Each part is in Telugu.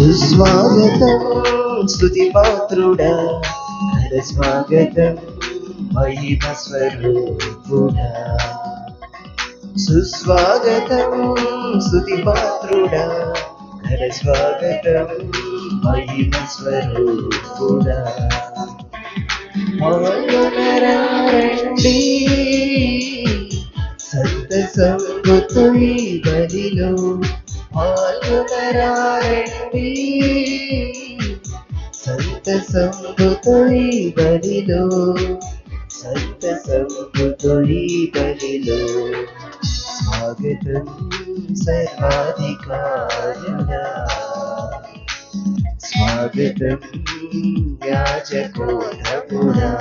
సుస్వాగతం స్తుతి పాత్రుడా, ఘన స్వాగతం మహిమ స్వరూపుడా. సుస్వాగతం స్తుతి పాత్రుడా, ఘన స్వాగతం మహిమ స్వరూపుడా. పాల్గొనరండి సంతసంగుతో ఈ బలిలో, పాల్గొనరండి సంతసంగుతో ఈ బలిలో, సంతసంగుతో ఈ బలిలో. స్వాగతం సర్వాధికారుడా, స్వాగతం యాజకోత్తముడా.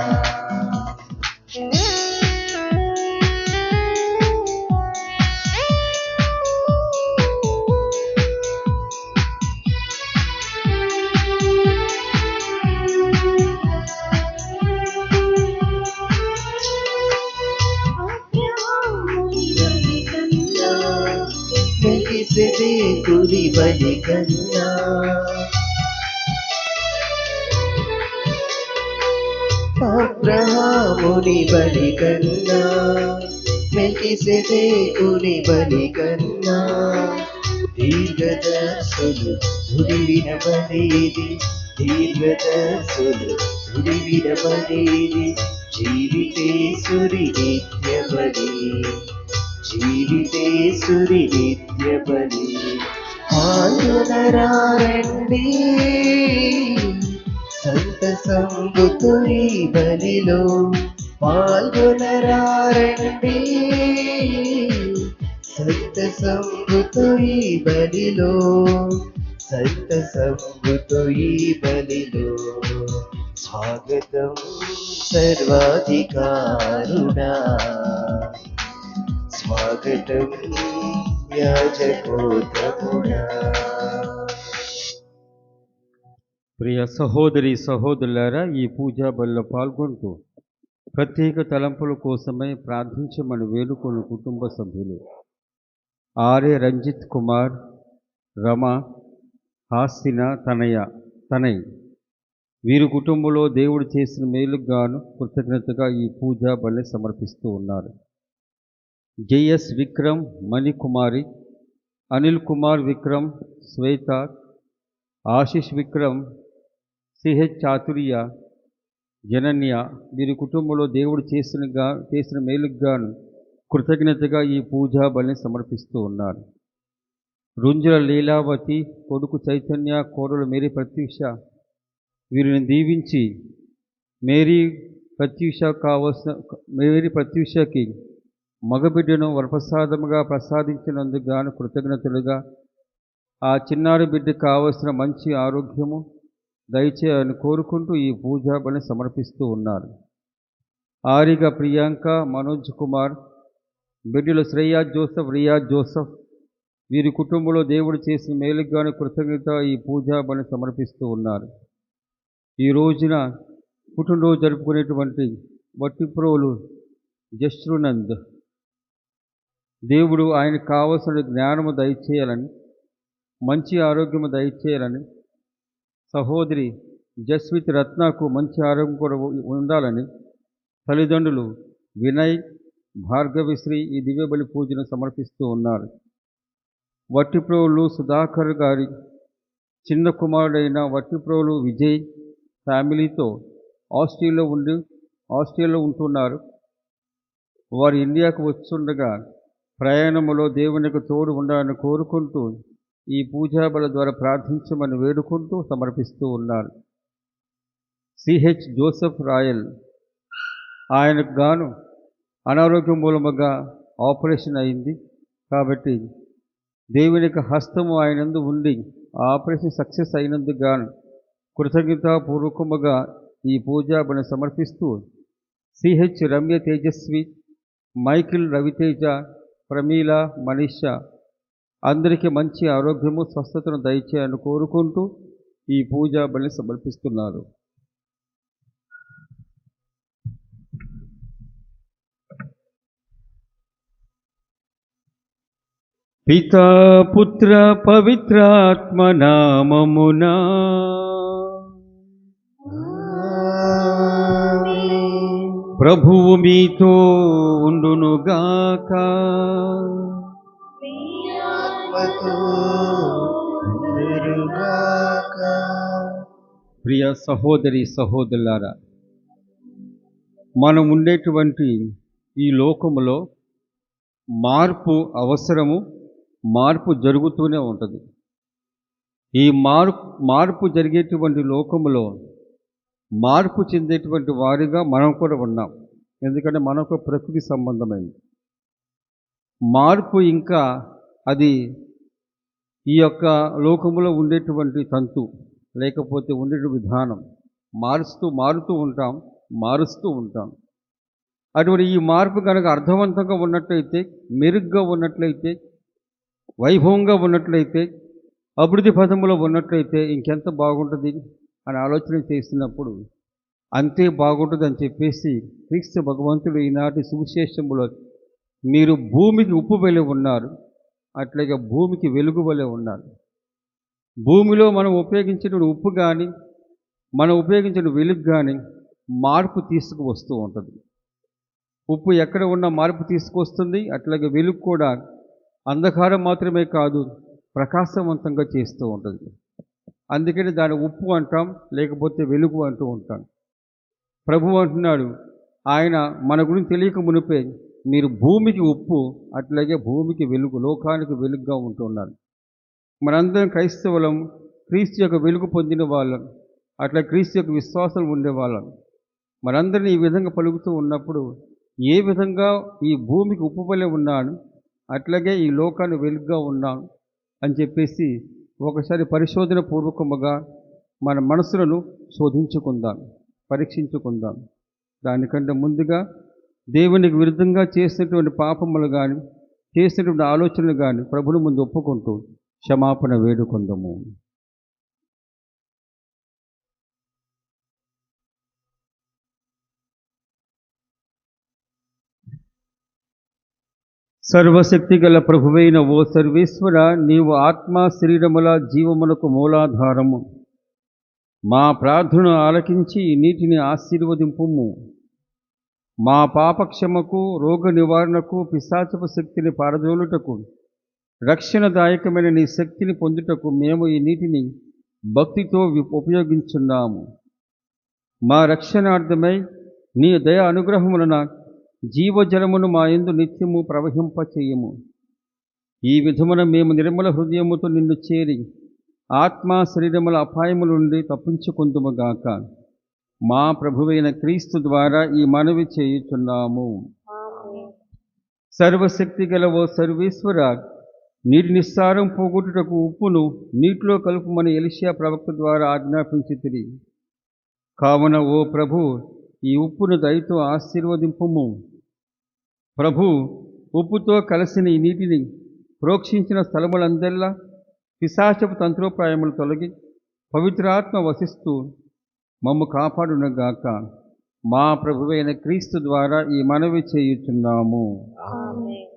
మెల్కీసెదెకుని బలి కన్నా, అబ్రహాముని బలి కన్నా, మెల్కీసెదెకుని బలి కన్నా, దీర్ఘదర్శులు తుడివిన బలిది, దీర్ఘదర్శులు తుడివిన బలిది, జీవితేశ్వరి నిత్య బలి, జీవితేశ్వరి నిత్య బలి. పాల్గొనరండి సంతసంగుతో ఈ బలిలో, పాల్గొనరండి సంతసంగుతో ఈ బలిలో, సంతసంగుతో ఈ బలిలో. స్వాగతం సర్వాధికారుడా, స్వాగతం యాజకోత్తముడా. ప్రియ సహోదరి సహోదరులారా, ఈ పూజా బలిలో పాల్గొంటూ ప్రత్యేక తలంపుల కోసమై ప్రార్థించమని వేడుకొని కుటుంబ సభ్యులు ఆర్య రంజిత్ కుమార్, రమ, హాసిన తనయ్ వీరి కుటుంబంలో దేవుడు చేసిన మేలుకు గాను కృతజ్ఞతగా ఈ పూజా బలిని సమర్పిస్తూ ఉన్నారు. జేఎస్ విక్రమ్, మణికుమారి, అనిల్ కుమార్ విక్రమ్, శ్వేత, ఆశిష్ విక్రమ్, సిహెచ్ చాతుర్య, జనన్య వీరి కుటుంబంలో దేవుడు చేసిన మేలుకు గాను కృతజ్ఞతగా ఈ పూజా బలిని సమర్పిస్తూ ఉన్నారు. రుంజుల లీలావతి, కొడుకు చైతన్య, కోడలు మేరీ ప్రత్యూష వీరిని దీవించి మేరీ ప్రత్యూషకి మగబిడ్డను వరప్రసాదముగా ప్రసాదించినందుకు గాను కృతజ్ఞతలుగా ఆ చిన్నారి బిడ్డకు కావలసిన మంచి ఆరోగ్యము దయచేయాలని కోరుకుంటూ ఈ పూజా బలిని సమర్పిస్తూ ఉన్నారు. ఆరిగా ప్రియాంక, మనోజ్ కుమార్, బిడ్డలు శ్రేయా జోసఫ్, రియాజ్ జోసఫ్ వీరి కుటుంబంలో దేవుడు చేసిన మేలుకు గాను కృతజ్ఞత ఈ పూజా బలిని సమర్పిస్తూ ఉన్నారు. ఈ రోజున పుట్టినరోజు జరుపుకునేటువంటి వట్టిప్రోలు జశ్రునంద్ దేవుడు ఆయనకు కావలసిన జ్ఞానము దయచేయాలని, మంచి ఆరోగ్యము దయచేయాలని, సహోదరి జస్విత్ రత్నకు మంచి ఆరోగ్యం కూడా ఉండాలని తల్లిదండ్రులు వినయ్, భార్గవిశ్రీ ఈ దివ్యబలి పూజను సమర్పిస్తూ ఉన్నారు. వట్టిప్రోలు సుధాకర్ గారి చిన్న కుమారుడైన వట్టిప్రోలు విజయ్ ఫ్యామిలీతో ఆస్ట్రేలియాలో ఉంటున్నారు. వారు ఇండియాకు వస్తుండగా ప్రయాణములో దేవునికి తోడు ఉండాలని కోరుకుంటూ ఈ పూజా బలి ద్వారా ప్రార్థించమని వేడుకుంటూ సమర్పిస్తూ ఉన్నారు. సిహెచ్ జోసెఫ్ రాయల్ ఆయనకు గాను అనారోగ్యం మూలముగా ఆపరేషన్ అయింది కాబట్టి దేవునికి హస్తము ఆయనందు ఉండి ఆ ఆపరేషన్ సక్సెస్ అయినందుకు గాను కృతజ్ఞతాపూర్వకముగా ఈ పూజా బలిని సమర్పిస్తూ సిహెచ్ రమ్య తేజస్వి, మైకిల్ రవితేజ, ప్రమీల, మనీష అందరికీ మంచి ఆరోగ్యము స్వస్థతను దయచేయాలని కోరుకుంటూ ఈ పూజా బలిని సమర్పిస్తున్నారు. పితా పుత్ర పవిత్రాత్మ నామమునా. ప్రభువు మీతో ఉండునుగాక. ప్రియ సహోదరి సహోదరులారా, మనం ఉండేటువంటి ఈ లోకములో మార్పు అవసరము, మార్పు జరుగుతూనే ఉంటుంది. ఈ మార్పు జరిగేటువంటి లోకములో మార్పు చెందేటువంటి వారిగా మనం కూడా ఉన్నాం. ఎందుకంటే మనకు ప్రకృతి సంబంధమైంది మార్పు. ఇంకా అది ఈ యొక్క లోకములో ఉండేటువంటి తంతు, లేకపోతే ఉండే విధానం మారుతూ ఉంటాం, మారుస్తూ ఉంటాం. అటువంటి ఈ మార్పు కనుక అర్థవంతంగా ఉన్నట్లయితే, మెరుగ్గా ఉన్నట్లయితే, వైభవంగా ఉన్నట్లయితే, అభివృద్ధి పథంలో ఉన్నట్లయితే ఇంకెంత బాగుంటుంది అని ఆలోచన చేసినప్పుడు అంతే బాగుంటుంది అని చెప్పేసి క్రీస్తు భగవంతుడు ఈనాటి సువిశేషములో మీరు భూమికి ఉప్పు వలె ఉన్నారు, అట్లాగే భూమికి వెలుగు వలె ఉన్నారు. భూమిలో మనం ఉపయోగించిన ఉప్పు కానీ, మనం ఉపయోగించిన వెలుగు కానీ మార్పు తీసుకువస్తూ ఉంటుంది. ఉప్పు ఎక్కడ ఉన్న మార్పు తీసుకొస్తుంది, అట్లాగే వెలుగు కూడా అంధకారం మాత్రమే కాదు, ప్రకాశవంతంగా చేస్తూ ఉంటుంది. అందుకని దాని ఉప్పు అంటాం, లేకపోతే వెలుగు అంటూ ఉంటాం. ప్రభువు అంటున్నాడు, ఆయన మన గురించి తెలియక మునిపే మీరు భూమికి ఉప్పు, అట్లాగే భూమికి వెలుగు, లోకానికి వెలుగుగా ఉంటున్నారు. మనందరం క్రైస్తవులం, క్రీస్తు యొక్క వెలుగు పొందిన వాళ్ళం, అట్లా క్రీస్తు యొక్క విశ్వాసం ఉండేవాళ్ళం. మనందరినీ ఈ విధంగా పలుకుతూ ఉన్నప్పుడు ఏ విధంగా ఈ భూమికి ఉప్పు వలె ఉన్నాను, అట్లాగే ఈ లోకాన్ని వెలుగుగా ఉన్నాను అని చెప్పేసి ఒకసారి పరిశోధన పూర్వకముగా మన మనసులను శోధించుకుందాం, పరీక్షించుకుందాం. దానికంటే ముందుగా దేవునికి విరుద్ధంగా చేసినటువంటి పాపములు కానీ, చేసినటువంటి ఆలోచనలు కానీ ప్రభుని ముందు ఒప్పుకుంటూ క్షమాపణ వేడుకుందాము. సర్వశక్తి గల ప్రభువైన ఓ సర్వేశ్వర, నీవు ఆత్మ శరీరముల జీవమునకు మూలాధారము. మా ప్రార్థనను ఆలకించి ఈ నీటిని ఆశీర్వదింపుము. మా పాపక్షమకు, రోగ నివారణకు, పిశాచపు శక్తిని పారదోలుటకు, రక్షణదాయకమైన నీ శక్తిని పొందుటకు మేము ఈ నీటిని భక్తితో ఉపయోగించున్నాము. మా రక్షణార్థమై నీ దయ అనుగ్రహములన జీవజలమును మా యందు నిత్యము ప్రవహింపచేయము. ఈ విధమున మేము నిర్మల హృదయముతో నిన్ను చేరి ఆత్మ శరీరముల అపాయముల నుండి తప్పించుకుందుముగాక. మా ప్రభువైన క్రీస్తు ద్వారా ఈ మనవి చేయుచున్నాము. సర్వశక్తి గల ఓ సర్వేశ్వర, నీటి నిస్సారం పోగొట్టుటకు ఉప్పును నీటిలో కలుపుమని ఎలీషా ప్రవక్త ద్వారా ఆజ్ఞాపించితిరి. కావున ఓ ప్రభు, ఈ ఉప్పును దయతో ఆశీర్వదింపుము. ప్రభు, ఉప్పుతో కలిసిన ఈ నీటిని ప్రోక్షించిన స్థలములందెల్లా పిశాచపు తంత్రోపాయములు తొలగి పవిత్రాత్మ వసిస్తూ మమ్ము కాపాడునగాక. మా ప్రభువైన క్రీస్తు ద్వారా ఈ మనవి చేయుచున్నాము. ఆమేన్.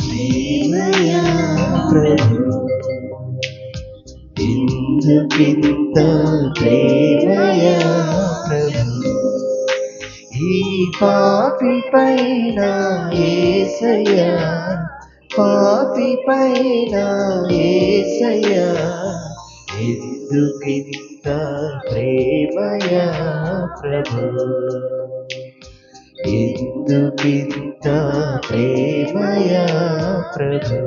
ప్రేమయా ప్రభు, ఇందుకింత ప్రేమయా ప్రభు, ఈ పాపి పైన యేసయ్యా, పాపి పైన యేసయ్యా, ఎందుకింత ప్రేమయా ప్రభు, ఎందుకింత ప్రేమయా ప్రభు.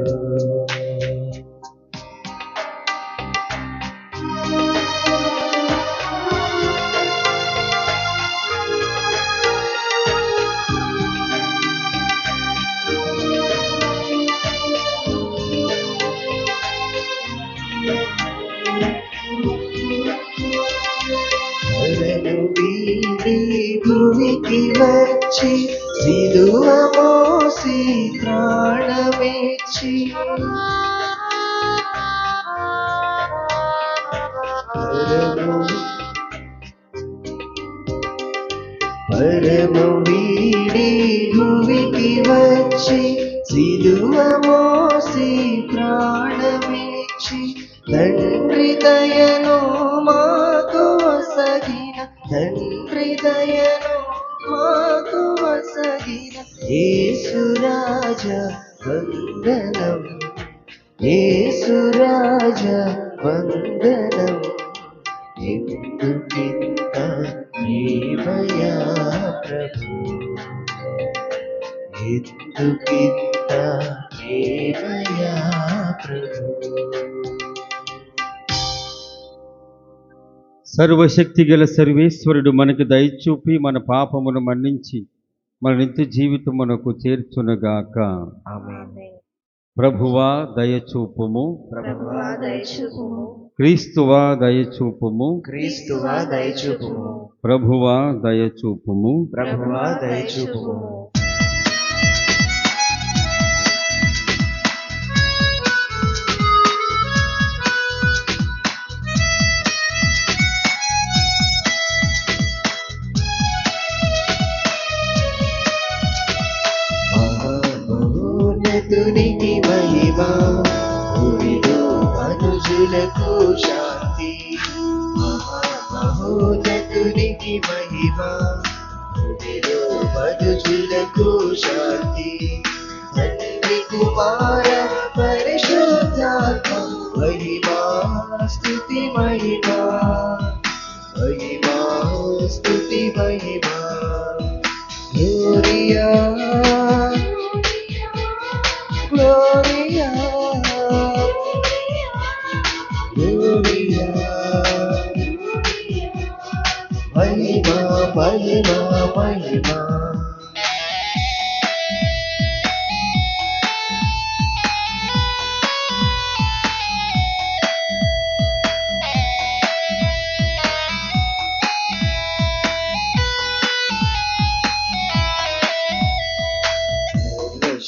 భూమికి వచ్చి సిలువ మోసి ప్రాణమిచ్చి పరము వీడి భూమికి వచ్చి సిలువ మోసి ప్రాణమిచ్చి తండ్రి దయను మాకు వసగిన తండ్రి దయను మాకు వసగిన యేసురాజా వందనం యేసురాజా వందనం ఎందుకింత ప్రేమయా ప్రభు ఎందుకింత ప్రేమయా ప్రభు. సర్వశక్తి గల సర్వేశ్వరుడు మనకు దయచూపి మన పాపమును మన్నించి మన నిత్య జీవితమునకు చేర్చునుగాక. ఆమేన్. ప్రభువా దయచూపుము, ప్రభువా దయచూపుము, క్రీస్తువా దయచూపుము, క్రీస్తువా దయచూపుము, ప్రభువా దయచూపుము. ప్రభువా దయచూపుము. మహోన్నతునికి మహిమా, భూమిలో మనుషులకు శాంతి. మహోన్నతునికి మహిమా, భూమిలో మనుషులకు శాంతి. తండ్రి కుమార పరిశుద్ధాత్మ మహిమా స్తుతి మహిమా మహిమా స్తుతి మహిమా. గ్లోరియా గ్లోరియా గ్లోరియా మహిమా మహిమా మహిమా.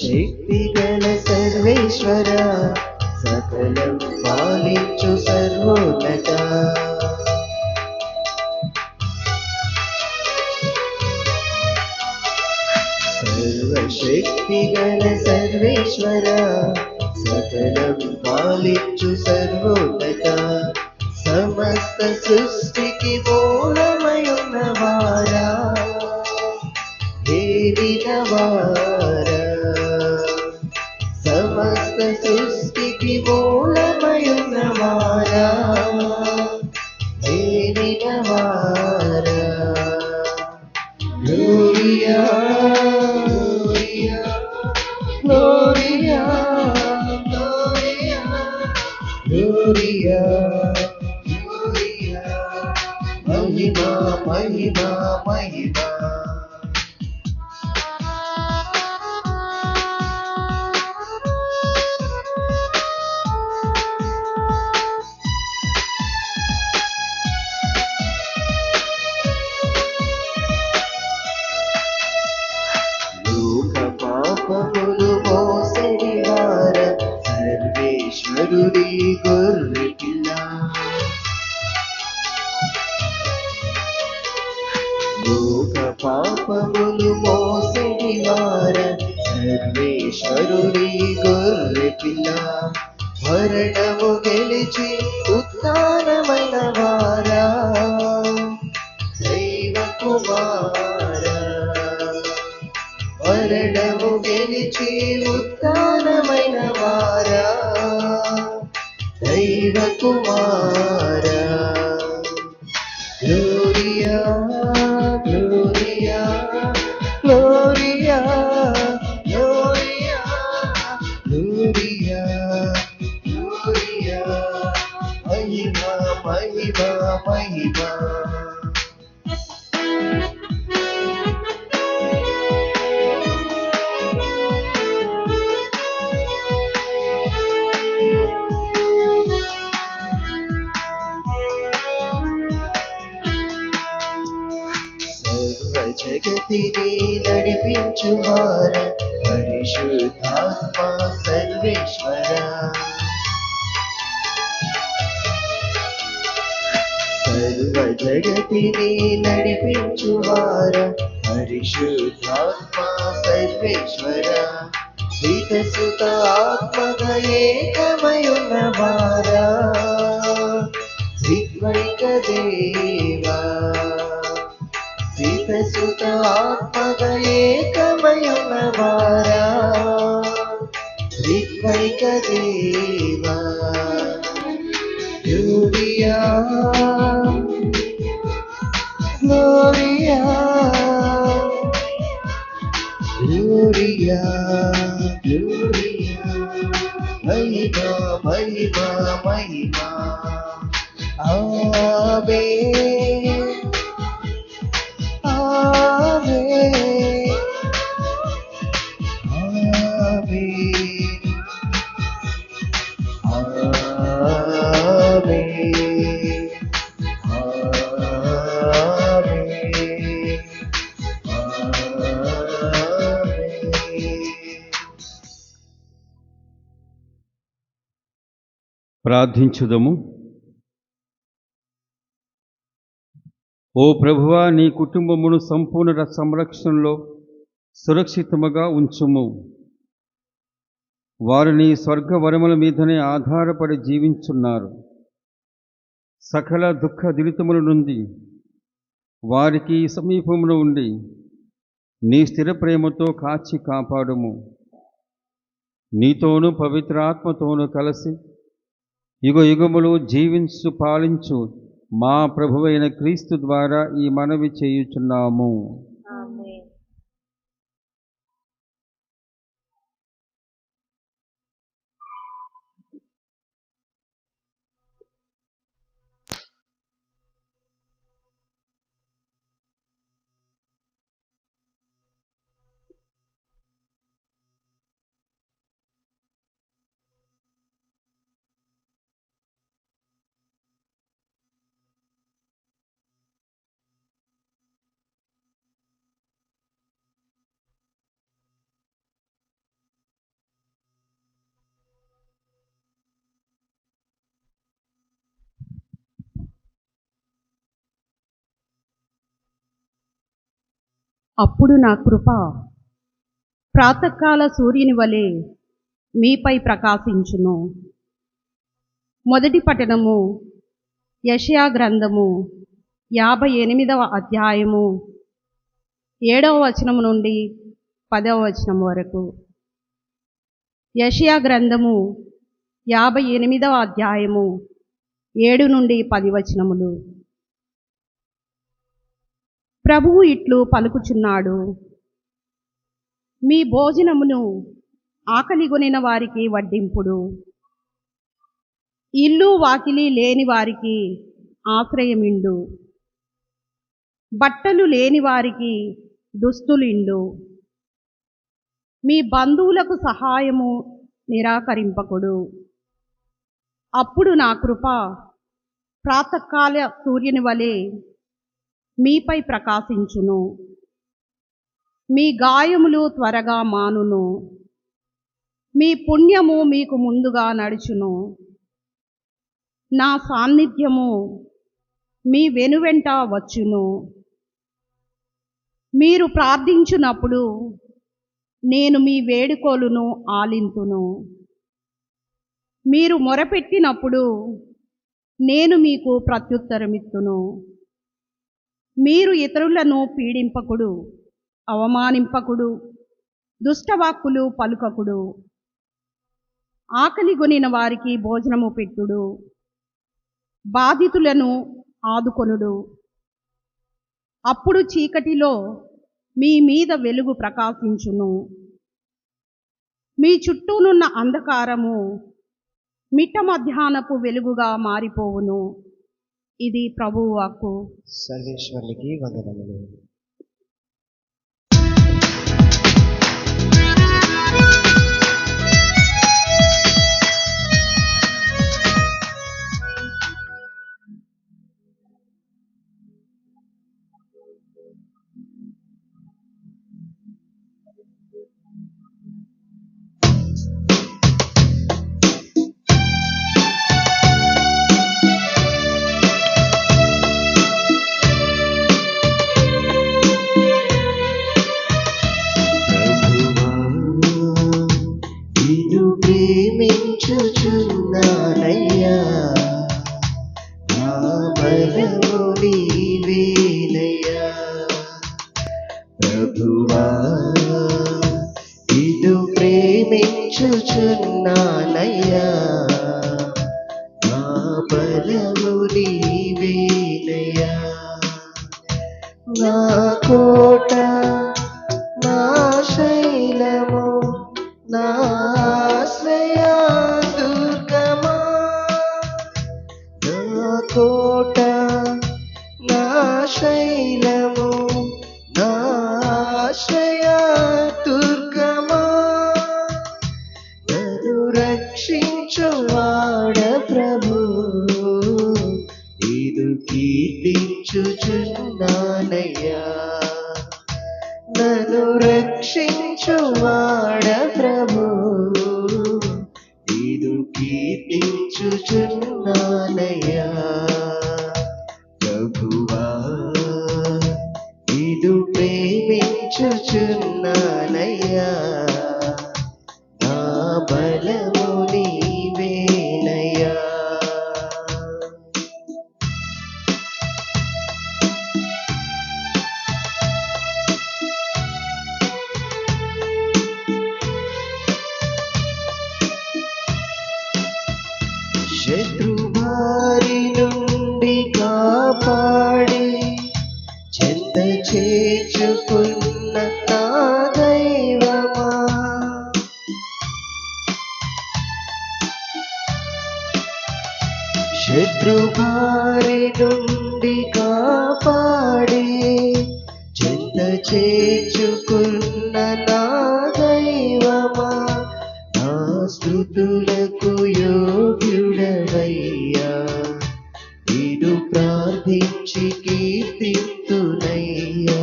శక్తి గల సర్వేశ్వర సకలం పాలించు సర్వోన్నత. సర్వశక్తి గల సర్వేశ్వర సకలం పాలించు సర్వోన్నత. సమస్త సృష్టికి మూలమయున్నవారా ఏలినవారా, సమస్త సృష్టికి మూలమయున్నవారా ఏలినవారా. Gloria Gloria Gloria Gloria Gloria మహిమా మహిమా మహిమా. పాపములు మోసెడివార సర్వేశ్వరుడి గొర్రె పిల్ల. లోక పాపములు మోసెడివార సర్వేశ్వరుడి గొర్రె పిల్ల. మరణము గెలిచి ఉత్థానమైన వారా దైవ కుమారా. మరణము గెలిచి ఉత్థానమైన వారా దైవ కుమారా. Gloria Gloria Gloria Gloria Gloria Gloria మహిమా మహిమా మహిమా. జగతిని నడిపించువార పరిశుద్ధాత్మ సర్వేశ్వర సర్వ జగతిని నడిపించువార పరిశుద్ధాత్మ సర్వేశ్వర శ్రీతసుత ఆత్మగ ఏకమయున్న వారా త్రిత్వైక దేవా శ్రీతసుత ఆత్మగ ఏకమయున్న వారా త్రిత్వైక దేవా Gloria, Gloria, Gloria, Gloria, Mahima, Mahima, Mahima, Amen, Amen, ప్రార్థించుదము. ఓ ప్రభువా, నీ కుటుంబమును సంపూర్ణ సంరక్షణలో సురక్షితముగా ఉంచుము. వారు నీ స్వర్గ వరముల మీదనే ఆధారపడి జీవించున్నారు. సకల దుఃఖ దిలితముల నుండి వారికి సమీపమున ఉండి నీ స్థిర ప్రేమతో కాచి కాపాడుము. నీతోనూ పవిత్రాత్మతోనూ కలిసి యుగ యుగములు జీవించు పాలించు మా ప్రభువైన క్రీస్తు ద్వారా ఈ మనవి చేయుచున్నాము. ఆమేన్. అప్పుడు నా కృప ప్రాతకాల సూర్యుని వలె మీపై ప్రకాశించును. మొదటి పఠనము యెషయా గ్రంథము 58వ అధ్యాయము 7వ వచనము నుండి 10వ వచనం వరకు. యెషయా గ్రంథము 58వ అధ్యాయము 7 నుండి 10 వచనములు. ప్రభువు ఇట్లు పలుకుచున్నాడు, మీ భోజనమును ఆకలిగొనిన వారికి వడ్డింపుడు, ఇల్లు వాకిలి లేని వారికి ఆశ్రయమిండు, బట్టలు లేని వారికి దుస్తులిండు, మీ బంధువులకు సహాయము నిరాకరింపకుడు. అప్పుడు నా కృప ప్రాతకాల సూర్యుని వలె మీపై ప్రకాశించును. మీ గాయములు త్వరగా మానును. మీ పుణ్యము మీకు ముందుగా నడుచును. నా సాన్నిధ్యము మీ వెనువెంట వచ్చును. మీరు ప్రార్థించున్నప్పుడు నేను మీ వేడుకోలును ఆలింతును. మీరు మొరపెట్టినప్పుడు నేను మీకు ప్రత్యుత్తరమిత్తును. మీరు ఇతరులను పీడింపకుడు, అవమానింపకుడు, దుష్టవాక్కులు పలుకకుడు. ఆకలిగొనిన వారికి భోజనము పెట్టుడు, బాధితులను ఆదుకొనుడు. అప్పుడు చీకటిలో మీ మీద వెలుగు ప్రకాశించును. మీ చుట్టూనున్న అంధకారము మిట్ట మధ్యాహ్నపు వెలుగుగా మారిపోవును. ఇది ప్రభువు వాక్కు. సర్వేశ్వరునికి వందనములు. నా కోట నా శైలము నా ఆశ్రయ దుర్గమా నా కోట నా శైలము నా ఆశ్రయ దుర్గమా నన్ను రక్షించువాడ ప్రభు ఇది కీర్తించుచున్నానయ్యా నన్ను రక్షించువాడ ప్రభు ఇది కీర్తించుచున్నానయ్యా ప్రభువా ఇది ప్రేమించుచున్నానయ్యా నా బలము నీవేనయ్యా శత్రువారి నుండి కాపాడి చెంత చేర్చుకున్న నా దైవమా శత్రువారి నుండి కాపాడి చెంత చేర్చుకున్న నా దైవమా నా స్తుతులకు యోగ్యుడవయ్యా నేను ప్రార్థించి కీర్తింతునయ్యా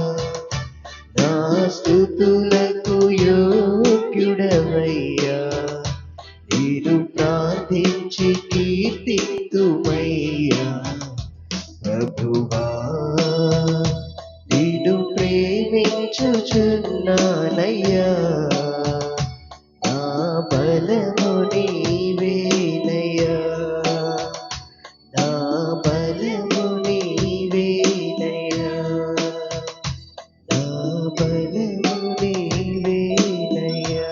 నా స్తుతులకు యోగ్యుడవయ్యా నేను ప్రార్థించి కీర్తింతుమయ్యా ప్రభువా నేను ప్రేమించుచున్నానయ్యా నా బలము నీవేనయ్యా నా బలము నీవేనయ్యా నా బలము నీవేనయ్యా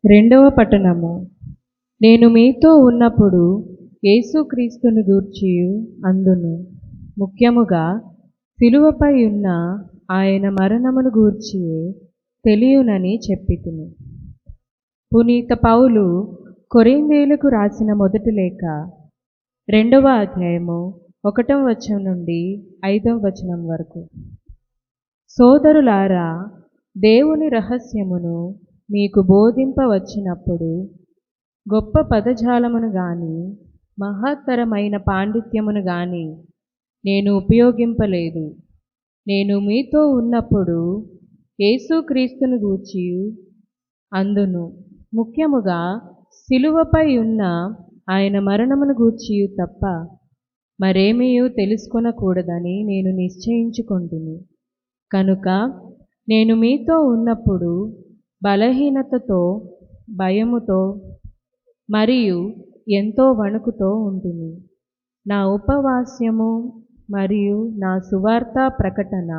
రెండవ పట్టణము. నేను మీతో ఉన్నప్పుడు యేసుక్రీస్తును గూర్చియు అందును, ముఖ్యముగా సిలువపై ఉన్న ఆయన మరణమును గూర్చియే తెలియునని చెప్పితిని. పునీత పౌలు కొరింథీయులకు రాసిన మొదటి లేఖ 2వ అధ్యాయము 1వ వచనం నుండి 5వ వచనం వరకు. సోదరులారా, దేవుని రహస్యమును మీకు బోధింపవచ్చినప్పుడు గొప్ప పదజాలమును గాని మహత్తరమైన పాండిత్యమును గాని నేను ఉపయోగింపలేదు. నేను మీతో ఉన్నప్పుడు యేసుక్రీస్తును గూర్చి అందును, ముఖ్యముగా సిలువపై ఉన్న ఆయన మరణమును గూర్చియు తప్ప మరేమీయూ తెలుసుకొనకూడదని నేను నిశ్చయించుకొంటిని. కనుక నేను మీతో ఉన్నప్పుడు బలహీనతతో, భయముతో మరియు ఎంతో వణుకుతో ఉంటిని. నా ఉపవాస్యము మరియు నా సువార్త ప్రకటన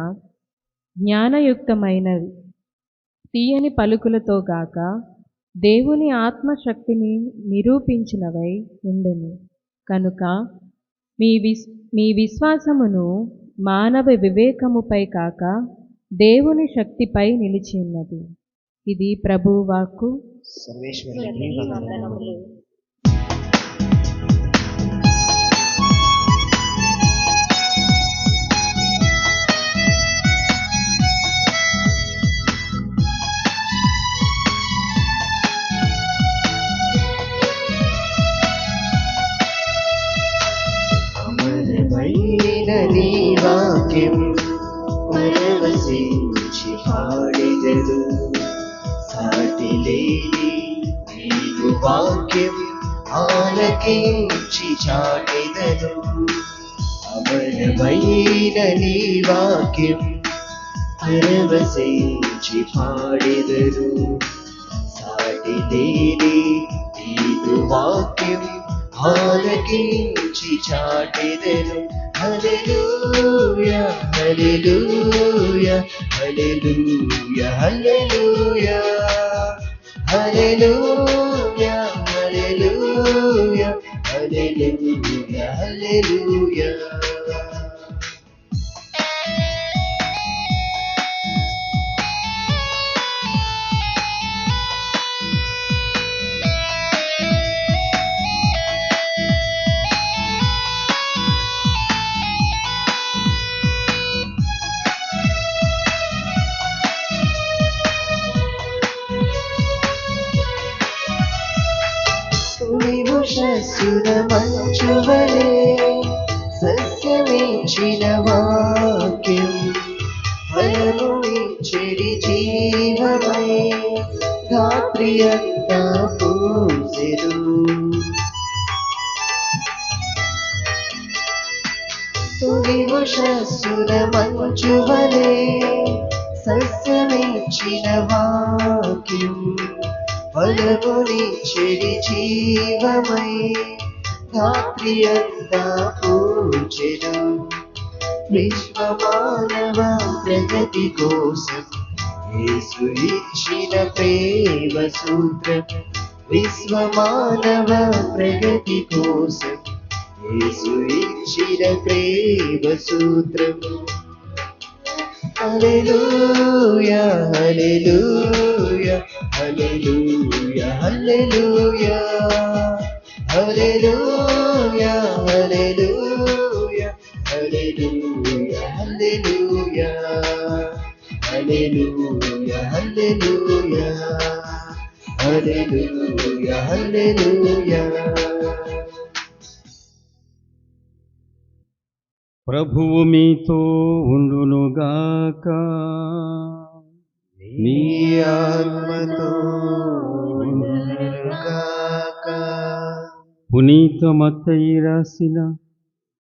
జ్ఞానయుక్తమైనవి, తీయని పలుకులతో గాక దేవుని ఆత్మశక్తిని నిరూపించినవై ఉండెను. కనుక మీ విశ్వాసమును మానవ వివేకముపై కాక దేవుని శక్తిపై నిలిచి ఉన్నది. ఇది ప్రభువు వాక్కు. సర్వేశ్వరునికి వందనములు. అమరమైన నీ వాక్యం పరవశించి పాడెదను. సాటి లేని నీవు వాక్యం ఆలకించి చాటెదను. అమరమైన ఘనమైన నీ వాక్యం పరవశించి పాడెదరు. సాటి లేని నీదు వాక్యం ఆలకించి చాటెదరు. హల్లెలూయా హల్లెలూయా హల్లెలూయా హల్లెలూయా హల్లెలూయా హల్లెలూయా హల్లెలూయా హల్లెలూయా. ఉషస్సున మంచువలే సస్యమించిన వాక్యం ఫలమునిచ్చెడి జీవమై రాత్రి అంతా పూసెను. తొలి ఉషస్సున మంచువలే సస్యమించిన వాక్యం ఫలమునిచ్చెడి జీవమై రాత్రి అంతా పూచెను. విశ్వమానవ ప్రగతి కోసం యేసు ఇచ్చిన ప్రేమ సూత్రం. విశ్వమానవ ప్రగతి కోసం యేసు ఇచ్చిన ప్రేమ సూత్రం. హల్లెలూయా హల్లెలూయా హల్లెలూయా హల్లెలూయా హల్లెలూయా హల్లెలూయా హల్లెలూయా హల్లెలూయా హల్లెలూయా హల్లెలూయా హల్లెలూయా హల్లెలూయా. ప్రభువు మీతో ఉండునుగాక. నీ ఆత్మతో ఉండునుగాక. పునీత మత్తయి రాసిన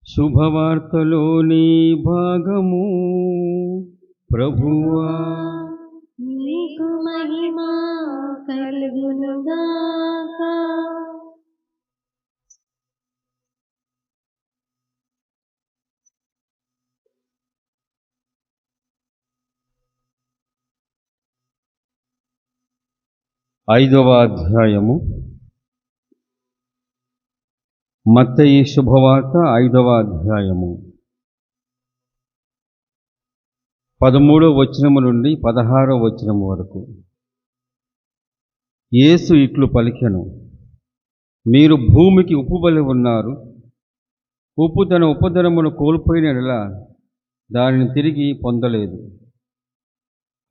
శుభవార్తలోని భాగము. ప్రభువా నీకు మహిమ కలుగునుగాక. 5వ అధ్యాయము. మత్తయి శుభవార్త 5వ అధ్యాయము 13వ వచనము నుండి 16వ వచనము వరకు. యేసు ఇట్లు పలికెను, మీరు భూమికి ఉప్పుబలి ఉన్నారు. ఉప్పు తన ఉపధనమును కోల్పోయిన యెడల దానిని తిరిగి పొందలేదు.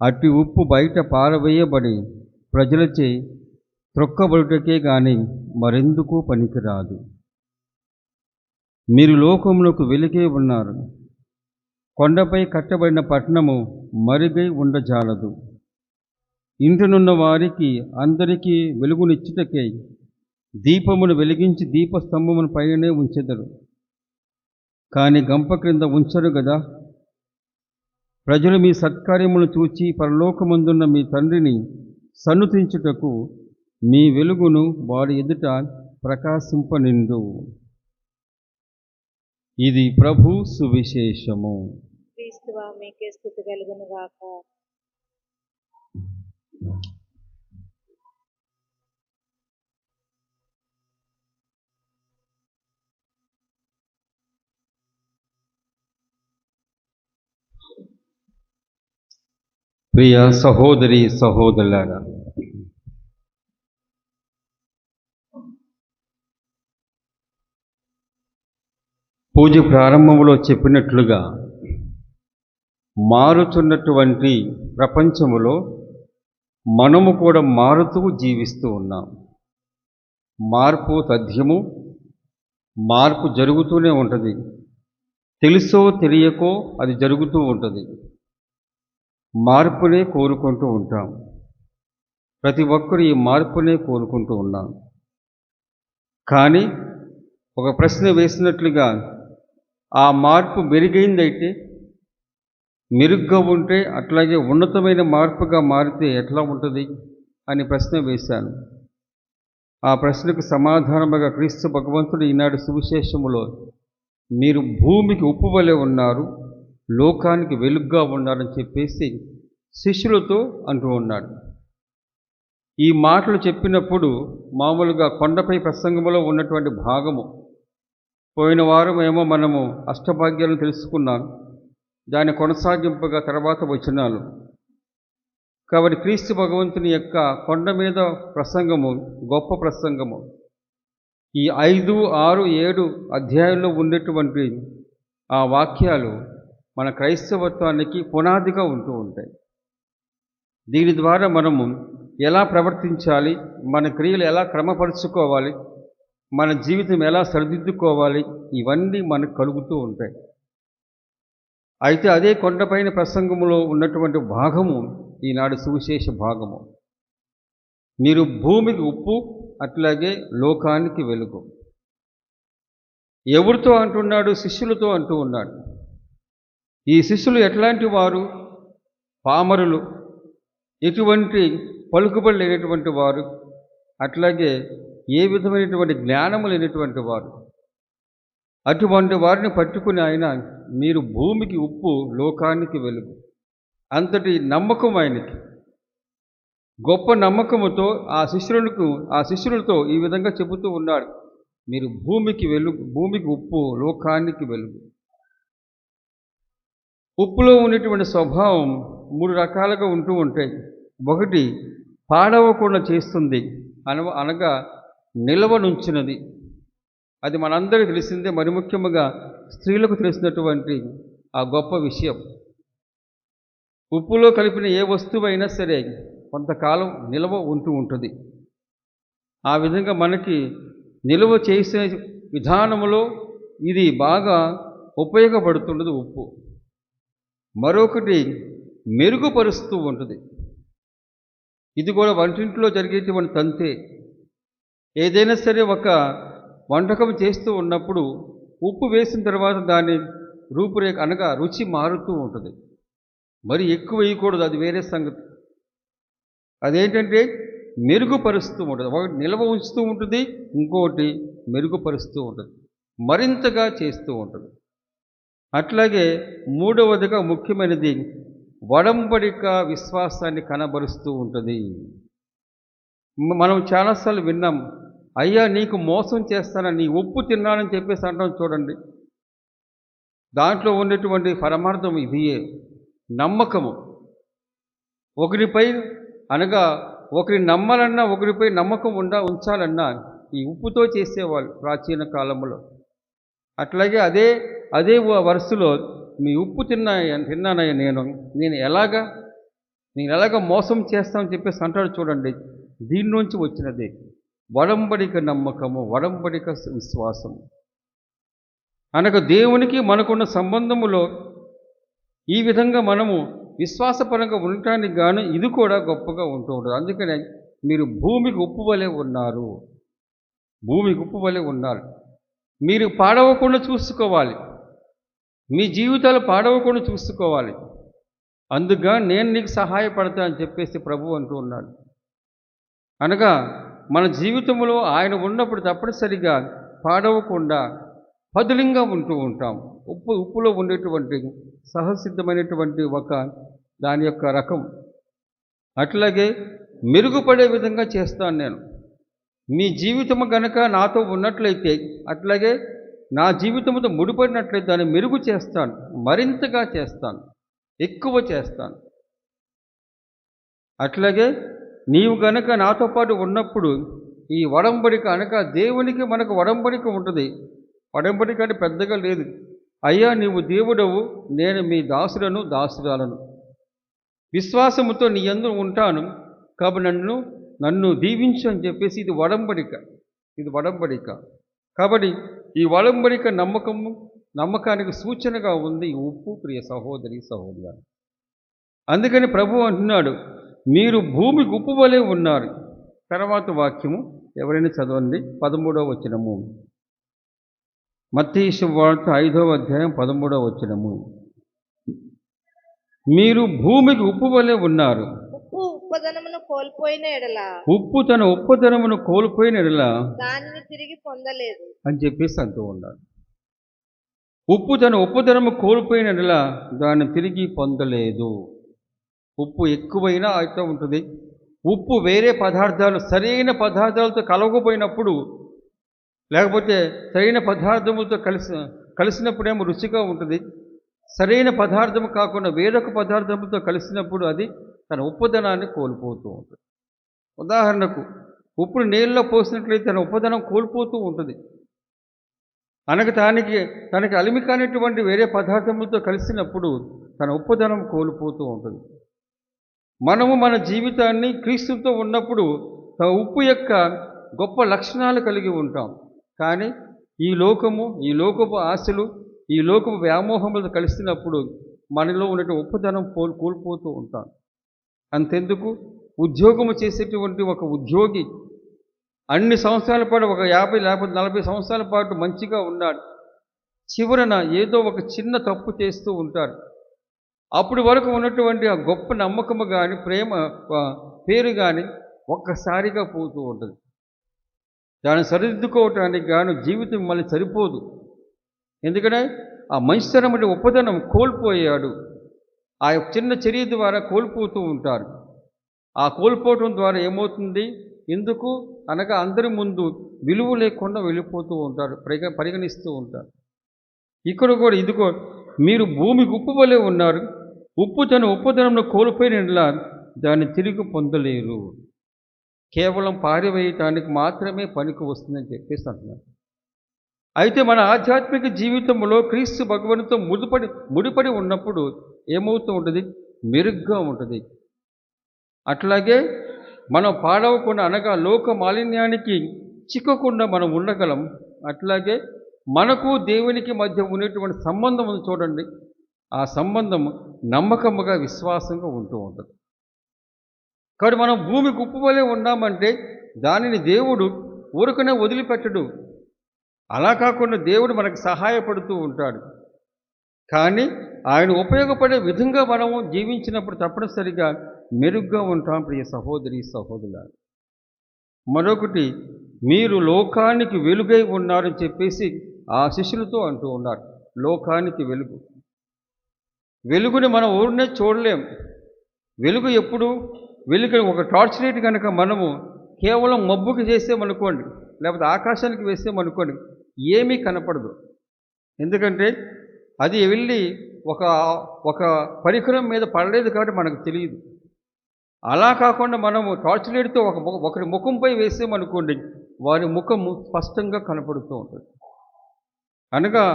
అట్టి ఉప్పు బయట పారవేయబడి ప్రజలచే త్రొక్కబడుటకే గాని మరెందుకు పనికిరాదు. మీరు లోకమునకు వెలుగై ఉన్నారు. కొండపై కట్టబడిన పట్టణము మరుగై ఉండజాలదు. ఇంటనున్న వారికి అందరికీ వెలుగునిచ్చుటకై దీపమును వెలిగించి దీపస్తంభమును పైననే ఉంచెదరు, కానీ గంప క్రింద ఉంచరు గదా. ప్రజలు మీ సత్కార్యములను చూచి పరలోకమందున్న మీ తండ్రిని సన్నుతించుటకు మీ వెలుగును వారి ఎదుట ప్రకాశింపనిండు. ఇది ప్రభు సువిశేషము. క్రీస్తువా మీకే స్తుతి కలుగునుగాక. ప్రియ సహోదరి సహోదరులారా, పూజ ప్రారంభంలో చెప్పినట్లుగా మారుతున్నటువంటి ప్రపంచములో మనము కూడా మారుతూ జీవిస్తూ ఉన్నాం. మార్పు తథ్యము, మార్పు జరుగుతూనే ఉంటుంది. తెలుసో తెలియకో అది జరుగుతూ ఉంటుంది. మార్పునే కోరుకుంటూ ఉంటాం. ప్రతి ఒక్కరు ఈ మార్పునే కోరుకుంటూ ఉన్నాం. కానీ ఒక ప్రశ్న వేసినట్లుగా ఆ మార్పు మెరుగైందైతే, మెరుగ్గా ఉంటే, అట్లాగే ఉన్నతమైన మార్పుగా మారితే ఎట్లా ఉంటుంది అని ప్రశ్న వేశాను. ఆ ప్రశ్నకు సమాధానముగా క్రీస్తు భగవంతుడు ఈనాడు సువిశేషములో మీరు భూమికి ఉప్పు వలె ఉన్నారు, లోకానికి వెలుగ్గా ఉన్నారని చెప్పేసి శిష్యులతో అంటూ ఉన్నాడు. ఈ మాటలు చెప్పినప్పుడు మామూలుగా కొండపై ప్రసంగంలో ఉన్నటువంటి భాగము, పోయిన వారం ఏమో మనము అష్టభాగ్యాలను తెలుసుకున్నాం, దాని కొనసాగింపుగా తర్వాత వచనాలు. కాబట్టి క్రీస్తు భగవంతుని యొక్క కొండ మీద ప్రసంగము గొప్ప ప్రసంగము. ఈ 5, 6, 7 అధ్యాయాల్లో ఉండేటువంటి ఆ వాక్యాలు మన క్రైస్తవత్వానికి పునాదిగా ఉంటూ ఉంటాయి. దీని ద్వారా మనము ఎలా ప్రవర్తించాలి, మన క్రియలు ఎలా క్రమపరుచుకోవాలి, మన జీవితం ఎలా సరిదిద్దుకోవాలి, ఇవన్నీ మనకు కలుగుతూ ఉంటాయి. అయితే అదే కొండపైన ప్రసంగములో ఉన్నటువంటి భాగము ఈనాడు సువిశేష భాగము. మీరు భూమికి ఉప్పు, అట్లాగే లోకానికి వెలుగు. ఎవరితో అంటున్నాడు? శిష్యులతో అంటూ ఉన్నాడు. ఈ శిష్యులు ఎట్లాంటి వారు? పామరులు, ఎటువంటి పలుకుబడి లేనటువంటి వారు, అట్లాగే ఏ విధమైనటువంటి జ్ఞానము లేనటువంటి వారు. అటువంటి వారిని పట్టుకుని ఆయన మీరు భూమికి ఉప్పు, లోకానికి వెలుగు. అంతటి నమ్మకం ఆయనకి, గొప్ప నమ్మకముతో ఆ శిష్యులతో ఈ విధంగా చెబుతూ ఉన్నాడు, మీరు భూమికి వెలుగు, భూమికి ఉప్పు, లోకానికి వెలుగు. ఉప్పులో ఉన్నటువంటి స్వభావం 3 రకాలుగా ఉంటూ ఉంటాయి. ఒకటి, పాడవకుండా చేస్తుంది, అనగా నిలవనుంచినది. అది మనందరికీ తెలిసిందే, మరి ముఖ్యంగా స్త్రీలకు తెలిసినటువంటి ఆ గొప్ప విషయం. ఉప్పులో కలిపిన ఏ వస్తువు అయినా సరే కొంతకాలం నిల్వ ఉంటూ ఉంటుంది. ఆ విధంగా మనకి నిల్వ చేసే విధానంలో ఇది బాగా ఉపయోగపడుతున్నది ఉప్పు. మరొకటి మెరుగుపరుస్తూ ఉంటుంది. ఇది కూడా వంటింట్లో జరిగేటువంటి తంతే. ఏదైనా సరే ఒక వంటకం చేస్తూ ఉన్నప్పుడు ఉప్పు వేసిన తర్వాత దాని రూపురేఖ అనగా రుచి మారుతూ ఉంటుంది. మరి ఎక్కువ వేయకూడదు, అది వేరే సంగతి. అదేంటంటే మెరుగుపరుస్తూ ఉంటుంది. ఒకటి నిల్వ ఉంచుతూ ఉంటుంది, ఇంకోటి మెరుగుపరుస్తూ ఉంటుంది, మరింతగా చేస్తూ ఉంటుంది. అట్లాగే మూడవదిగా ముఖ్యమైనది వడంబడిక విశ్వాసాన్ని కనబరుస్తూ ఉంటుంది. మనం చాలాసార్లు విన్నాం, అయ్యా నీకు మోసం చేస్తానని, నీ ఉప్పు తిన్నానని చెప్పేసి అంటాం చూడండి. దాంట్లో ఉండేటువంటి పరమార్థం ఇదియే, నమ్మకము. ఒకరిపై అనగా ఒకరిని నమ్మాలన్నా, ఒకరిపై నమ్మకం ఉంచాలన్నా ఈ ఉప్పుతో చేసేవాళ్ళు ప్రాచీన కాలంలో. అట్లాగే అదే వరుసలో మీ ఉప్పు తిన్నానయ్యా నేను ఎలాగా మోసం చేస్తామని చెప్పేసి అంటాడు చూడండి. దీని నుంచి వచ్చినదే వడంబడిక నమ్మకము, వడంబడిక విశ్వాసము. అనగా దేవునికి మనకున్న సంబంధములో ఈ విధంగా మనము విశ్వాసపరంగా ఉండటానికి గాను ఇది కూడా గొప్పగా ఉంటూ ఉంటుంది. అందుకనే మీరు భూమికి ఉప్పు వలె ఉన్నారు, భూమికి ఉప్పు వలె ఉన్నారు. మీరు పాడవకుండా చూసుకోవాలి, మీ జీవితాలు పాడవకుండా చూసుకోవాలి. అందుగా నేను నీకు సహాయపడతా అని చెప్పేసి ప్రభు అంటూ ఉన్నాడు. అనగా మన జీవితంలో ఆయన ఉన్నప్పుడు తప్పనిసరిగా పాడవకుండా పదులింగా ఉంటూ ఉంటాం. ఉప్పులో ఉండేటువంటి సహసిద్ధమైనటువంటి ఒక దాని యొక్క రకం. అట్లాగే మెరుగుపడే విధంగా చేస్తాను నేను. మీ జీవితము గనక నాతో ఉన్నట్లయితే, అట్లాగే నా జీవితంతో ముడిపడినట్లయితే దాన్ని మెరుగు చేస్తాను, మరింతగా చేస్తాను, ఎక్కువ చేస్తాను. అట్లాగే నీవు గనక నాతో పాటు ఉన్నప్పుడు ఈ వడంబడిక అనగా దేవునికి మనకు వడంబడిక ఉంటుంది. వడంబడిక అంటే పెద్దగా లేదు. అయ్యా నీవు దేవుడవు, నేను మీ దాసురాలను, విశ్వాసముతో నీ యందు ఉంటాను, కాబట్టి నన్ను దీవించు అని చెప్పేసి ఇది వడంబడిక. కాబట్టి ఈ వడంబడిక నమ్మకానికి సూచనగా ఉంది ఈ ఉప్పు. ప్రియ సహోదరి సహోదరులు, అందుకని ప్రభు అంటున్నాడు, మీరు భూమికి ఉప్పు వలె ఉన్నారు. తర్వాత వాక్యము ఎవరైనా చదవండి, 13వ వచనము. మత్తయి సువార్త 5వ అధ్యాయం 13వ వచనము. మీరు భూమికి ఉప్పు వలె ఉన్నారు. ఉప్పు ఉప్పదనమును కోల్పోయిన ఎడల ఉప్పు తన ఉప్పుదనమును కోల్పోయిన ఎడల దానిని తిరిగి పొందలేదు. అని చెప్పేసి అంటూ ఉన్నారు. ఉప్పు తన ఉప్పుదనము కోల్పోయిన ఎడల దాన్ని తిరిగి పొందలేదు. ఉప్పు ఎక్కువైనా అయితే ఉంటుంది. ఉప్పు వేరే పదార్థాలు సరైన పదార్థాలతో కలవకపోయినప్పుడు, లేకపోతే సరైన పదార్థములతో కలిసినప్పుడేమో రుచిగా ఉంటుంది. సరైన పదార్థము కాకుండా వేరొక పదార్థములతో కలిసినప్పుడు అది తన ఉప్పుదనాన్ని కోల్పోతూ ఉంటుంది. ఉదాహరణకు ఉప్పును నీళ్ళలో పోసినట్లయితే తన ఉప్పుదనం కోల్పోతూ ఉంటుంది. అనగా తనకి అలిమి కానిటువంటి వేరే పదార్థములతో కలిసినప్పుడు తన ఉప్పుదనం కోల్పోతూ ఉంటుంది. మనము మన జీవితాన్ని క్రీస్తుతో ఉన్నప్పుడు ఉప్పు యొక్క గొప్ప లక్షణాలు కలిగి ఉంటాం. కానీ ఈ లోకపు ఆశలు, ఈ లోకపు వ్యామోహములతో కలిసినప్పుడు మనలో ఉన్నటువంటి ఉప్పుదనం కోల్పోతూ ఉంటాం. అంతెందుకు, ఉద్యోగము చేసేటువంటి ఒక ఉద్యోగి అన్ని సంవత్సరాల పాటు, ఒక 50 లేకపోతే 40 సంవత్సరాల పాటు మంచిగా ఉన్నాడు. చివరన ఏదో ఒక చిన్న తప్పు చేస్తూ ఉంటారు. అప్పటి వరకు ఉన్నటువంటి ఆ గొప్ప నమ్మకము కానీ, పేరు కానీ ఒక్కసారిగా పోతూ ఉంటుంది. దాన్ని సరిదిద్దుకోవటానికి గాను జీవితం మళ్ళీ సరిపోదు. ఎందుకంటే ఆ మంచితనమైన ఉపదనం కోల్పోయాడు. ఆ చిన్న చర్య ద్వారా కోల్పోతూ ఉంటారు. ఆ కోల్పోవటం ద్వారా ఏమవుతుంది, ఎందుకు అనగా అందరి ముందు విలువ లేకుండా వెళ్ళిపోతూ ఉంటారు, పరిగణిస్తూ ఉంటారు. ఇక్కడ కూడా ఇదిగో మీరు భూమికి ఉప్పు వలె ఉన్నారు. ఉప్పు తన ఉప్పుదనంను కోల్పోయినలా దాన్ని తిరిగి పొందలేరు. కేవలం పారివేయటానికి మాత్రమే పనికి వస్తుందని చెప్పేసి అంటున్నారు. అయితే మన ఆధ్యాత్మిక జీవితంలో క్రీస్తు భగవంతుతో ముడిపడి ఉన్నప్పుడు ఏమవుతూ ఉంటుంది, మెరుగ్గా ఉంటుంది. అట్లాగే మనం పాడవకుండా, అనగా లోక మాలిన్యానికి చిక్కకుండా మనం ఉండగలం. అట్లాగే మనకు దేవునికి మధ్య ఉన్నటువంటి సంబంధం ఉంది చూడండి, ఆ సంబంధం నమ్మకముగా, విశ్వాసంగా ఉంటూ ఉంటుంది. కాబట్టి మనం భూమికి ఉప్పు వలె ఉన్నామంటే దానిని దేవుడు ఊరకనే వదిలిపెట్టడు. అలా కాకుండా దేవుడు మనకు సహాయపడుతూ ఉంటాడు. కానీ ఆయన ఉపయోగపడే విధంగా మనము జీవించినప్పుడు తప్పనిసరిగా మెరుగ్గా ఉంటాం. ప్రియ సహోదరి సహోదరులారా, మరొకటి, మీరు లోకానికి వెలుగై ఉన్నారని చెప్పేసి ఆ శిష్యులతో అంటూ ఉన్నారు. లోకానికి వెలుగు. వెలుగుని మనం ఊరినే చూడలేం. వెలుగు ఎప్పుడు, వెలుగు ఒక టార్చ్ లైట్ కనుక మనము కేవలం మబ్బుకి చేసామనుకోండి, లేకపోతే ఆకాశానికి వేసామనుకోండి, ఏమీ కనపడదు. ఎందుకంటే అది వెళ్ళి ఒక పరికరం మీద పడలేదు కాబట్టి మనకు తెలియదు. అలా కాకుండా మనము టార్చ్ లైట్తో ఒకరి ముఖంపై వేసామనుకోండి, వారి ముఖము స్పష్టంగా కనపడుతూ ఉంటుంది. అనగా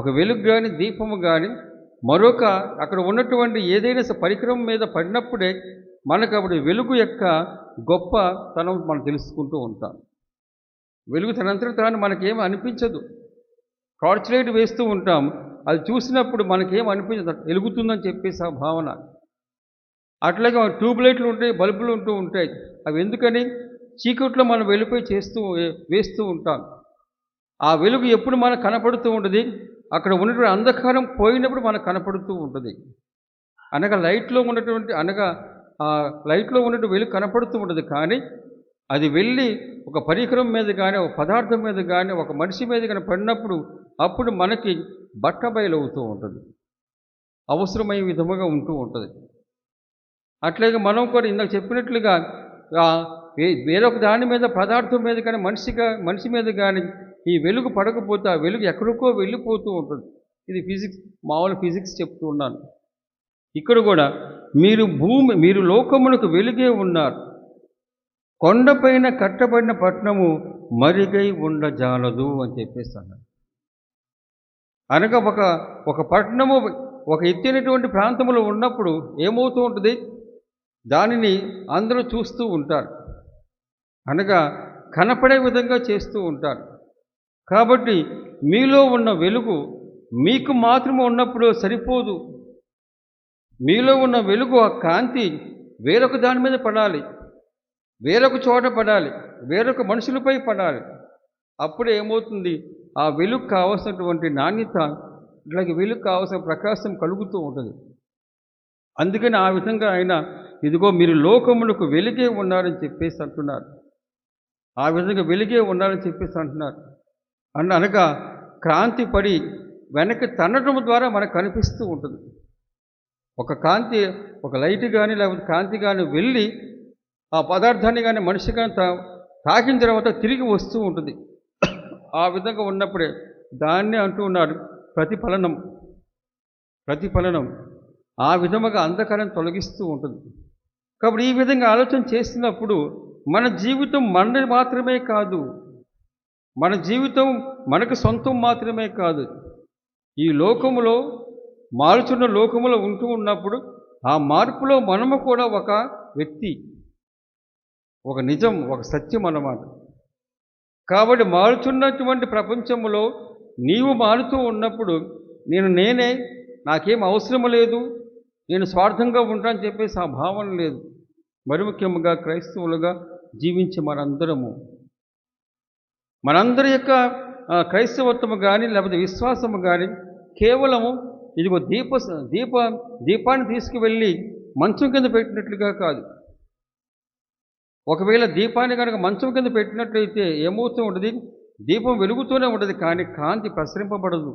ఒక వెలుగు కానీ, దీపము కానీ, మరొక అక్కడ ఉన్నటువంటి ఏదైనా పరికరం మీద పడినప్పుడే మనకు అప్పుడు వెలుగు యొక్క గొప్పతనం మనం తెలుసుకుంటూ ఉంటాం. వెలుగు తనంతట తాను మనకేం అనిపించదు. టార్చ్ లైట్ వేస్తూ ఉంటాం, అది చూసినప్పుడు మనకేం అనిపించదు, వెలుగుతుందని చెప్పేసి ఆ భావన. అట్లాగే ట్యూబ్ లైట్లు ఉంటాయి, బల్బులు ఉంటూ ఉంటాయి. అవి ఎందుకని, చీకట్లో మనం వెళ్ళిపోయి వేస్తూ ఉంటాం. ఆ వెలుగు ఎప్పుడు మనకు కనపడుతూ ఉంటుంది, అక్కడ ఉన్నటువంటి అంధకారం పోయినప్పుడు మనకు కనపడుతూ ఉంటుంది. అనగా లైట్లో ఉన్నటువంటి వెలుగు కనపడుతూ ఉంటుంది. కానీ అది వెళ్ళి ఒక పరికరం మీద కానీ, ఒక పదార్థం మీద కానీ, ఒక మనిషి మీద కానీ పడినప్పుడు అప్పుడు మనకి బట్టబయలవుతూ ఉంటుంది, అవసరమయ్యే విధముగా ఉంటూ ఉంటుంది. అట్లాగే మనం కూడా ఇందాక చెప్పినట్లుగా వేరొక దాని మీద, పదార్థం మీద కానీ, మనిషి మీద కానీ ఈ వెలుగు పడకపోతే ఆ వెలుగు ఎక్కడికో వెళ్ళిపోతూ ఉంటుంది. ఇది మామూలు ఫిజిక్స్ చెప్తూ ఉన్నాను. ఇక్కడ కూడా మీరు లోకమునకు వెలుగే ఉన్నారు. కొండపైన కట్టబడిన పట్టణము మరుగై ఉండజాలదు అని చెప్పేసి అన్నారు. అనగా ఒక పట్టణము ఒక ఎత్తైనటువంటి ప్రాంతంలో ఉన్నప్పుడు ఏమవుతూ ఉంటుంది, దానిని అందరూ చూస్తూ ఉంటారు, అనగా కనపడే విధంగా చేస్తూ ఉంటారు. కాబట్టి మీలో ఉన్న వెలుగు మీకు మాత్రమే ఉన్నప్పుడు సరిపోదు. మీలో ఉన్న వెలుగు, ఆ కాంతి వేరొక దాని మీద పడాలి, వేరొక చోట పడాలి, వేరొక మనుషులపై పడాలి. అప్పుడే ఏమవుతుంది, ఆ వెలుగు కావాల్సినటువంటి నాణ్యత, ఇట్లాగే వెలుగు కావాల్సిన ప్రకాశం కలుగుతూ ఉంటుంది. అందుకని ఆ విధంగా ఆయన ఇదిగో మీరు లోకములకు వెలుగే ఉన్నారని చెప్పేసి అంటున్నారు. ఆ విధంగా వెలుగే ఉన్నారని చెప్పేసి అంటున్నారు. అనగా క్రాంతి పడి వెనక్కి తన్నడం ద్వారా మనకు కనిపిస్తూ ఉంటుంది. ఒక కాంతి, ఒక లైట్ కానీ లేకపోతే కాంతి కానీ వెళ్ళి ఆ పదార్థాన్ని కానీ మనిషి కానీ తాకిన తర్వాత తిరిగి వస్తూ ఉంటుంది. ఆ విధంగా ఉన్నప్పుడే దాన్ని అంటూ ఉన్నారు ప్రతిఫలనం. ప్రతిఫలనం ఆ విధముగా అంధకారం తొలగిస్తూ ఉంటుంది. కాబట్టి ఈ విధంగా ఆలోచన చేస్తున్నప్పుడు మన జీవితం మనది మాత్రమే కాదు, మన జీవితం మనకు సొంతం మాత్రమే కాదు. ఈ లోకములో మారుచున్న లోకములో ఉంటూ ఉన్నప్పుడు ఆ మార్పులో మనము కూడా ఒక వ్యక్తి, ఒక నిజం, ఒక సత్యం అన్నమాట. కాబట్టి మారుచున్నటువంటి ప్రపంచంలో నీవు మారుతూ ఉన్నప్పుడు నేనే, నాకేం అవసరం లేదు, నేను స్వార్థంగా ఉంటానని చెప్పేసి ఆ భావన లేదు. మరి ముఖ్యంగా క్రైస్తవులుగా జీవించే మనందరి యొక్క క్రైస్తవత్వము కానీ లేకపోతే విశ్వాసము కానీ కేవలము ఇదిగో దీపాన్ని తీసుకువెళ్ళి మంచం కింద పెట్టినట్లుగా కాదు. ఒకవేళ దీపాన్ని కనుక మంచం కింద పెట్టినట్లయితే ఏమవుతూ ఉంటుంది, దీపం వెలుగుతూనే ఉంటుంది కానీ కాంతి ప్రసరింపబడదు.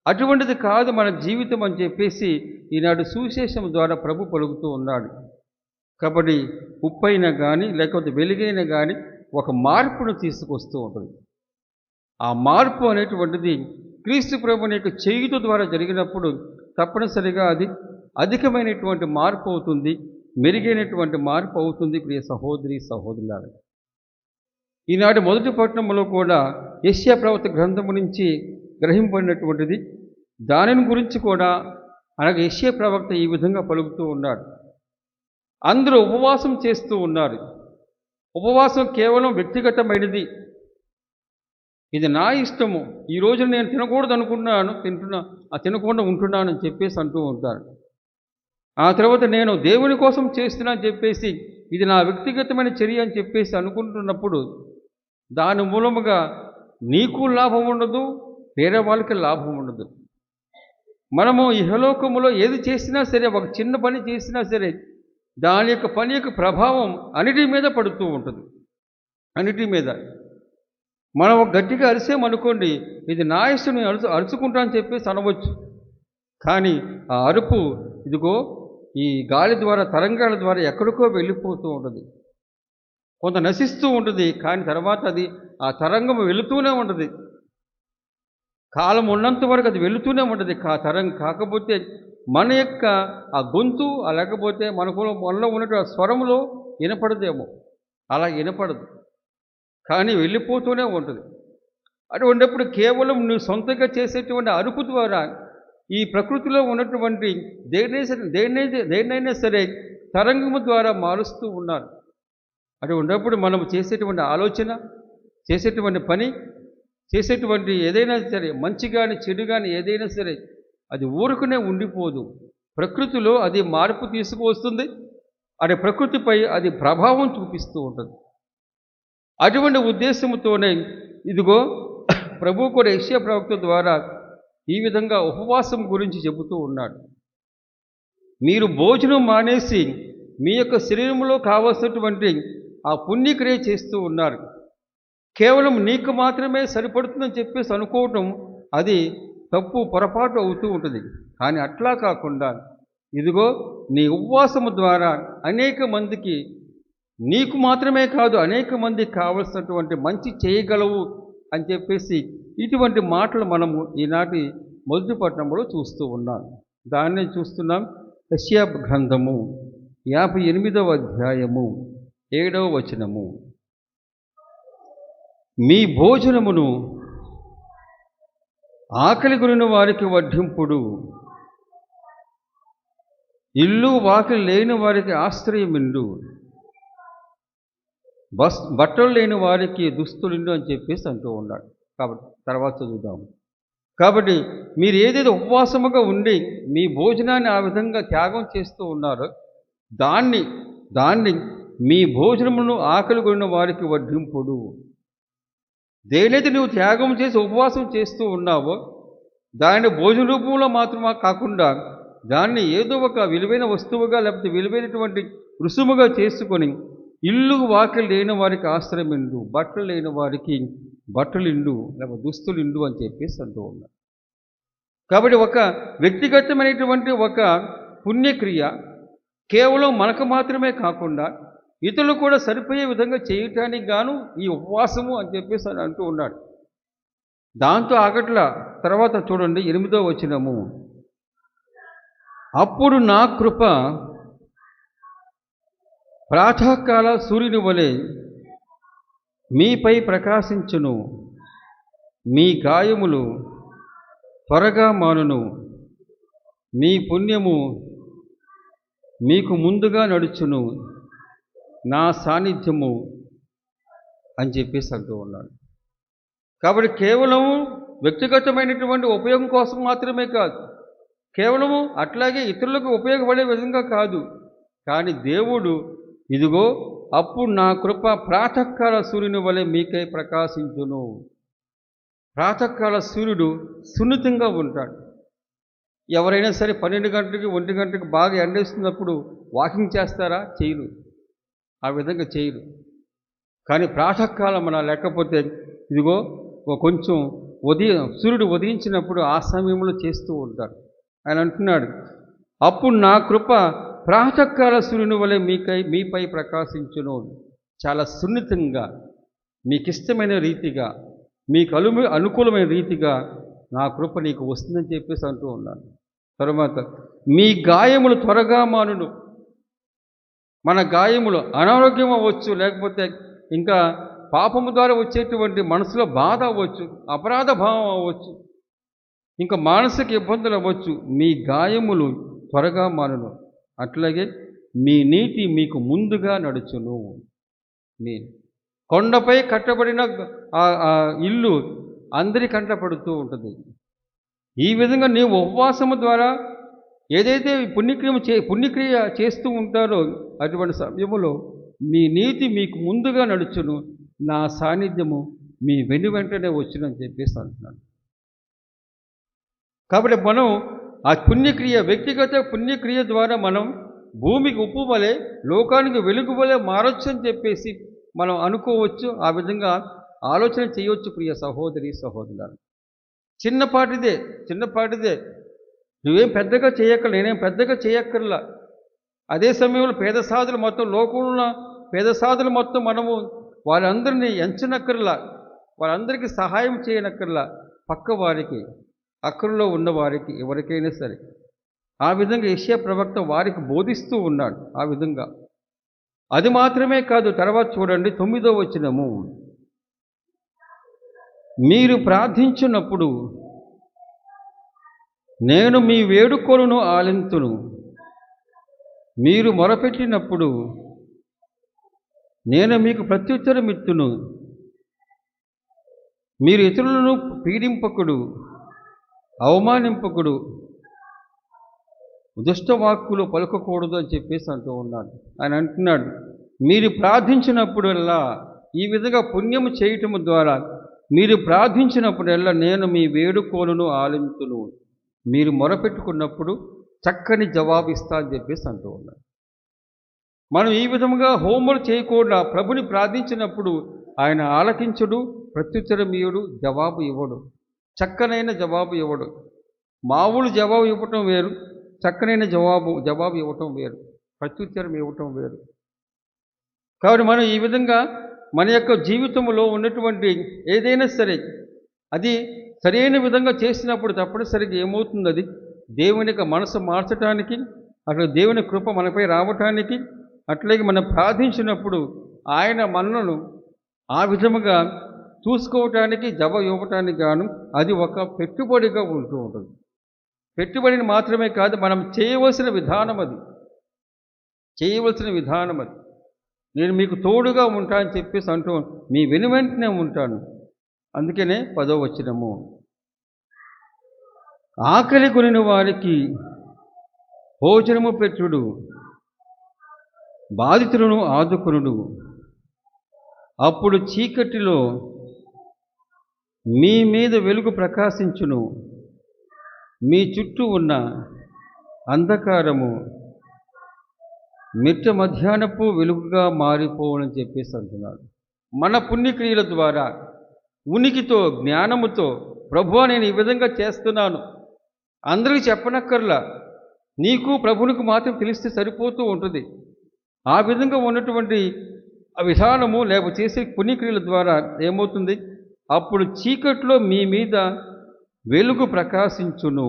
అటువంటిది కాదు మన జీవితం అని చెప్పేసి ఈనాడు సువిశేషం ద్వారా ప్రభు పలుకుతూ ఉన్నాడు. కాబట్టి ఉప్పైనా కానీ లేకపోతే వెలుగైనా కానీ ఒక మార్పును తీసుకొస్తూ ఉంటుంది. ఆ మార్పు అనేటువంటిది క్రీస్తు ప్రభుని యొక్క చేయుత ద్వారా జరిగినప్పుడు తప్పనిసరిగా అది అధికమైనటువంటి మార్పు అవుతుంది, మెరుగైనటువంటి మార్పు అవుతుంది. ప్రియ సహోదరి సహోదరులారా, ఈనాటి మొదటి పట్టణంలో కూడా యెషయా ప్రవక్త గ్రంథము నుంచి గ్రహింపడినటువంటిది, దానిని గురించి కూడా అలాగే యెషయా ప్రవక్త ఈ విధంగా పలుకుతూ ఉన్నాడు. అందరూ ఉపవాసం చేస్తూ ఉన్నారు. ఉపవాసం కేవలం వ్యక్తిగతమైనది. ఇది నా ఇష్టము, ఈ రోజు నేను తినకూడదు అనుకున్నాను, తినకుండా ఉంటున్నాను అని చెప్పేసి అంటూ ఉంటారు. ఆ తర్వాత నేను దేవుని కోసం చేస్తున్నా అని చెప్పేసి ఇది నా వ్యక్తిగతమైన చర్య అని చెప్పేసి అనుకుంటున్నప్పుడు దాని మూలముగా నీకు లాభం ఉండదు, వేరే వాళ్ళకి లాభం ఉండదు. మనము ఇహలోకములో ఏది చేసినా సరే, ఒక చిన్న పని చేసినా సరే దాని యొక్క పని యొక్క ప్రభావం అన్నిటి మీద పడుతూ ఉంటుంది. అన్నిటి మీద మనం గట్టిగా అరిసేమనుకోండి, ఇది నా ఇష్టం, నేను అరుచుకుంటా అని చెప్పేసి అనవచ్చు. కానీ ఆ అరుపు ఇదిగో ఈ గాలి ద్వారా, తరంగాల ద్వారా ఎక్కడికో వెళ్ళిపోతూ ఉంటుంది, కొంత నశిస్తూ ఉంటుంది. కానీ తర్వాత అది ఆ తరంగం వెళుతూనే ఉంటుంది. కాలం ఉన్నంత వరకు అది వెళుతూనే ఉంటుంది. కాకపోతే మన యొక్క ఆ గొంతు లేకపోతే మనలో ఉన్నటువంటి ఆ స్వరంలో వినపడదేమో, అలా వినపడదు, కానీ వెళ్ళిపోతూనే ఉంటుంది. అటువంటిప్పుడు కేవలం నువ్వు సొంతంగా చేసేటువంటి అరుపు ద్వారా ఈ ప్రకృతిలో ఉన్నటువంటి దేన్నైనా సరే తరంగము ద్వారా మారుస్తూ ఉన్నారు. అటువంటిప్పుడు మనం చేసేటువంటి ఆలోచన, చేసేటువంటి పని, చేసేటువంటి ఏదైనా సరే మంచి కానీ చెడు కానీ ఏదైనా సరే అది ఊరుకునే ఉండిపోదు. ప్రకృతిలో అది మార్పు తీసుకువస్తుంది, అది ప్రకృతిపై అది ప్రభావం చూపిస్తూ ఉంటుంది. అటువంటి ఉద్దేశంతోనే ఇదిగో ప్రభు కూడా యెషయా ప్రవక్త ద్వారా ఈ విధంగా ఉపవాసం గురించి చెబుతూ ఉన్నాడు. మీరు భోజనం మానేసి మీ యొక్క శరీరంలో కావలసినటువంటి ఆ పుణ్యక్రియ చేస్తూ ఉన్నారు. కేవలం నీకు మాత్రమే సరిపడుతుందని చెప్పేసి అనుకోవటం అది తప్పు, పొరపాటు అవుతూ ఉంటుంది. కానీ అట్లా కాకుండా ఇదిగో నీ ఉపవాసము ద్వారా అనేక మందికి, నీకు మాత్రమే కాదు అనేక మందికి కావలసినటువంటి మంచి చేయగలవు అని చెప్పేసి ఇటువంటి మాటలు మనము ఈనాటి మొదటి పట్టణంలో చూస్తూ ఉన్నాం. దాన్నే చూస్తున్నాం. యెషయా గ్రంథము 58వ అధ్యాయము 7వ వచనము. మీ భోజనమును ఆకలి కొనిన వారికి వడ్డింపుడు, ఇల్లు వాకిలి లేని వారికి ఆశ్రయమిండు, బట్టలు లేని వారికి దుస్తులిండు అని చెప్పేసి అంటూ ఉన్నాడు. కాబట్టి తర్వాత చదువుదాం. కాబట్టి మీరు ఏదైతే ఉపవాసముగా ఉండి మీ భోజనాన్ని ఆ విధంగా త్యాగం చేస్తూ ఉన్నారో దాన్ని మీ భోజనమును ఆకలి కొనిన వారికి వడ్డింపుడు. దేనైతే నువ్వు త్యాగం చేసి ఉపవాసం చేస్తూ ఉన్నావో దాన్ని భోజన రూపంలో మాత్రమే కాకుండా దాన్ని ఏదో ఒక విలువైన వస్తువుగా లేకపోతే విలువైనటువంటి రుసుముగా చేసుకొని ఇల్లు వాకిలు లేని వారికి ఆశ్రయం ఇండు, బట్టలు లేని వారికి బట్టలు ఇండు, లేకపోతే దుస్తులు ఇండు అని చెప్పేసి అంటూ ఉన్నారు. కాబట్టి ఒక వ్యక్తిగతమైనటువంటి ఒక పుణ్యక్రియ కేవలం మనకు మాత్రమే కాకుండా ఇతరులు కూడా సరిపోయే విధంగా చేయటానికి గాను ఈ ఉపవాసము అని చెప్పేసి అని అంటూ ఉన్నాడు. దాంతో ఆగట్ల తర్వాత చూడండి 8వ వచనము, అప్పుడు నా కృప ప్రాతకాల సూర్యుని వలె మీపై ప్రకాశించును, మీ గాయములు త్వరగా మానును, మీ పుణ్యము మీకు ముందుగా నడుచును, నా సాన్నిధ్యము అని చెప్పేసి అంటూ ఉన్నాడు. కాబట్టి కేవలం వ్యక్తిగతమైనటువంటి ఉపయోగం కోసం మాత్రమే కాదు, కేవలము అట్లాగే ఇతరులకు ఉపయోగపడే విధంగా కాదు, కానీ దేవుడు ఇదిగో అప్పుడు నా కృప ప్రాతకాల సూర్యుని వలె మీకై ప్రకాశించును. ప్రాతకాల సూర్యుడు సున్నితంగా ఉంటాడు. ఎవరైనా సరే 12 గంటలకి 1 గంటకి బాగా ఎండేస్తున్నప్పుడు వాకింగ్ చేస్తారా? చేయరు, ఆ విధంగా చేయరు. కానీ ప్రాతకాలం అలా లేకపోతే ఇదిగో కొంచెం సూర్యుడు ఉదయించినప్పుడు ఆ సమయంలో చేస్తూ ఉంటారు. ఆయన అంటున్నాడు, అప్పుడు నా కృప ప్రాతకాల సూర్యుని వలె మీపై ప్రకాశించును. చాలా సున్నితంగా మీకు ఇష్టమైన రీతిగా మీకు అనుకూలమైన రీతిగా నా కృప నీకు వస్తుందని చెప్పేసి అంటూ ఉన్నాను. తర్వాత మీ గాయములు త్వరగా మానును. మన గాయములు అనారోగ్యం అవ్వచ్చు, లేకపోతే ఇంకా పాపము ద్వారా వచ్చేటువంటి మనసులో బాధ అవ్వచ్చు, అపరాధ భావం అవ్వచ్చు, ఇంకా మానసిక ఇబ్బందులు అవ్వచ్చు. మీ గాయములు త్వరగా మానును, అట్లాగే మీ నీతి మీకు ముందుగా నడుచును. మీ కొండపై కట్టబడిన ఇల్లు అందరి కంటపడుతూ ఉంటుంది. ఈ విధంగా నీవు ఉపవాసము ద్వారా ఏదైతే పుణ్యక్రియ చేస్తూ ఉంటారో అటువంటి సమయంలో మీ నీతి మీకు ముందుగా నడుచును, నా సాన్నిధ్యము మీ వెంటనే వచ్చునని చెప్పేసి అంటున్నాను. కాబట్టి మనం ఆ పుణ్యక్రియ, వ్యక్తిగత పుణ్యక్రియ ద్వారా మనం భూమికి ఉప్పు వలె లోకానికి వెలుగు వలె మారొచ్చు అని చెప్పేసి మనం అనుకోవచ్చు. ఆ విధంగా ఆలోచన చేయవచ్చు. ప్రియ సహోదరి సహోదరులారా, చిన్నపాటిదే నువ్వేం పెద్దగా చేయక్కర్లా, నేనేం పెద్దగా చేయక్కర్లా. అదే సమయంలో పేద సాధులు మొత్తం లోకంలో ఉన్న పేద సాధులు మొత్తం మనము వారందరినీ ఎంచనక్కర్లా, వారందరికీ సహాయం చేయనక్కర్లా. పక్క వారికి, అక్కడలో ఉన్నవారికి, ఎవరికైనా సరే ఆ విధంగా యెషయా ప్రవక్త వారికి బోధిస్తూ ఉన్నాడు. ఆ విధంగా అది మాత్రమే కాదు, తర్వాత చూడండి 9వ వచనము, మీరు ప్రార్థించినప్పుడు నేను మీ వేడుకోలును ఆలింతును, మీరు మొరపెట్టినప్పుడు నేను మీకు ప్రత్యుత్తరమిత్తును, మీరు ఇతరులను పీడింపకుడు, అవమానింపకుడు, దుష్టవాక్కులు పలుకకూడదు అని చెప్పేసి అంటూ ఉన్నాడు. ఆయన అంటున్నాడు, మీరు ప్రార్థించినప్పుడల్లా, ఈ విధంగా పుణ్యము చేయటము ద్వారా మీరు ప్రార్థించినప్పుడల్లా నేను మీ వేడుకోలను ఆలింతును, మీరు మొరపెట్టుకున్నప్పుడు చక్కని జవాబు ఇస్తా అని చెప్పేసి అంటూ ఉన్నాడు. మనం ఈ విధముగా హోంవర్క్ చేయకుండా ప్రభుని ప్రార్థించినప్పుడు ఆయన ఆలకించుడు, ప్రత్యుత్తరమీయుడు, జవాబు ఇవ్వడు, చక్కనైన జవాబు ఇవ్వడు. మామూలు జవాబు ఇవ్వటం వేరు, చక్కనైన జవాబు ఇవ్వటం వేరు, ప్రత్యుత్తరం ఇవ్వటం వేరు. కాబట్టి మనం ఈ విధంగా మన యొక్క జీవితంలో ఉన్నటువంటి ఏదైనా సరే అది సరైన విధంగా చేసినప్పుడు తప్పనిసరిగా ఏమవుతుంది, అది దేవుని యొక్క మనసు మార్చడానికి, అట్లా దేవుని కృప మనపై రావటానికి, అట్లాగే మనం ప్రార్థించినప్పుడు ఆయన మనలను ఆ విధముగా చూసుకోవటానికి, జవాబు ఇవ్వటానికి గాను అది ఒక పెట్టుబడిగా ఉంటూ ఉంటుంది. పెట్టుబడిని మాత్రమే కాదు, మనం చేయవలసిన విధానం అది. నేను మీకు తోడుగా ఉంటానని చెప్పేసి అంటూ మీ వెనువెంటనే ఉంటాను. అందుకనే 10వ వచనము, ఆకలి కొనిన వారికి భోజనము పెట్టుడు, బాధితులను ఆదుకొనుడు, అప్పుడు చీకటిలో మీ మీద వెలుగు ప్రకాశించును, మీ చుట్టూ ఉన్న అంధకారము మిట్ట మధ్యాహ్నపు వెలుగుగా మారిపోవని చెప్పేసి అంటున్నాడు. మన పుణ్యక్రియల ద్వారా ఉనికితో జ్ఞానముతో ప్రభువా నేను ఈ విధంగా చేస్తున్నాను అందరికీ చెప్పనక్కర్లా, నీకు ప్రభునికి మాత్రం తెలిస్తే సరిపోతూ ఉంటుంది. ఆ విధంగా ఉన్నటువంటి ఆ విధానము లేక చేసే పుణ్యక్రియల ద్వారా ఏమవుతుంది, అప్పుడు చీకట్లో మీ మీద వెలుగు ప్రకాశించును.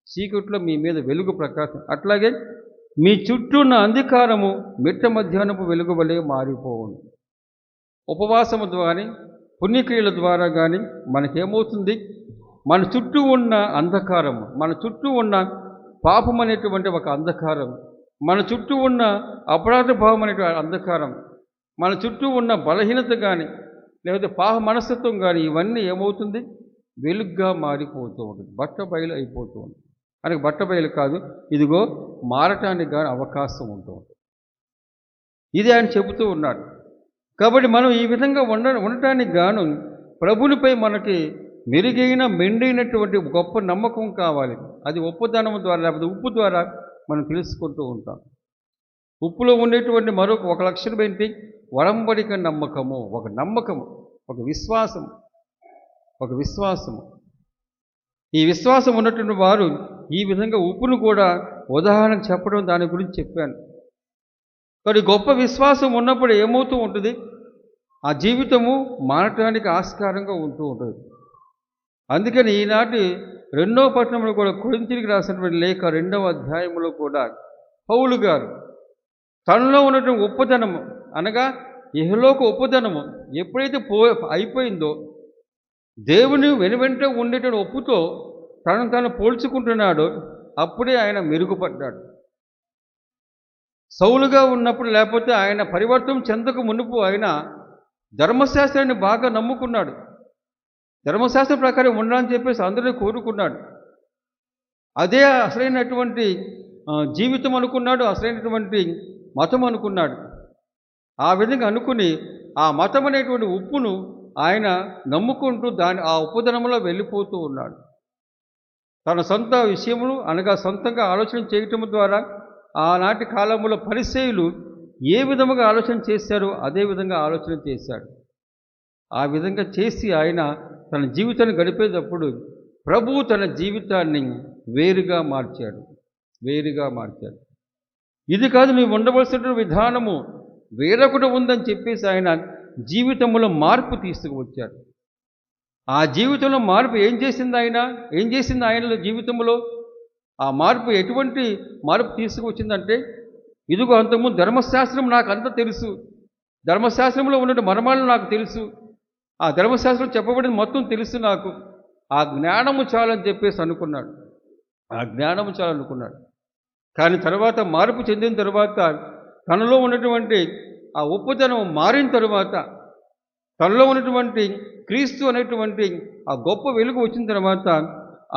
చీకట్లో మీ మీద వెలుగు ప్రకాశం, అట్లాగే మీ చుట్టూ ఉన్న అంధకారము మిట్ట మధ్యాహ్నపు వెలుగు వలె మారిపోవును. ఉపవాసము ద్వారా పుణ్యక్రియల ద్వారా కానీ మనకేమవుతుంది, మన చుట్టూ ఉన్న అంధకారము, మన చుట్టూ ఉన్న పాపం అనేటువంటి ఒక అంధకారం, మన చుట్టూ ఉన్న అపరాధ భావం అనేటువంటి అంధకారం, మన చుట్టూ ఉన్న బలహీనత కానీ లేకపోతే పాప మనస్తత్వం కానీ ఇవన్నీ ఏమవుతుంది, వెలుగ్గా మారిపోతూ ఉంటుంది, బట్టబయలు అయిపోతూ ఉంటుంది. మనకి బట్టబయలు కాదు, ఇదిగో మారటానికి కానీ అవకాశం ఉంటూ ఉంటుంది. ఇది ఆయన చెబుతూ ఉన్నాడు. కాబట్టి మనం ఈ విధంగా ఉండటానికి గాను ప్రభునిపై మనకి మెరుగైన మెండైనటువంటి గొప్ప నమ్మకం కావాలి. అది ఉప్పుదనం ద్వారా లేకపోతే ఉప్పు ద్వారా మనం తెలుసుకుంటూ ఉంటాం. ఉప్పులో ఉండేటువంటి మరొక ఒక లక్షణం ఏంటి, వడంబడిక నమ్మకము, ఒక నమ్మకము, ఒక విశ్వాసము, ఒక విశ్వాసము. ఈ విశ్వాసం ఉన్నటువంటి వారు ఈ విధంగా ఉప్పును కూడా ఉదాహరణకు చెప్పడం దాని గురించి చెప్పాను. కానీ గొప్ప విశ్వాసం ఉన్నప్పుడు ఏమవుతూ ఉంటుంది, ఆ జీవితము మారటానికి ఆస్కారంగా ఉంటూ ఉంటుంది. అందుకని ఈనాటి 2వ పట్టణంలో కూడా కొరింథీయులకు రాసినటువంటి లేఖ 2వ అధ్యాయంలో కూడా పౌలు గారు తనలో ఉన్నటువంటి ఉప్పుదనము అనగా ఇహలోక ఉప్పుదనము ఎప్పుడైతే అయిపోయిందో దేవుని వెనువెంట ఉండేటువంటి ఉప్పుతో తనను తాను పోల్చుకుంటున్నాడో అప్పుడే ఆయన మెరుగుపడ్డాడు. సౌలుగా ఉన్నప్పుడు లేకపోతే ఆయన పరివర్తనం చెందక మునుపు ఆయన ధర్మశాస్త్రాన్ని బాగా నమ్ముకున్నాడు, ధర్మశాస్త్రం ప్రకారం ఉండాలని చెప్పేసి అందరినీ కోరుకున్నాడు. అదే అసలైనటువంటి జీవితం అనుకున్నాడు, అసలైనటువంటి మతం అనుకున్నాడు. ఆ విధంగా అనుకుని ఆ మతం అనేటువంటి ఉప్పును ఆయన నమ్ముకుంటూ ఆ ఉప్పుదనంలో వెళ్ళిపోతూ ఉన్నాడు. తన సొంత విషయములు అనగా సొంతంగా ఆలోచన చేయటం ద్వారా ఆనాటి కాలంలో పరిసయ్యులు ఏ విధముగా ఆలోచన చేశారో అదే విధంగా ఆలోచన చేశాడు. ఆ విధంగా చేసి ఆయన తన జీవితాన్ని గడిపేటప్పుడు ప్రభువు తన జీవితాన్ని వేరుగా మార్చాడు, వేరుగా మార్చాడు. ఇది కాదు నువ్వు ఉండవలసిన విధానము వేరొకటి ఉందని చెప్పేసి ఆయన జీవితంలో మార్పు తీసుకువచ్చాడు. ఆ జీవితంలో మార్పు ఏం చేసింది ఆయనలో జీవితంలో ఆ మార్పు ఎటువంటి మార్పు తీసుకువచ్చిందంటే, ఇదిగో అంతకుముందు ధర్మశాస్త్రం నాకు అంతా తెలుసు, ధర్మశాస్త్రంలో ఉన్న మర్మాలు నాకు తెలుసు, ఆ ధర్మశాస్త్రం చెప్పబడిన మొత్తం తెలుసు నాకు, ఆ జ్ఞానము చాలని చెప్పేసి అనుకున్నాడు, ఆ జ్ఞానము చాలనుకున్నాడు. కానీ తర్వాత మార్పు చెందిన తర్వాత తనలో ఉన్నటువంటి ఆ ఉప్పుదనం మారిన తర్వాత తనలో ఉన్నటువంటి క్రీస్తు అనేటువంటి ఆ గొప్ప వెలుగు వచ్చిన తర్వాత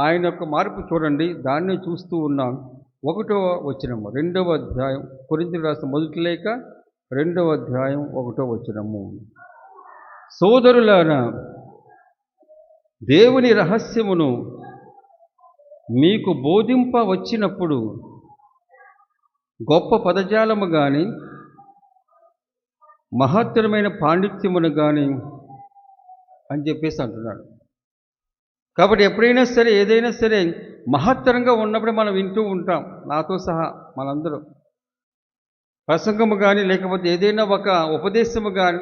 ఆయన యొక్క మార్పు చూడండి, దాన్ని చూస్తూ ఉన్నాం. 1వ వచనము 2వ అధ్యాయం కొరింథీయులకు రాసిన మొదటి లేఖ 2వ అధ్యాయం 1వ వచనము. సోదరులారా, దేవుని రహస్యమును మీకు బోధింప వచ్చినప్పుడు గొప్ప పదజాలము కానీ మహత్తరమైన పాండిత్యమును కానీ అని చెప్పేసి అంటున్నాడు. కాబట్టి ఎప్పుడైనా సరే ఏదైనా సరే మహత్తరంగా ఉన్నప్పుడే మనం వింటూ ఉంటాం, నాతో సహా మనందరూ. ప్రసంగము కానీ లేకపోతే ఏదైనా ఒక ఉపదేశము కానీ,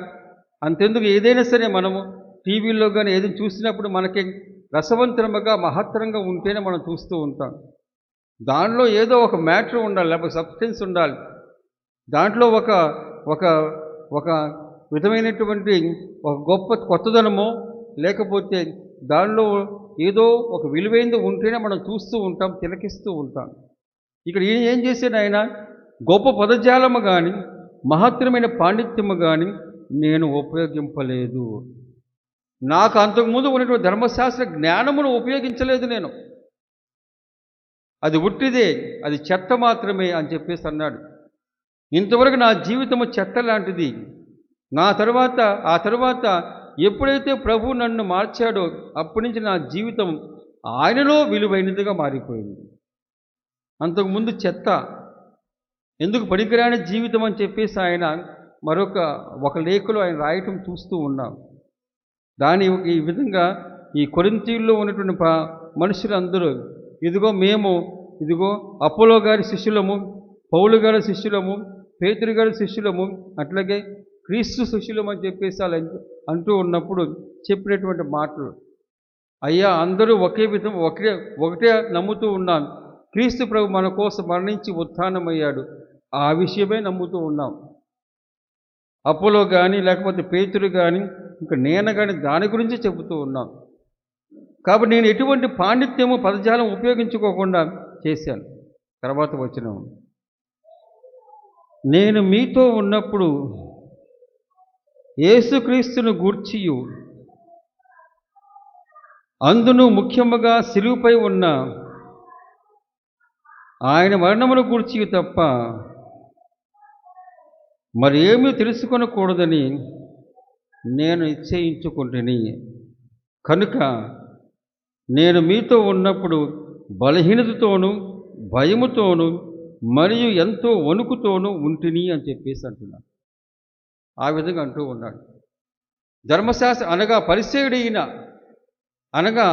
అంతెందుకు ఏదైనా సరే మనము టీవీలో కానీ ఏదైనా చూసినప్పుడు మనకి రసవంతరముగా మహత్తరంగా ఉంటేనే మనం చూస్తూ ఉంటాం. దానిలో ఏదో ఒక మ్యాటర్ ఉండాలి, లేకపోతే సబ్స్టెన్స్ ఉండాలి, దాంట్లో ఒక ఒక ఒక విధమైనటువంటి ఒక గొప్ప కొత్తదనమో లేకపోతే దానిలో ఏదో ఒక విలువైనది ఉంటేనే మనం చూస్తూ ఉంటాం, తిలకిస్తూ ఉంటాం. ఇక్కడ ఏం చేశాడు ఆయన, గొప్ప పదజాలము కానీ మహత్తరమైన పాండిత్యము కానీ నేను ఉపయోగింపలేదు, నాకు అంతకుముందు ఉన్నటువంటి ధర్మశాస్త్ర జ్ఞానమును ఉపయోగించలేదు నేను, అది ఉట్టిదే, అది చెత్త మాత్రమే అని చెప్పేసి అన్నాడు. ఇంతవరకు నా జీవితము చెత్త లాంటిది, ఆ తర్వాత ఎప్పుడైతే ప్రభు నన్ను మార్చాడో అప్పటి నుంచి నా జీవితం ఆయనలో విలువైనదిగా మారిపోయింది. అంతకుముందు చెత్త, ఎందుకు పనికిరాని జీవితం అని చెప్పేసి ఆయన ఒక లేఖలో ఆయన రాయటం చూస్తూ ఉన్నాం. దాని ఈ విధంగా ఈ కొరింథీయుల్లో ఉన్నటువంటి మనుషులందరూ ఇదిగో అపోలో గారి శిష్యులము, పౌలు గారి శిష్యులము, పేతురు గారి శిష్యులము, అట్లాగే క్రీస్తు శిష్యులము అని చెప్పేసి అలా అంటూ ఉన్నప్పుడు చెప్పినటువంటి మాటలు, అయ్యా అందరూ ఒకే విధం ఒకటే నమ్ముతూ ఉన్నాను, క్రీస్తు ప్రభు మన కోసం మరణించి ఉత్థానమయ్యాడు, ఆ విషయమే నమ్ముతూ ఉన్నాం. అపోలో కానీ లేకపోతే పేతురు కానీ ఇంకా నేను కానీ దాని గురించి చెబుతూ ఉన్నాం. కాబట్టి నేను ఎటువంటి పాండిత్యము పదజాలం ఉపయోగించుకోకుండా చేశాను. తర్వాత వచ్చిన నేను మీతో ఉన్నప్పుడు యేసుక్రీస్తును గూర్చియు అందును ముఖ్యముగా శిలువపై ఉన్న ఆయన మరణమును గూర్చియు తప్ప మరి ఏమీ తెలుసుకొనకూడదని నేను నిశ్చయించుకుంటుని. కనుక నేను మీతో ఉన్నప్పుడు బలహీనతతోనూ భయముతోనూ మరియు ఎంతో వణుకుతోనూ ఉంటిని అని చెప్పేసి అంటున్నాను. ఆ విధంగా అంటూ ఉన్నాడు. ధర్మశాస్త్ర అనగా పరిసేయుడైన అనగా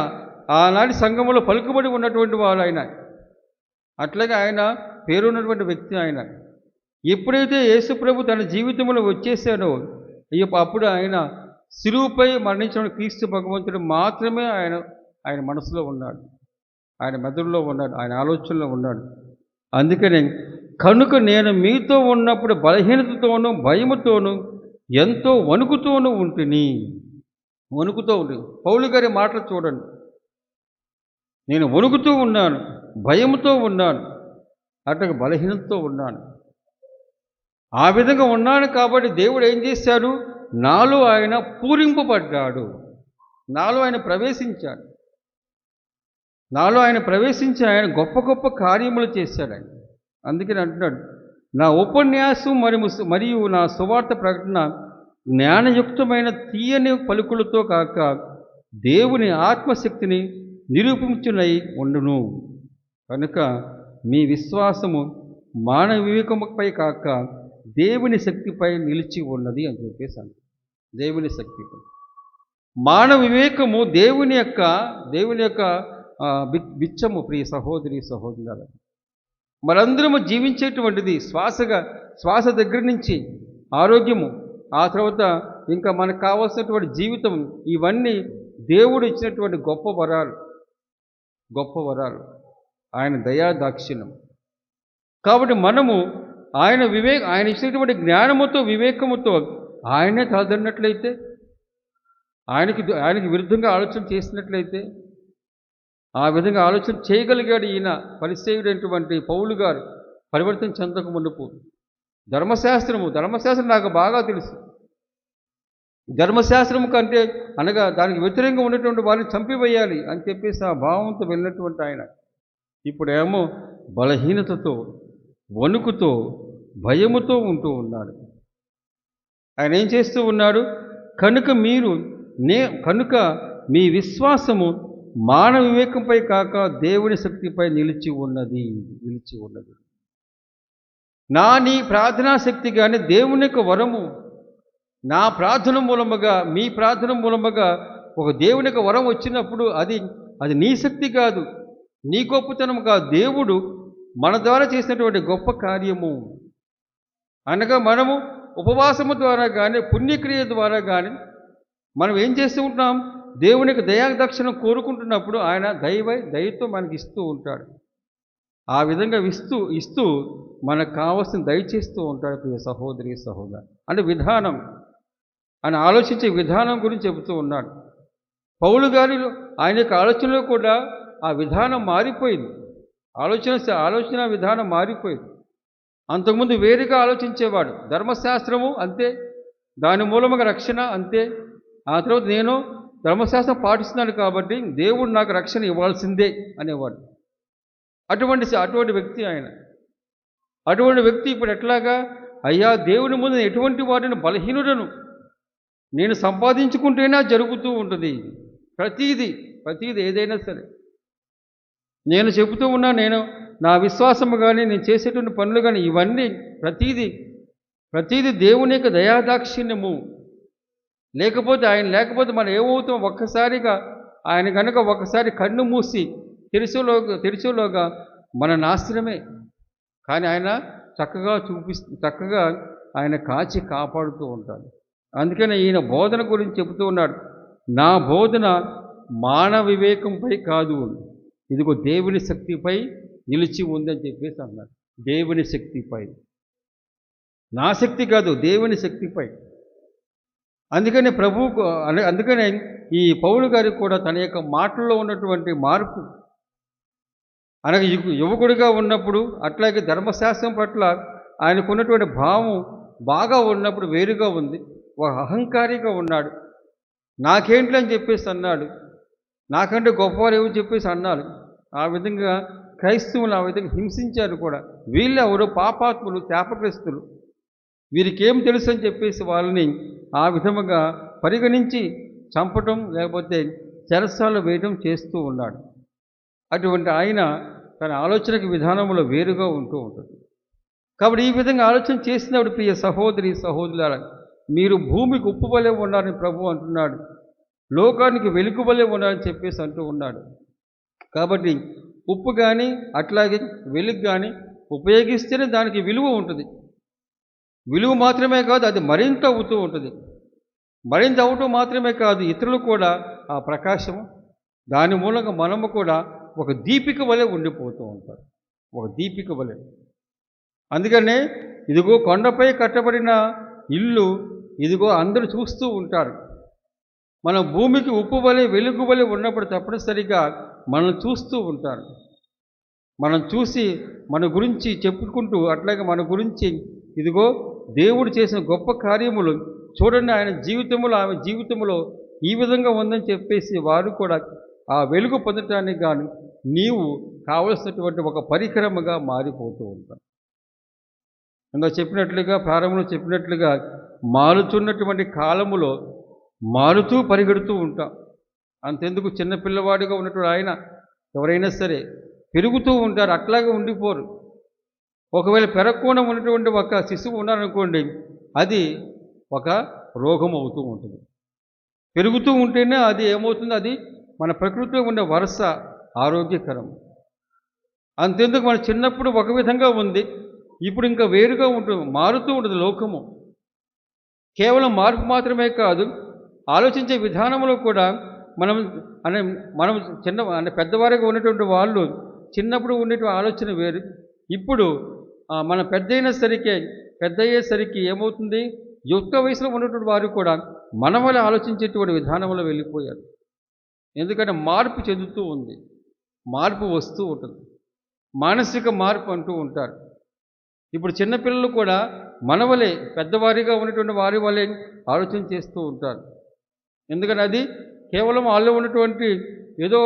ఆనాటి సంఘములో పలుకుబడి ఉన్నటువంటి వారు ఆయన, అట్లాగే ఆయన పేరున్నటువంటి వ్యక్తి ఆయన. ఎప్పుడైతే యేసుప్రభు తన జీవితంలో వచ్చేసాడో అప్పుడు ఆయన శిలువపై మరణించిన క్రీస్తు భగవంతుడు మాత్రమే ఆయన మనసులో ఉన్నాడు, ఆయన మెదడులో ఉన్నాడు, ఆయన ఆలోచనలో ఉన్నాడు. అందుకనే కనుక నేను మీతో ఉన్నప్పుడు బలహీనతతోనూ భయముతోనూ ఎంతో వణుకుతోనూ ఉంటుంది. పౌలు గారి మాటలు చూడండి. నేను వణుకుతూ ఉన్నాను, భయముతో ఉన్నాను, అట్లా బలహీనతతో ఉన్నాను. ఆ విధంగా ఉన్నాను కాబట్టి దేవుడు ఏం చేశాడు, నాలో ఆయన పూరింపబడ్డాడు, నాలో ఆయన ప్రవేశించాడు. నాలో ఆయన ప్రవేశించి ఆయన గొప్ప గొప్ప కార్యములు చేశాడు ఆయన. అందుకని అంటున్నాడు, నా ఉపన్యాసం మరియు నా సువార్త ప్రకటన జ్ఞానయుక్తమైన తీయని పలుకులతో కాక దేవుని ఆత్మశక్తిని నిరూపించునై ఉండును. కనుక మీ విశ్వాసము మానవ వివేకముపై కాక దేవుని శక్తిపై నిలిచి ఉన్నది అని చెప్పేసాను. దేవుని శక్తిపై మానవ వివేకము దేవుని యొక్క బిచ్చము. ప్రియ సహోదరి సహోదరులారా, మనందరము జీవించేటువంటిది శ్వాస దగ్గర నుంచి ఆరోగ్యము, ఆ తర్వాత ఇంకా మనకు కావాల్సినటువంటి జీవితం, ఇవన్నీ దేవుడు ఇచ్చినటువంటి గొప్ప వరాలు, ఆయన దయా దాక్షిణ్యం. కాబట్టి మనము ఆయన ఇచ్చినటువంటి జ్ఞానముతో వివేకముతో ఆయనే తలదన్నట్లయితే, ఆయనకి విరుద్ధంగా ఆలోచన చేసినట్లయితే, ఆ విధంగా ఆలోచన చేయగలిగాడు ఈయన పరిసేయుడైనటువంటి పౌలు గారు పరివర్తన చెందక మునుపు. ధర్మశాస్త్రం నాకు బాగా తెలుసు. ధర్మశాస్త్రము కంటే అనగా దానికి వ్యతిరేకంగా ఉన్నటువంటి వారిని చంపివేయాలి అని చెప్పేసి ఆ భావంతో వెళ్ళినటువంటి ఆయన ఇప్పుడేమో బలహీనతతో, వణుకుతో, భయముతో ఉంటూ ఉన్నాడు. ఆయన ఏం చేస్తూ ఉన్నాడు, కనుక మీ విశ్వాసము మానవ వివేకంపై కాక దేవుని శక్తిపై నిలిచి ఉన్నది. నీ ప్రార్థనా శక్తి కానీ దేవుని యొక్క వరము, నా ప్రార్థన మూలముగా మీ ప్రార్థన మూలముగా ఒక దేవుని యొక్క వరం వచ్చినప్పుడు అది నీ శక్తి కాదు, నీ గొప్పతనం కాదు, దేవుడు మన ద్వారా చేసినటువంటి గొప్ప కార్యము. అనగా మనము ఉపవాసము ద్వారా కానీ పుణ్యక్రియ ద్వారా కానీ మనం ఏం చేస్తూ ఉంటాం, దేవునికి దయాదక్షిణ కోరుకుంటున్నప్పుడు ఆయన దయతో మనకి ఇస్తూ ఉంటాడు. ఆ విధంగా ఇస్తూ మనకు కావాల్సిన దయచేస్తూ ఉంటాడు. ప్రియ సహోదరి సహోదరు, అంటే విధానం, ఆయన ఆలోచించే విధానం గురించి చెబుతూ ఉన్నాడు. పౌలు గారిలో ఆయన యొక్క ఆలోచనలో కూడా ఆ విధానం మారిపోయింది. ఆలోచన విధానం మారిపోయింది. అంతకుముందు వేరుగా ఆలోచించేవాడు. ధర్మశాస్త్రము అంతే, దాని మూలముగా రక్షణ అంతే. ఆ తర్వాత నేను ధర్మశాస్త్రం పాటిస్తున్నాను కాబట్టి దేవుడు నాకు రక్షణ ఇవ్వాల్సిందే అనేవాడు. అటువంటి వ్యక్తి ఆయన. అటువంటి వ్యక్తి ఇప్పుడు ఎట్లాగా, అయ్యా దేవుని ముందు ఎటువంటి వారిని బలహీనుడను, నేను సంపాదించుకుంటేనే జరుగుతూ ఉంటుంది. ప్రతీది ఏదైనా సరే నేను చెబుతూ ఉన్నా, నేను నా విశ్వాసము కానీ నేను చేసేటువంటి పనులు కానీ ఇవన్నీ ప్రతీది దేవుని యొక్క దయాదాక్షిణ్యము. లేకపోతే మనం ఏమవుతాం, ఒక్కసారిగా ఆయన కనుక ఒకసారి కన్ను మూసి తెరిచేలోగా మన నాశనమే. కానీ ఆయన చక్కగా ఆయన కాచి కాపాడుతూ ఉంటాడు. అందుకని ఈయన బోధన గురించి చెబుతూ ఉన్నాడు, నా బోధన మానవ వివేకంపై కాదు, ఇదిగో దేవుని శక్తిపై నిలిచి ఉందని చెప్పేసి అన్నాడు. దేవుని శక్తిపై, నా శక్తి కాదు, దేవుని శక్తిపై. అందుకనే ఈ పౌలు గారికి కూడా తన యొక్క మాటల్లో ఉన్నటువంటి మార్పు, అనగా యువకుడిగా ఉన్నప్పుడు, అట్లాగే ధర్మశాస్త్రం పట్ల ఆయనకున్నటువంటి భావం బాగా ఉన్నప్పుడు వేరుగా ఉంది. ఒక అహంకారిగా ఉన్నాడు. నాకేంటి అని చెప్పేసి అన్నాడు, నాకంటే గొప్పవారు ఏమని చెప్పేసి అన్నాడు. ఆ విధంగా క్రైస్తవులు ఆ విధంగా హింసించారు కూడా. వీళ్ళు ఎవరు? పాపాత్ములు, శాపగ్రస్తులు. వీరికేం తెలుసు అని చెప్పేసి వాళ్ళని ఆ విధముగా పరిగణించి చంపటం, లేకపోతే చెరసాలలో వేయటం చేస్తూ ఉన్నాడు. అటువంటి ఆయన తన ఆలోచన విధానంలో వేరుగా ఉంటూ ఉంటుంది. కాబట్టి ఈ విధంగా ఆలోచన చేసినప్పుడు ప్రియ సహోదరి సహోదరులారా, మీరు భూమికి ఉప్పు వలె ఉన్నారని ప్రభు అంటున్నాడు, లోకానికి వెలుగు వలె ఉన్నారని చెప్పేసి అంటూ ఉన్నాడు. కాబట్టి ఉప్పు కానీ అట్లాగే వెలుగు కానీ ఉపయోగిస్తేనే దానికి విలువ ఉంటుంది. విలువ మాత్రమే కాదు, అది మరింత అవుతూ ఉంటుంది. మరింత అవటం మాత్రమే కాదు, ఇతరులు కూడా ఆ ప్రకాశము, దాని మూలంగా మనము కూడా ఒక దీపిక వలె ఉండిపోతూ ఉంటారు, ఒక దీపిక వలె. అందుకనే ఇదిగో కొండపై కట్టబడిన ఇల్లు, ఇదిగో అందరూ చూస్తూ ఉంటారు. మనం భూమికి ఉప్పు వలె వెలుగు వలె ఉన్నప్పుడు తప్పనిసరిగా మనం చూస్తూ ఉంటారు. మనం చూసి మన గురించి చెప్పుకుంటూ, అట్లాగే మన గురించి ఇదిగో దేవుడు చేసిన గొప్ప కార్యములు చూడండి, ఆయన జీవితంలో ఆమె జీవితంలో ఈ విధంగా ఉందని చెప్పేసి వారు కూడా ఆ వెలుగు పొందటానికి గాను నీవు కావలసినటువంటి ఒక పరికరముగా మారిపోతూ ఉంటావు. ఇంకా చెప్పినట్లుగా, ప్రారంభంలో చెప్పినట్లుగా, మారుతున్నటువంటి కాలములో మారుతూ పరిగెడుతూ ఉంటాం. అంతెందుకు, చిన్నపిల్లవాడిగా ఉన్నటువంటి ఆయన ఎవరైనా సరే పెరుగుతూ ఉంటారు, అట్లాగే ఉండిపోరు. ఒకవేళ పెరగకుండా ఉన్నటువంటి ఒక శిశువు ఉన్నారనుకోండి, అది ఒక రోగం అవుతూ ఉంటుంది. పెరుగుతూ ఉంటేనే అది ఏమవుతుంది, అది మన ప్రకృతిలో ఉండే వరుస ఆరోగ్యకరం. అంతెందుకు, మన చిన్నప్పుడు ఒక విధంగా ఉంది, ఇప్పుడు ఇంకా వేరుగా ఉంటుంది, మారుతూ ఉంటుంది లోకము. కేవలం మార్పు మాత్రమే కాదు, ఆలోచించే విధానంలో కూడా మనం పెద్దవారిగా ఉన్నటువంటి వాళ్ళు చిన్నప్పుడు ఉండేటువంటి ఆలోచన వేరు. ఇప్పుడు మన పెద్ద అయ్యేసరికి ఏమవుతుంది, యుక్త వయసులో ఉన్నటువంటి వారు కూడా మన వల్ల ఆలోచించేటువంటి విధానంలో వెళ్ళిపోయారు. ఎందుకంటే మార్పు చెందుతూ ఉంది, మార్పు వస్తూ ఉంటుంది, మానసిక మార్పు అంటూ ఉంటారు. ఇప్పుడు చిన్నపిల్లలు కూడా మన వలె పెద్దవారిగా ఉన్నటువంటి వారి వలె ఆలోచన చేస్తూ ఉంటారు. ఎందుకని అది కేవలం వాళ్ళు ఉన్నటువంటి ఏదో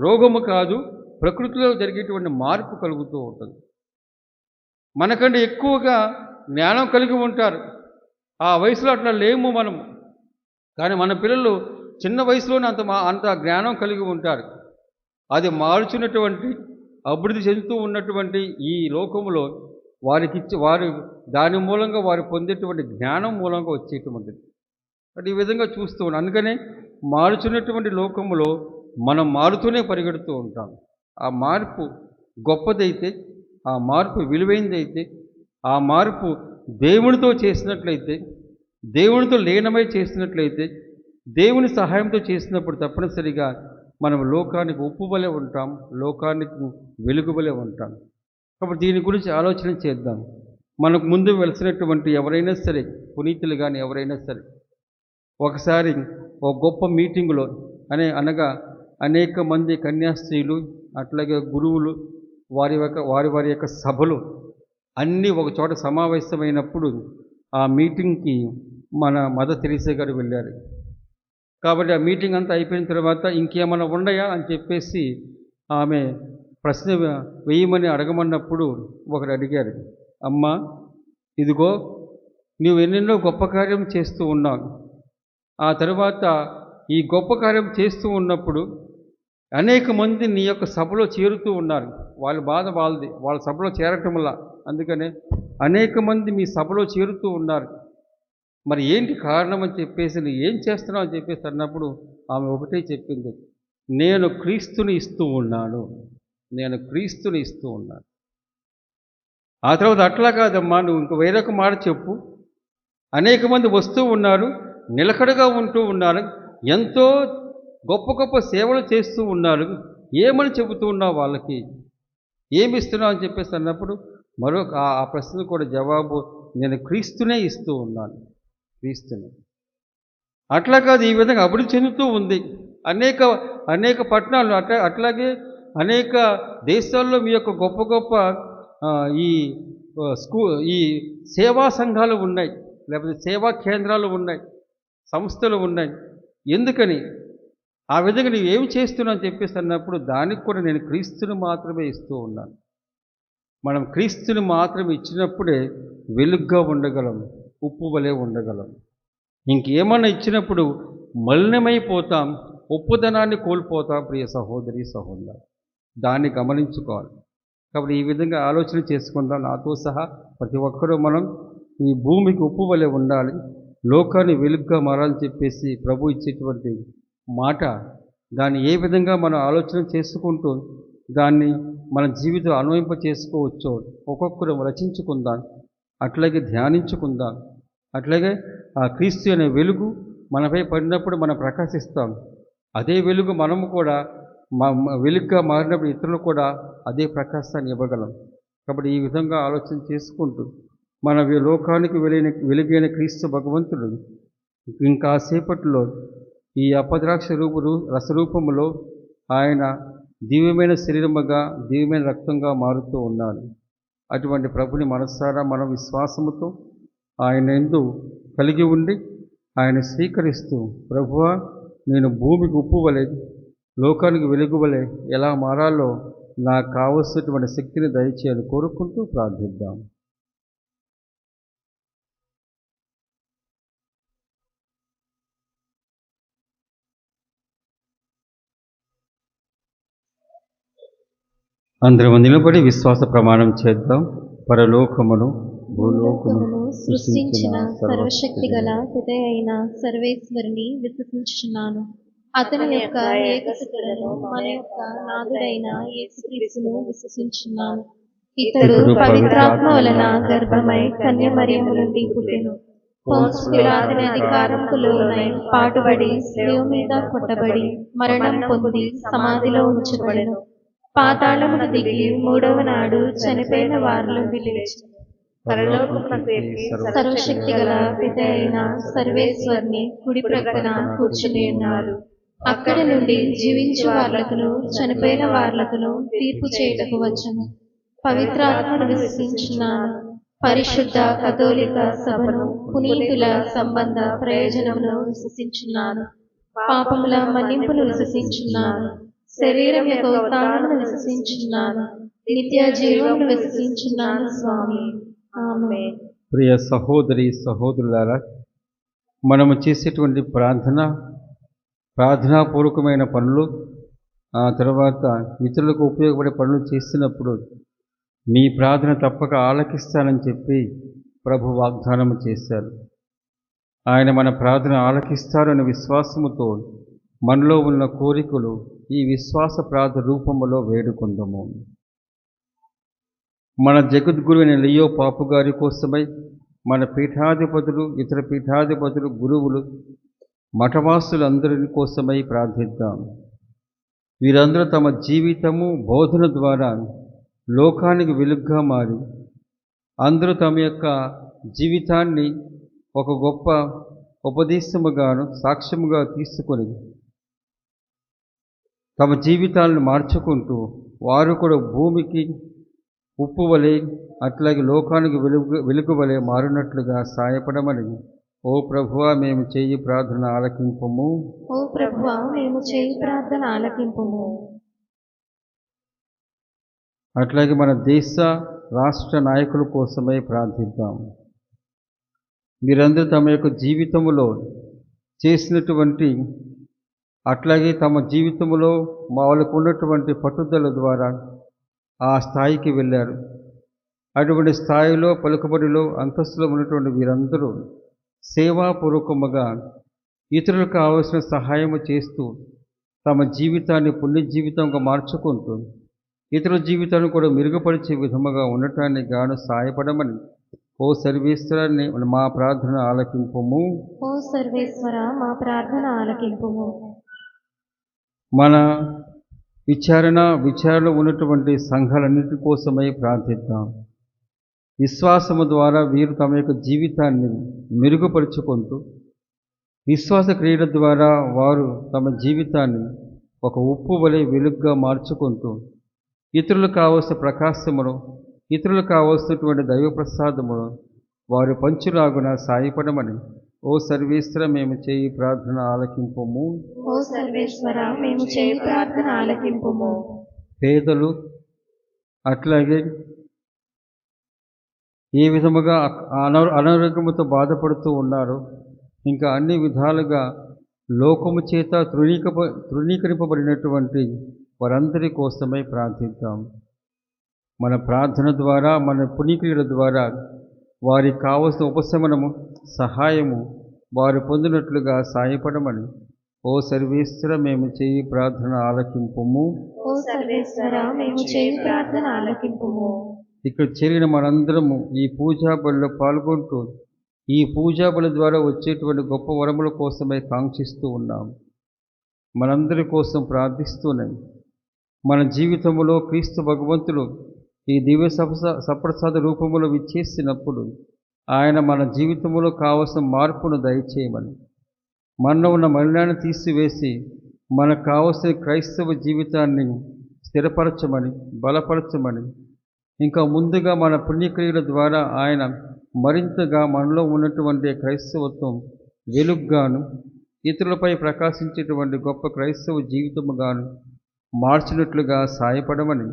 రోగము కాదు, ప్రకృతిలో జరిగేటువంటి మార్పు కలుగుతూ ఉంటుంది. మనకంటే ఎక్కువగా జ్ఞానం కలిగి ఉంటారు, ఆ వయసులో అట్లా లేము మనము. కానీ మన పిల్లలు చిన్న వయసులోనే అంత జ్ఞానం కలిగి ఉంటారు. అది మారుచున్నటువంటి, అభివృద్ధి చెందుతూ ఉన్నటువంటి ఈ లోకములో వారు దాని మూలంగా వారు పొందేటువంటి జ్ఞానం మూలంగా వచ్చేటువంటిది. అంటే ఈ విధంగా చూస్తూ ఉన్నాం. అందుకనే మారుచున్నటువంటి లోకములో మనం మారుతూనే పరిగెడుతూ ఉంటాం. ఆ మార్పు గొప్పదైతే, ఆ మార్పు విలువైనదైతే, ఆ మార్పు దేవునితో చేసినట్లయితే, దేవునితో లీనమై చేసినట్లయితే, దేవుని సహాయంతో చేసినప్పుడు తప్పనిసరిగా మనం లోకానికి ఉప్పు వలె ఉంటాం, లోకానికి వెలుగు వలె ఉంటాం. కాబట్టి దీని గురించి ఆలోచన చేద్దాం. మనకు ముందు వెలిసినటువంటి ఎవరైనా సరే, పునీతులు కానీ ఎవరైనా సరే, ఒకసారి ఒక గొప్ప మీటింగులో అనగా అనేక మంది కన్యాస్త్రీలు, అట్లాగే గురువులు, వారి యొక్క సభలు అన్నీ ఒక చోట సమావేశమైనప్పుడు ఆ మీటింగ్కి మన మదర్ తెరీసా గారు వెళ్ళారు. కాబట్టి ఆ మీటింగ్ అంతా అయిపోయిన తర్వాత ఇంకేమైనా ఉన్నాయా అని చెప్పేసి ఆమె ప్రశ్న వేయమని అడగమన్నప్పుడు ఒకరు అడిగారు, అమ్మా ఇదిగో నువ్వు ఎన్నెన్నో గొప్ప కార్యం చేస్తూ ఉన్నావు, ఆ తరువాత ఈ గొప్ప కార్యం చేస్తూ ఉన్నప్పుడు అనేక మంది నీ యొక్క సభలో చేరుతూ ఉన్నారు. వాళ్ళ బాధ వాళ్ళది, వాళ్ళ సభలో చేరటం వల్ల. అందుకనే అనేక మంది మీ సభలో చేరుతూ ఉన్నారు. మరి ఏంటి కారణం అని చెప్పేసి, నువ్వు ఏం చేస్తున్నావు అని చెప్పేసి అన్నప్పుడు ఆమె ఒకటే చెప్పింది, నేను క్రీస్తుని ఇస్తూ ఉన్నాను, నేను క్రీస్తుని ఇస్తూ ఉన్నాను. ఆ తర్వాత అట్లా కాదమ్మా, నువ్వు ఇంక వేరొక మాట చెప్పు, అనేక మంది వస్తూ ఉన్నారు, నిలకడగా ఉంటూ ఉన్నారు, ఎంతో గొప్ప గొప్ప సేవలు చేస్తూ ఉన్నారు, ఏమని చెబుతూ ఉన్నావు వాళ్ళకి, ఏమి ఇస్తున్నావు అని చెప్పేసి అన్నప్పుడు మరొక ఆ ప్రశ్న కూడా జవాబు, నేను క్రీస్తునే ఇస్తూ ఉన్నాను, క్రీస్తుని. అట్లా కాదు, ఈ విధంగా అభివృద్ధి చెందుతూ ఉంది. అనేక అనేక పట్టణాలు అట్లాగే అనేక దేశాల్లో మీ యొక్క గొప్ప గొప్ప ఈ ఈ సేవా సంఘాలు ఉన్నాయి, లేకపోతే సేవా కేంద్రాలు ఉన్నాయి, సంస్థలు ఉన్నాయి. ఎందుకని ఆ విధంగా నువ్వు ఏమి చేస్తున్నావు అని చెప్పేసి అన్నప్పుడు దానికి కూడా నేను క్రీస్తుని మాత్రమే ఇస్తూ ఉన్నాను. మనం క్రీస్తుని మాత్రమే ఇచ్చినప్పుడే వెలుగ్గా ఉండగలం, ఉప్పు వలె ఉండగలం. ఇంకేమన్నా ఇచ్చినప్పుడు మలినమైపోతాం, ఉప్పుదనాన్ని కోల్పోతాం. ప్రియ సహోదరి సహోదరు, దాన్ని గమనించుకోవాలి. కాబట్టి ఈ విధంగా ఆలోచన చేసుకుందాం. నాతో సహా ప్రతి ఒక్కరూ మనం ఈ భూమికి ఉప్పు వలె ఉండాలి, లోకాన్ని వెలుగ్గా మారాలని చెప్పేసి ప్రభు ఇచ్చేటువంటి మాట. దాన్ని ఏ విధంగా మనం ఆలోచన చేసుకుంటూ దాన్ని మన జీవితం అన్వయింప చేసుకోవచ్చో ఒక్కొక్కరు రచించుకుందాం, అట్లాగే ధ్యానించుకుందాం. అట్లాగే ఆ క్రీస్తు అనే వెలుగు మనపై పడినప్పుడు మనం ప్రకాశిస్తాం. అదే వెలుగు మనము కూడా వెలుగుగా మారినప్పుడు ఇతరులు కూడా అదే ప్రకాశాన్ని ఇవ్వగలం. కాబట్టి ఈ విధంగా ఆలోచన చేసుకుంటూ మన లోకానికి వెలుగైన క్రీస్తు భగవంతుడు ఇంకాసేపట్లో ఈ అపద్రాక్ష రసరూపములో ఆయన దివ్యమైన శరీరముగా, దివ్యమైన రక్తంగా మారుతూ ఉన్నాడు. అటువంటి ప్రభుని మనస్సారా మనం విశ్వాసముతో ఆయన యందు కలిగి ఉండి ఆయన స్వీకరిస్తూ, ప్రభువా నేను భూమికి ఉప్పు వలె, లోకానికి వెలుగు వలె ఎలా మారాలో నాకు కావలసినటువంటి శక్తిని దయచేయాలని కోరుకుంటూ ప్రార్థిద్దాం. అందరం నిలబడి విశ్వాస ప్రమాణం చేద్దాం. పరలోకమును భూలోకమును సృష్టించిన సర్వశక్తి గల పిత అయిన సర్వేశ్వరుని విశ్వసించుచున్నాను. అతని యొక్క ఏకసుతులను మన యొక్క నాథుడైన యేసుక్రీస్తును విశ్వసించున్నాను. ఇతడు పవిత్రాత్మ వలన గర్భమై కన్యమరియము నుండి పుట్టెను. పోన్సు పిలాతుని అధికారముకు లోనై పాటుబడి శిలువ మీద కొట్టబడి మరణం పొంది సమాధిలో ఉంచబడెను. పాతాళమును దిగి మూడవ నాడు చనిపోయిన వారిలో లేచెను. పరలోకమునకు ఎక్కి సర్వశక్తి గల పిత అయిన సర్వేశ్వరుని కుడి ప్రక్కన కూర్చుని ఉన్నారు. అక్కడి నుండి జీవించు వార్లకును చనిపోయిన వార్లకును తీర్పు చేయుటకు వచ్చును. పవిత్రాత్మను విశ్వసించున్నాను. పరిశుద్ధ కథోలిక సభను, పునీతుల సంబంధ ప్రయోజనమును విశ్వసించున్నాను. పాపముల మన్నింపును విశ్వసించున్నాను. శరీరం యొక్క ఉత్థానమును విశ్వసించున్నాను. నిత్య జీవమును విశ్వసించున్నాను స్వామి. ఆమేన్. ప్రియ సహోదరి సహోదరులారా, మనము చేసేటువంటి ప్రార్థనాపూర్వకమైన పనులు, ఆ తర్వాత ఇతరులకు ఉపయోగపడే పనులు చేసినప్పుడు మీ ప్రార్థన తప్పక ఆలకిస్తానని చెప్పి ప్రభు వాగ్దానం చేశారు. ఆయన మన ప్రార్థన ఆలకిస్తారనే విశ్వాసముతో మనలో ఉన్న కోరికలు ఈ విశ్వాస ప్రార్థన రూపములో వేడుకుందాము. మన జగద్గురువైన లియో పాపు గారి కోసమై, మన పీఠాధిపతులు, ఇతర పీఠాధిపతులు, గురువులు, మఠవాసులందరి కోసమై ప్రార్థిద్దాం. వీరందరూ తమ జీవితము, బోధన ద్వారా లోకానికి వెలుగ్గా మారి అందరూ తమ యొక్క జీవితాన్ని ఒక గొప్ప ఉపదేశముగాను సాక్ష్యముగా తీసుకొని తమ జీవితాలను మార్చుకుంటూ వారు కూడా భూమికి ఉప్పు వలె, అట్లాగే లోకానికి వెలుగు వలె మారినట్లుగా సాయపడమని ఓ ప్రభువా మేము చేయి ప్రార్థన ఆలకింపుము. ఓ ప్రభువా మేము చేయి ప్రార్థన ఆలకింపుము. అట్లాగే మన దేశ రాష్ట్ర నాయకుల కోసమై ప్రార్థిద్దాం. మీరందరూ తమ యొక్క జీవితంలో చేసినటువంటి అట్లాగే తమ జీవితంలో వాళ్ళకు ఉన్నటువంటి పట్టుదల ద్వారా ఆ స్థాయికి వెళ్ళారు. అటువంటి స్థాయిలో పలుకుబడిలో అంతస్తులో ఉన్నటువంటి వీరందరూ సేవాపూర్వకముగా ఇతరులకు కావలసిన సహాయము చేస్తూ తమ జీవితాన్ని పుణ్య జీవితంగా మార్చుకుంటూ ఇతరుల జీవితాన్ని కూడా మెరుగుపరిచే విధముగా ఉండటానికి గాను సహాయపడమని ఓ సర్వేశ్వరాన్ని మా ప్రార్థన ఆలకింపుము. ఓ సర్వేశ్వర మా ప్రార్థన ఆలకింపుము. మన విచారణ ఉన్నటువంటి సంఘాలన్నిటి కోసమై ప్రార్థిద్దాం. విశ్వాసము ద్వారా వీరు తమ యొక్క జీవితాన్ని మెరుగుపరుచుకుంటూ విశ్వాస క్రియల ద్వారా వారు తమ జీవితాన్ని ఒక ఉప్పు వలె వెలుగుగా మార్చుకుంటూ ఇతరులకు కావలసిన ప్రకాశమును ఇతరులకు కావలసినటువంటి దైవ ప్రసాదమును వారు పంచులాగున సాయపడమని ఓ సర్వేశ్వర మేము చేయి ప్రార్థన ఆలకింపుము. ఓ సర్వేశ్వర మేము చేయి ప్రార్థన ఆలకింపుము. పేదలు అట్లాగే ఏ విధముగా అనారోగ్యముతో బాధపడుతూ ఉన్నారు, ఇంకా అన్ని విధాలుగా లోకము చేత తృణీకరింపబడినటువంటి వారందరి కోసమై ప్రార్థిద్దాం. మన ప్రార్థన ద్వారా మన పుణ్యక్రియల ద్వారా వారికి కావలసిన ఉపశమనము సహాయము వారు పొందినట్లుగా సాయపడమని ఓ సర్వేశ్వర మేము చేయి ప్రార్థన ఆలకింపుము. ఓ సర్వేశ్వర మేము చేయి ప్రార్థన ఆలకింపుము. ఇక్కడ చేరిన మనందరము ఈ పూజా బలిలో పాల్గొంటూ ఈ పూజా బలి ద్వారా వచ్చేటువంటి గొప్ప వరముల కోసమై కాంక్షిస్తూ ఉన్నాం. మనందరి కోసం ప్రార్థిస్తూనే మన జీవితంలో క్రీస్తు భగవంతుడు ఈ దివ్య సప్రసాద రూపములో విచ్చేసినప్పుడు ఆయన మన జీవితంలో కావలసిన మార్పును దయచేయమని, మనలో ఉన్న మలినాన్ని తీసివేసి మనకు కావలసిన క్రైస్తవ జీవితాన్ని స్థిరపరచమని బలపరచమని, ఇంకా ముందుగా మన పుణ్యక్రియల ద్వారా ఆయన మరింతగా మనలో ఉన్నటువంటి క్రైస్తవత్వం వెలుగుగాను ఇతరులపై ప్రకాశించేటువంటి గొప్ప క్రైస్తవ జీవితముగాను మార్చినట్లుగా సాయపడమని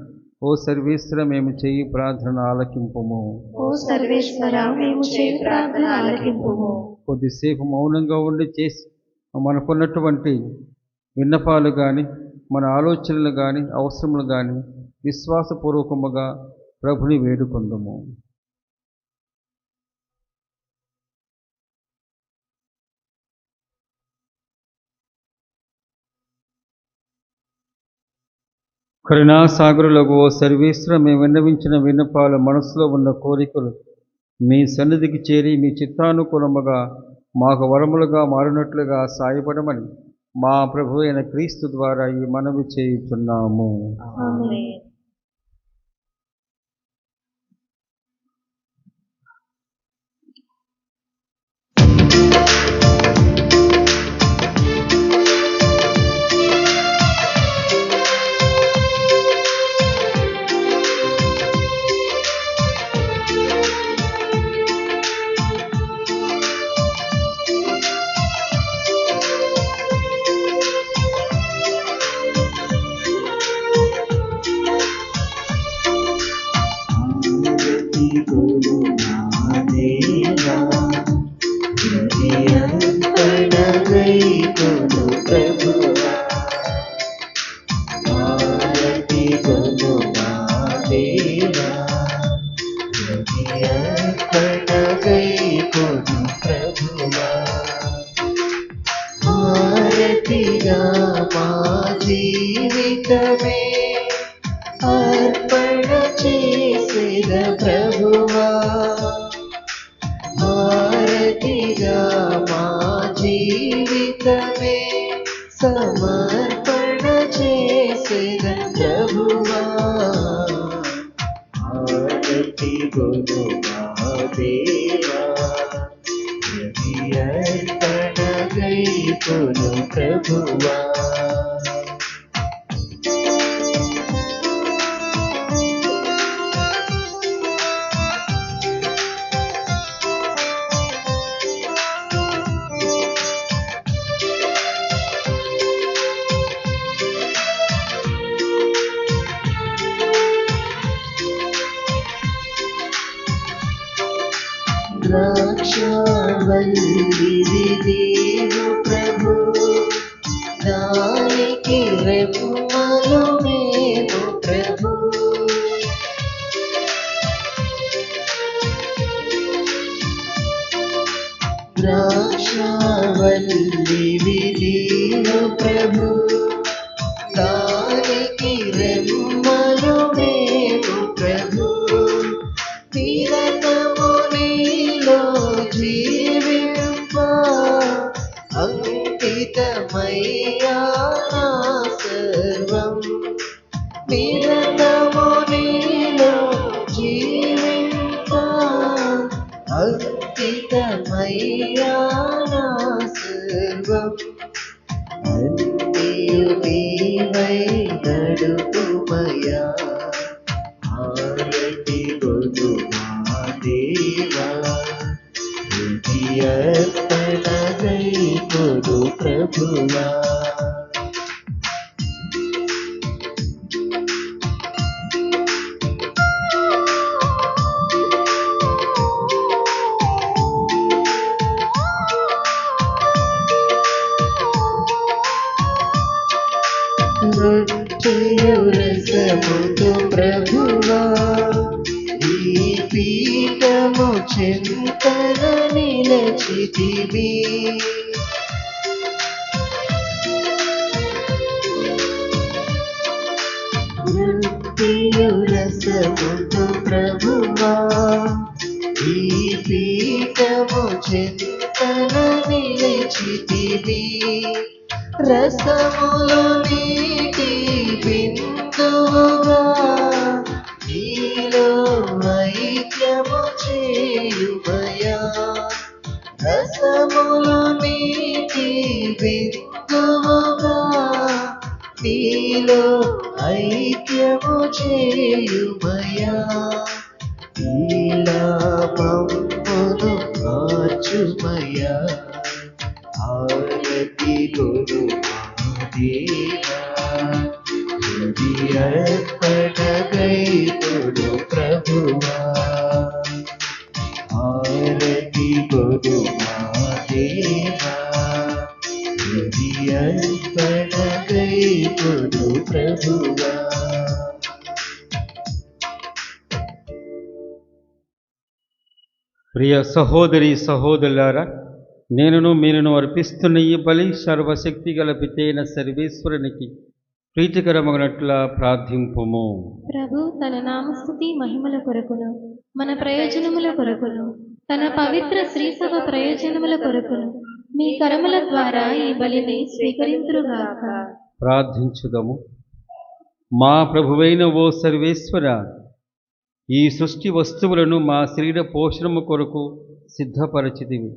ఓ సర్వేశ్వర మేము చేయి ప్రార్థన ఆలకింపుము. ఓ సర్వేశ్వర మేము చేయి ప్రార్థన ఆలకింపుము. కొద్దిసేపు మౌనంగా ఉండి చేసి మనకున్నటువంటి విన్నపాలు కానీ మన ఆలోచనలు కానీ అవసరములు కానీ విశ్వాసపూర్వకముగా ప్రభుని వేడుకొందుము. కరుణాసాగరులకు ఓ సర్వేశ్వర మేము విన్నవించిన విన్నపాలు మనసులో ఉన్న కోరికలు మీ సన్నిధికి చేరి మీ చిత్తానుకూలముగా మాకు వరములుగా మారినట్లుగా సాయపడమని మా ప్రభు అయిన క్రీస్తు ద్వారా ఈ మనవి చేయుచున్నాము. ఆమేన్. ద్రాక్షావల్లివి నీవు ప్రభు, దానికి రెమ్మలు మేము ప్రభు. ద్రాక్షావల్లివి నీవు ప్రభు, దానికి రెమ్మలు మేము ప్రభు. నిరతము నీలో జీవింప అంకితమయ్యా నా సర్వం. నిరతము నీలో జీవింప అంకితమయ్యా నా సర్వం. అన్నియు నీవై నడుపుమయ్యా, హారతి గొను మా దేవా. హృది అర్పణగై కొను ప్రభువా. రొట్టెయు రసముతో ప్రభువా, ఈ పీఠము చెంతన నిలచితివి. రొట్టెయు రసముతో ప్రభువా, ఈ పీఠము చెంతన నిలచితివి. రసములు నీటి బిందువుగా నీలో ఐక్యము చేయుమయా. రసములు నీటి బిందువుగా నీలో ఐక్యము చేయుమయా. ఇలా మమ్మును మార్చుమయా, హారతి గొను మా దేవా. హృది అర్పణగై కొను ప్రభువా, హారతి గొను మా దేవా. హృది అర్పణగై కొను ప్రభువా. ప్రియ సహోదరి సహోదరులారా, నేనును మీరును అర్పిస్తున్న ఈ బలి సర్వశక్తి గల పితైన సర్వేశ్వరునికి ప్రీతికరమగినట్లా ప్రార్థింపుము. ప్రభు తన నామస్తుతి మహిమల కొరకును మన ప్రయోజనముల కొరకును తన పవిత్ర శ్రీసభ ప్రయోజనముల కొరకును మీ కరముల ద్వారా ఈ బలిని స్వీకరింతురుగాక. ప్రార్థించుదము. మా ప్రభువైన ఓ సర్వేశ్వర, ఈ సృష్టి వస్తువులను మా శరీర పోషణము కొరకు సిద్ధపరచితివి.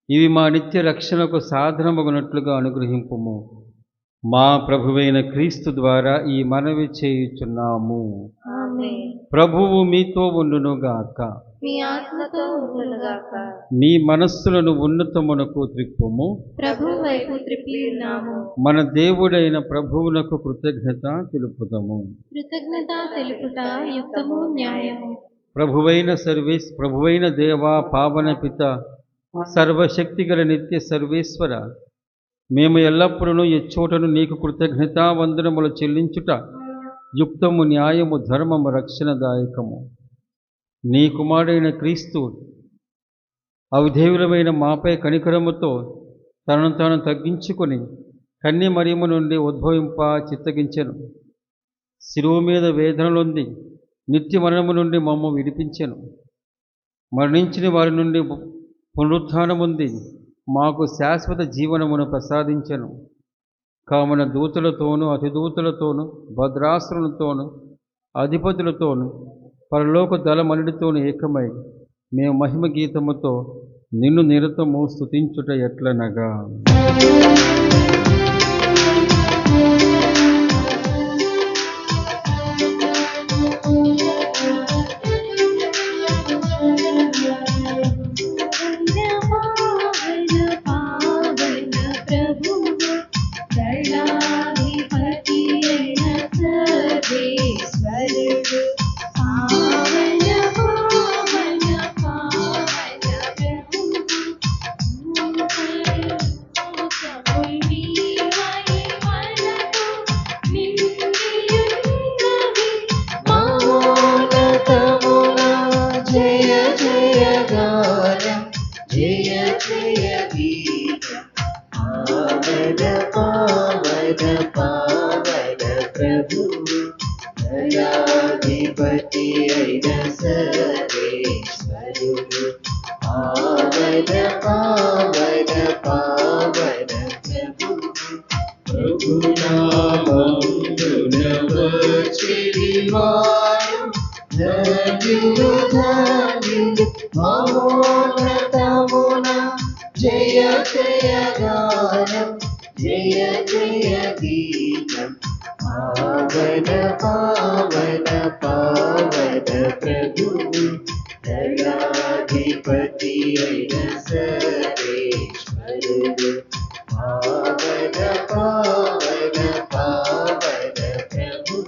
ఇవి మా నిత్య రక్షణకు సాధనమగునట్లుగా అనుగ్రహింపుము. మా ప్రభువైన క్రీస్తు ద్వారా ఈ మనవి చేయుచున్నాము. ఆమేన్. ప్రభువు మీతో ఉండునుగాక. మీ ఆత్మతో ఉండునుగాక. మీ మనస్సులను ఉన్నతమునకు త్రిప్పుము. ప్రభు వైపు త్రిప్పి ఉన్నాము. మన దేవుడైన ప్రభువునకు కృతజ్ఞత తెలుపుదము. కృతజ్ఞత తెలుపుట యుక్తము న్యాయము. ప్రభువైన దేవా, పావన పిత, సర్వశక్తిగల నిత్య సర్వేశ్వర, మేము ఎల్లప్పుడూ ఎచ్చోటను నీకు కృతజ్ఞతా వందనములు చెల్లించుట యుక్తము, న్యాయము, ధర్మము, రక్షణదాయకము. నీ కుమారుడైన క్రీస్తు అవిధేయులమైన మాపై కనికరముతో తనను తాను తగ్గించుకొని కన్య మరియమ్మ నుండి ఉద్భవింప చిత్తగించెను. శిలువ మీద వేదనలొంది నిత్య మరణము నుండి మమ్ము విడిపించెను. మరణించిన వారి నుండి పునరుత్థానముంది మాకు శాశ్వత జీవనమును ప్రసాదించెను. కావున దూతలతోనూ అతిదూతలతోనూ భద్రాసురులతోనూ అధిపతులతోనూ పరలోక దళమన్నిటితోనూ ఏకమై మేము మహిమ గీతముతో నిన్ను నిరతము స్తుతించుట ఎట్లనగా, జయ గీతం పావన పావన పావన ప్రభువు దయాధిపతి అయిన సర్వేశ్వరుడు పావన పావన పావన ప్రభువు ప్రభునామమున వచ్చిరివారు ధన్యులు ధన్యులు మహోన్నతమున జయ జయ గానం జయ జయ గీతం పావన పావన పావన ప్రభువు దయాధిపతి అయిన సర్వేశ్వరుడు పావన పావన పావన ప్రభువు.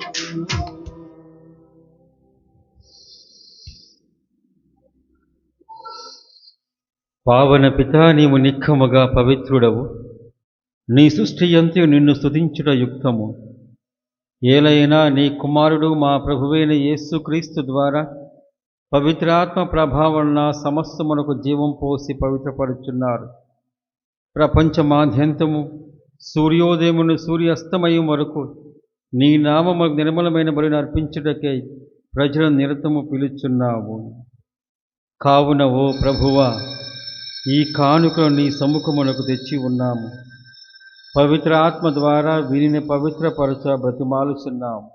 పావన పితా, నీవు నిక్కముగా పవిత్రుడవు. నీ సృష్టి అంతయు నిన్ను స్తుతించుట యుక్తము. ఏలైనా నీ కుమారుడు మా ప్రభువైన యేసుక్రీస్తు ద్వారా పవిత్రాత్మ ప్రభావమున సమస్తమునకు జీవం పోసి పవిత్రపరుచున్నారు. ప్రపంచమాద్యంతము సూర్యోదయమును సూర్యాస్తమయం వరకు నీ నామము నిర్మలమైన బలిని అర్పించుటకై ప్రజలను నిరతము పిలుచున్నావు. కావున ఓ ప్రభువా, ఈ కానుకను నీ సముఖమునకు తెచ్చి ఉన్నాము. పవిత్ర ఆత్మ ద్వారా వీరిని పవిత్రపరచ బ్రతిమాలుచున్నాము.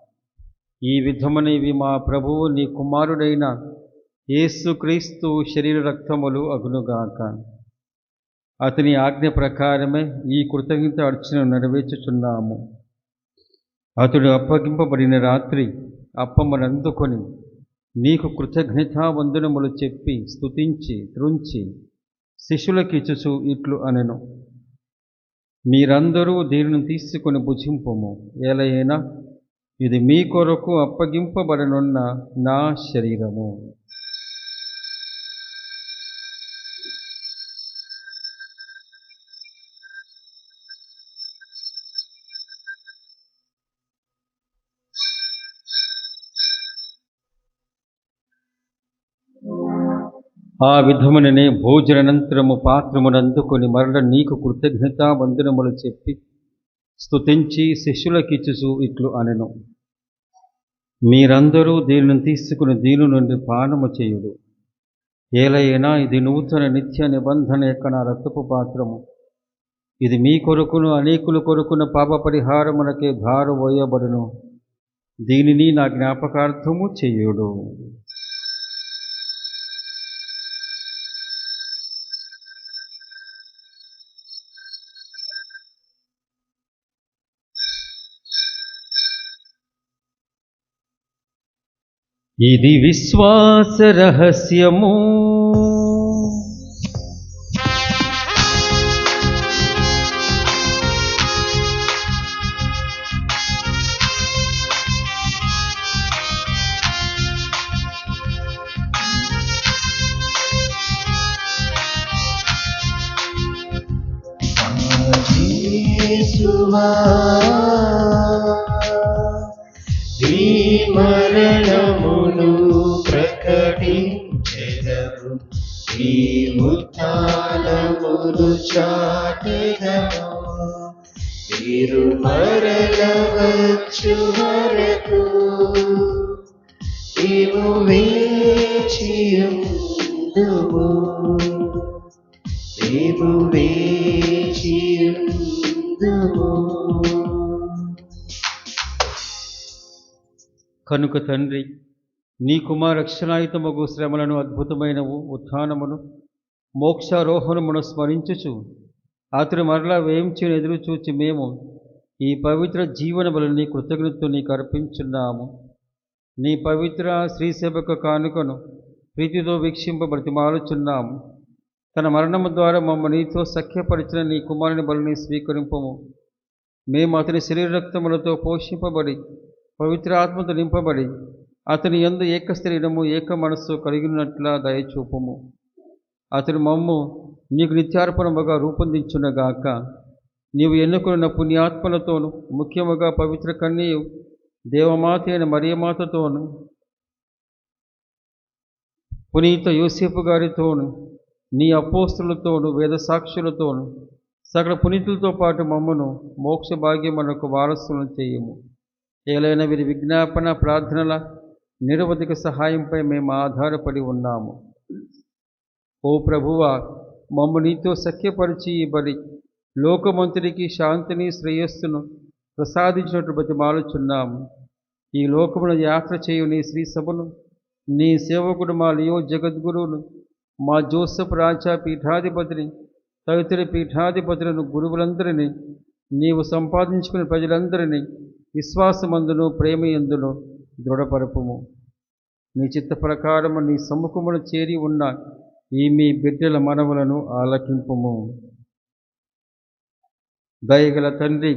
ఈ విధమునివి మా ప్రభువు నీ కుమారుడైన యేసుక్రీస్తు శరీర రక్తములు అగునుగాక. అతని ఆజ్ఞ ప్రకారమే ఈ కృతజ్ఞత అర్చనను నెరవేర్చుచున్నాము. అతడు అప్పగింపబడిన రాత్రి అప్పమునందుకొని నీకు కృతజ్ఞతావందనములు చెప్పి స్తుతించి త్రుంచి శిష్యులకిచ్చుచు ఇట్లు అనెను: మీరందరూ దీనిని తీసుకొని భుజింపుము. ఏలైనా ఇది మీ కొరకు అప్పగింపబడనున్న నా శరీరము. ఆ విధముననే భోజనానంతరము పాత్రమునందుకొని మరల నీకు కృతజ్ఞతా వందనములు చెప్పి స్తుతించి శిష్యులకిచ్చుచు ఇట్లు అనెను: మీరందరూ దీనిని తీసుకుని దీని నుండి పానము చేయుడు. ఏలైనా ఇది నూతన నిత్య నిబంధన యొక్క నా రక్తపు పాత్రము. ఇది మీ కొరకును అనేకుల కొరకున పాప పరిహారమునకే ధారవోయబడును. దీనిని నా జ్ఞాపకార్థము చేయుడు. ఇది విశ్వాస రహస్యము. యేసువా ఈ మరణమును ప్రకటించెదము, ఈ ఉత్థానమును చాటెదము. మీరు మరల వచ్చు వరకు నీవు వేచియుందుము, నీవు వేచియుందుము. కనుక తండ్రి, నీ కుమార రక్షణాయుతమగు శ్రమలను, అద్భుతమైన ఉత్థానమును, మోక్షారోహణమును స్మరించుచు అతడు మరలా వేయించి ఎదురుచూచి మేము ఈ పవిత్ర జీవన బలిని కృతజ్ఞతతో నీకు అర్పించున్నాము. నీ పవిత్ర శ్రీసేవక కానుకను ప్రీతితో వీక్షింప బ్రతిమాలుచున్నాము. తన మరణము ద్వారా మమ్మల్ని నీతో సఖ్యపరిచిన నీ కుమారుని బలిని స్వీకరింపము. మేము అతని శరీర రక్తములతో పోషింపబడి పవిత్ర ఆత్మతో నింపబడి అతని యందు ఏక శరీరము ఏక మనస్సు కలిగినట్లా దయచూపము. అతడు మమ్ము నీకు నిత్యార్పణముగా రూపొందించునగాక. నీవు ఎన్నుకున్న పుణ్యాత్మలతోనూ, ముఖ్యముగా పవిత్ర కన్యయు దేవమాత అయిన మరియమాతతోనూ, పునీత యోసేపు గారితోనూ, నీ అపోస్తులతోను వేద సాక్షులతోను సకల పునీతులతో పాటు మమ్మను మోక్ష భాగ్యమునకు వారసులను చేయము. ఏలైన వీరి విజ్ఞాపన ప్రార్థనల నిరవధిక సహాయంపై మేము ఆధారపడి ఉన్నాము. ఓ ప్రభువా, మమ్ము నీతో సఖ్యపరిచి ఈ బలి లోకమంతటికి శాంతిని శ్రేయస్సును ప్రసాదించినట్టు బతిమాలుచున్నాము. ఈ లోకమును యాత్ర చేయు నీ శ్రీ సభను, నీ సేవకుడు మా లియో జగద్గురువును, మా జోసెఫ్ రాజా పీఠాధిపతిని, తదితర పీఠాధిపతులను, గురువులందరినీ, నీవు సంపాదించుకున్న ప్రజలందరినీ విశ్వాసమందును ప్రేమయందును దృఢపరపుము. నీ చిత్త ప్రకారము నీ సమ్ముఖమును చేరి ఉన్న ఈ మీ బిడ్డల మనవులను ఆలకింపుము. దయగల తండ్రి,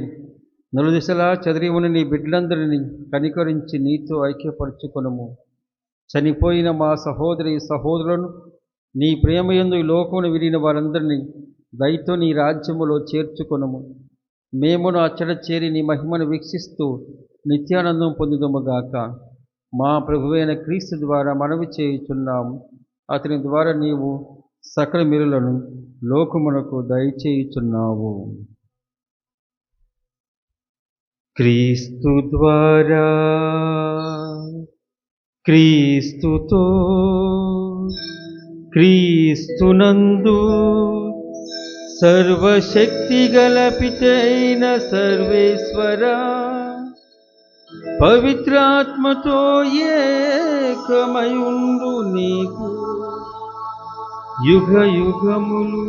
నలుదిశలా చెదిరి ఉన్న నీ బిడ్డలందరినీ కనికరించి నీతో ఐక్యపరచుకొనుము. చనిపోయిన మా సహోదరి సహోదరులను నీ ప్రేమయందు ఈ లోకమును విరిగిన వారందరినీ దయతో నీ రాజ్యములో చేర్చుకొనుము. మేమును అచ్చట చేరి నీ మహిమను వీక్షిస్తూ నిత్యానందం పొందుదముగాక. మా ప్రభువైన క్రీస్తు ద్వారా మనవి చేయుచున్నాము. అతని ద్వారా నీవు సకల మేలులను లోకమునకు దయచేయుచున్నావు. క్రీస్తు ద్వారా, క్రీస్తుతో, క్రీస్తునందు సర్వశక్తిగల పితైన సర్వేశ్వరా, పవిత్రాత్మతో ఏకమయుండు నీకు యుగ యుగములు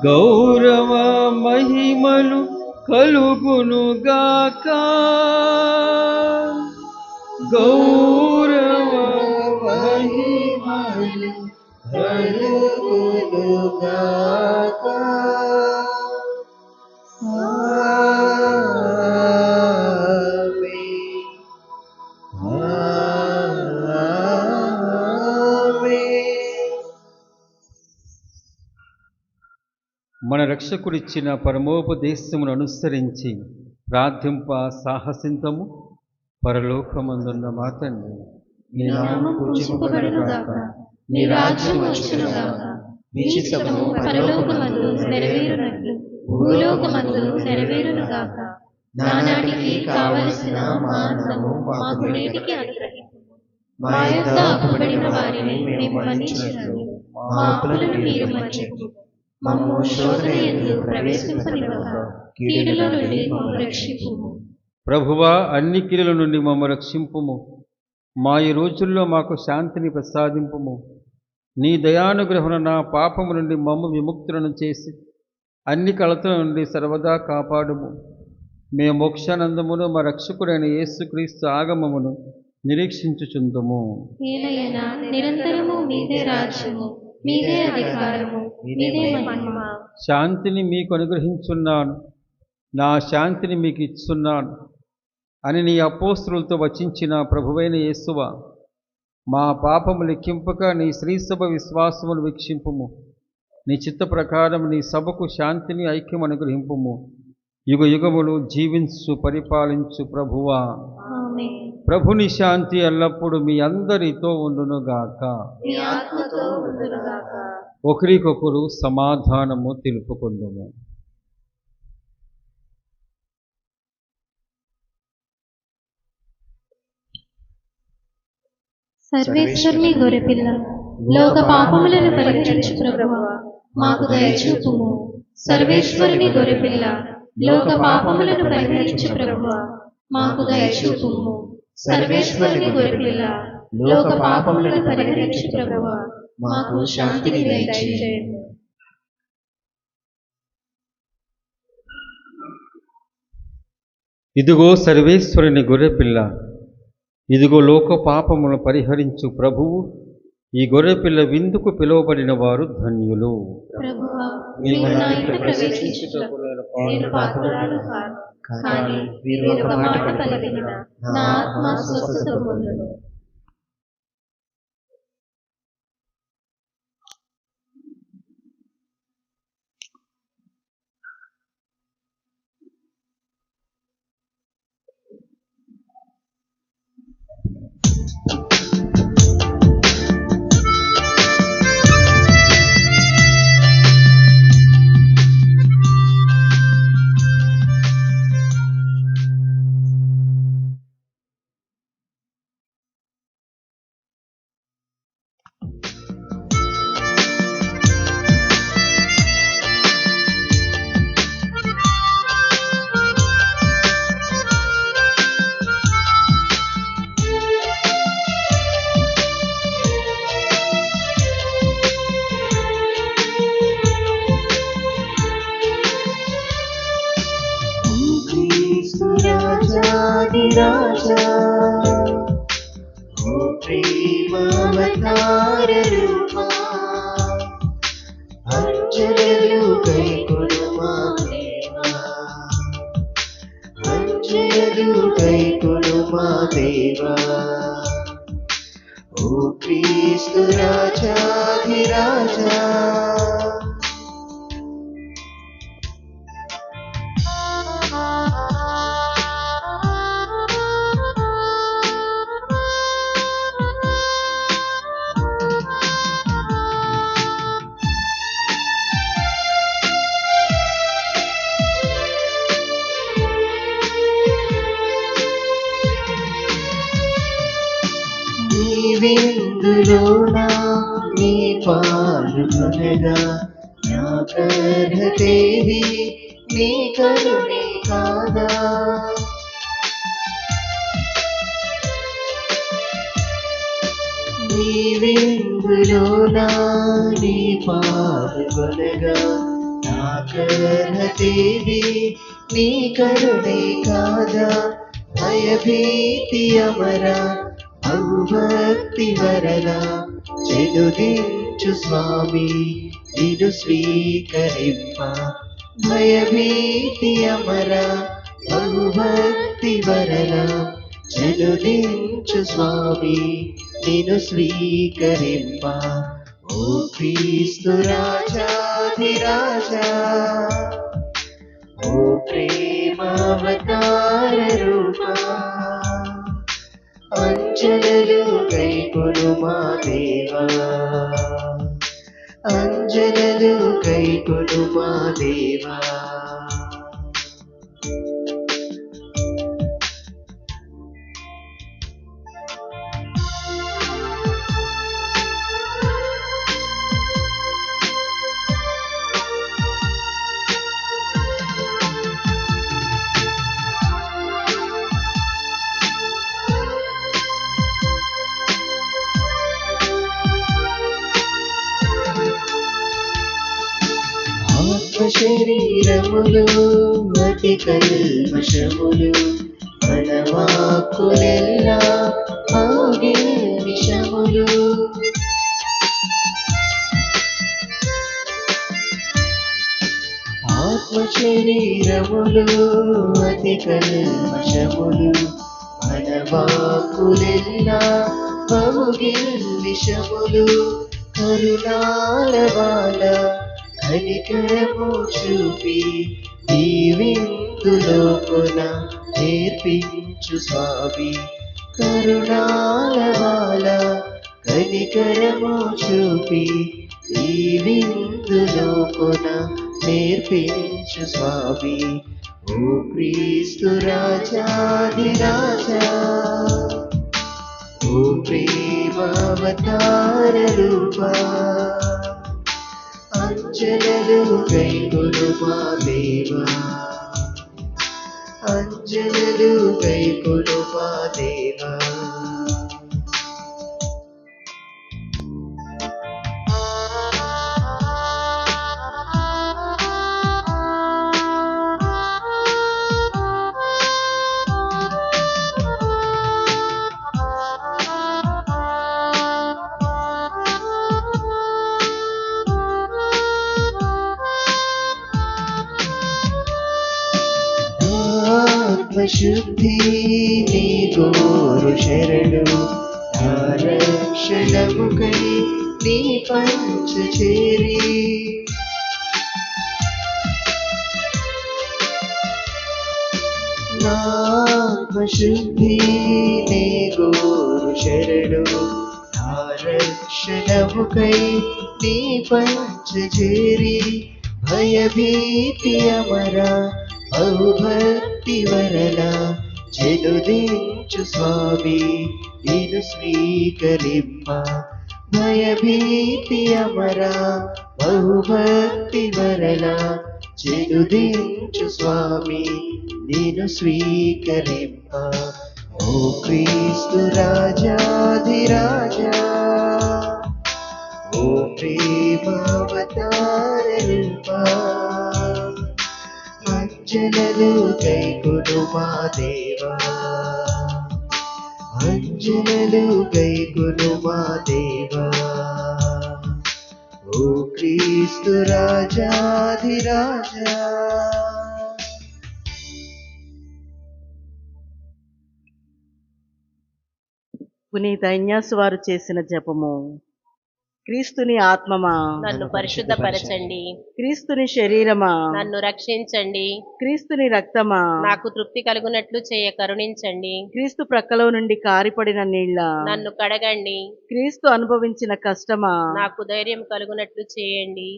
గౌరవ మహిమలు కలుగునుగాక. గౌరవ మహిమలు కలుగునుగాక. మన రక్షకుడిచ్చిన పరమోపదేశమును అనుసరించి ప్రార్థింప సాహసింతము. పరలోకమందున్న మా తండ్రి, నీ నామము పూజింపబడునుగాక, నీ రాజ్యం వచ్చునుగాక, నీ చిత్తము పరలోకమందు నెరవేరునట్లు భూలోకమందు నెరవేరునుగాక. నానాటికి కావలసిన మా అన్నము మాకు నేటికి అనుగ్రహించుము. మా యొద్ద అప్పుబడిన వారిని మేము మన్నించినట్లు మా అప్పులను మీరు మన్నించుము. మమ్ము శోధన యందు ప్రవేశింపనివ్వక కీడుల నుండి మమ్ము రక్షింపుము. ప్రభువా, అన్ని కీడుల నుండి మమ్ము రక్షింపుము. మా ఈ రోజుల్లో మాకు శాంతిని ప్రసాదింపుము. నీ దయానుగ్రహణ నా పాపము నుండి మమ్ము విముక్తులను చేసి అన్ని కలతల నుండి సర్వదా కాపాడుము. మేము మోక్షానందమును మా రక్షకుడైన యేసుక్రీస్తు ఆగమమును నిరీక్షించుచుందుము. ఏలయనా నిరంతరము మీదే రాజ్యము, మీదే అధికారము, మీదే మహిమ. శాంతిని మీకు అనుగ్రహించున్నాను, నా శాంతిని మీకు ఇస్తున్నాను అని నీ అపోస్తలులతో వచించిన ప్రభువైన యేసువా, మా పాపము లెక్కింపక నీ శ్రీసభ విశ్వాసమును వీక్షింపుము. నీ చిత్త ప్రకారం నీ సభకు శాంతిని ఐక్యం అనుగ్రహింపుము. యుగ యుగములు జీవించు పరిపాలించు ప్రభువా, ఆమేన్. ప్రభుని శాంతి ఎల్లప్పుడూ మీ అందరితో ఉండునుగాక. నీ ఆత్మతో ఉండునుగాక. ఒకరికొకరు సమాధానము తెలుపుకుందుము. సర్వేశ్వరుని గొర్రెపిల్ల, లోక పాపములను పరిహరించు ప్రభువా, మాకు దయచూపుము. సర్వేశ్వరుని గొర్రెపిల్ల, లోక పాపములను పరిహరించు ప్రభువా, మాకు దయచూపుము. సర్వేశ్వరుని గొర్రెపిల్ల, లోక పాపములను పరిహరించు ప్రభువా, మాకు శాంతిని దయచేయము. ఇదిగో సర్వేశ్వరుని గొర్రెపిల్ల, ఇదిగో లోక పాపములను పరిహరించు ప్రభువు. ఈ గొర్రెపిల్ల విందుకు పిలువబడిన వారు ధన్యులు. ప్రభువా, నీవు నా ఇంట ప్రవేశించుటకు నేను పాత్రురాలు కాను, కానీ మీరు ఒక మాట పలికిన నా ఆత్మ స్వస్థత పొందును. అవతార రూపా అంజనలు కైకొనుమా దేవా అంజనలు కైకొనుమా దేవా ఓ క్రీస్తు రాజాధిరాజా విందులోనా నీ పాలుకొనగా నా కర్హతేది నీ కరుణే కాదా నీ విందులోనా నీ పాలుకొనగా నా కర్హతేది నీ కరుణే కాదా భయభీతి అమరా బహుభక్తి వరద చెలుదించు స్వామి నిన్ను స్వీకరింప భయభీతి అమర బహుభక్తి వరద చెలుదించు స్వామి నిన్ను స్వీకరింప ఓ క్రీస్తు రాజాధిరాజా ఓ ప్రేమావతార రూపా అంజనలు కైకొనుమా దేవా అంజనలు కైకొనుమా దేవా శరీరములు అతి కల్మషములు మన వాక్కులెల్లా ఆగే విషములు ఆత్మ శరీరములు అతి కల్మషములు మన వాక్కులెల్లా ఆగే విషములు కరుణాలవాల కనికరము చూపి దీవిందులోకున నేర్పించు స్వామి కరుణాలవాల కనికరము చూపి దీవిందులోకున నేర్పించు స్వామి ఓ క్రీస్తు రాజాధిరాజా ఓ ప్రేమావతార రూపా అంజనలు కైకొనుమా దేవా అంజనలు కైకొనుమా దేవా ఆత్మశుద్ధి నీ గోరు శరణు రక్షణముకై నీ పంచ చేరి ఆత్మశుద్ధి నీ గోరు శరణు రక్షణముకై నీ పంచ చేరి భయభీతి అమరా బహుభక్తి వరల చెలుదించు స్వామి నిన్ను స్వీకరింప భయభీతి అమరా బహుభక్తి వరల చెలుదించు స్వామి నిన్ను స్వీకరింప ఓ క్రీస్తు రాజాధిరాజా ఓ ప్రేమావతార రూపా అంజనలు కైకొనుమా దేవా సూచనలు గైకొను మా దేవా. ఓ క్రీస్తు రాజాధిరాజా. పునీత ఇన్యాసు వారు చేసిన జపము. క్రీస్తుని ఆత్మమా, నన్ను పరిశుద్ధపరచండి. క్రీస్తుని శరీరమా, నన్ను రక్షించండి. క్రీస్తుని రక్తమా, నాకు తృప్తి కలుగునట్లు చేయ కరుణించండి. క్రీస్తు ప్రక్కలో నుండి కారిపడిన నీళ్ళ, నన్ను కడగండి. క్రీస్తు అనుభవించిన కష్టమా, నాకు ధైర్యం కలుగునట్లు చేయండి.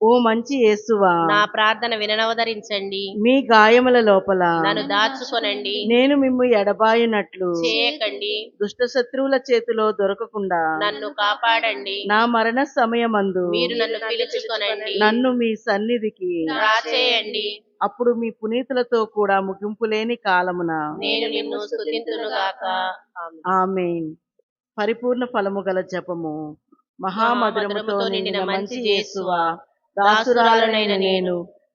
ఓ మంచి యేసువా, నా ప్రార్థన వినవదరించండి. మీ గాయముల లోపల నన్ను దాచుకొనండి. నేను మిమ్ము ఎడబాయునట్లు చేయకండి. దుష్ట శత్రువుల చేతిలో దొరకకుండా నన్ను కాపాడండి. నా మరణ సమయమందు మీరు నన్ను పిలుచుకొనండి. నన్ను మీ సన్నిధికి రాచేయండి. అప్పుడు మీ పునీతులతో కూడా ముగింపు లేని కాలమున నేను నిన్ను స్తుతింతునుగాక. ఆమేన్. ఆమేన్. పరిపూర్ణ ఫలము గల జపము. మహామధురముతో నిండిన మంచి యేసువా, దాసురాలనైన నేను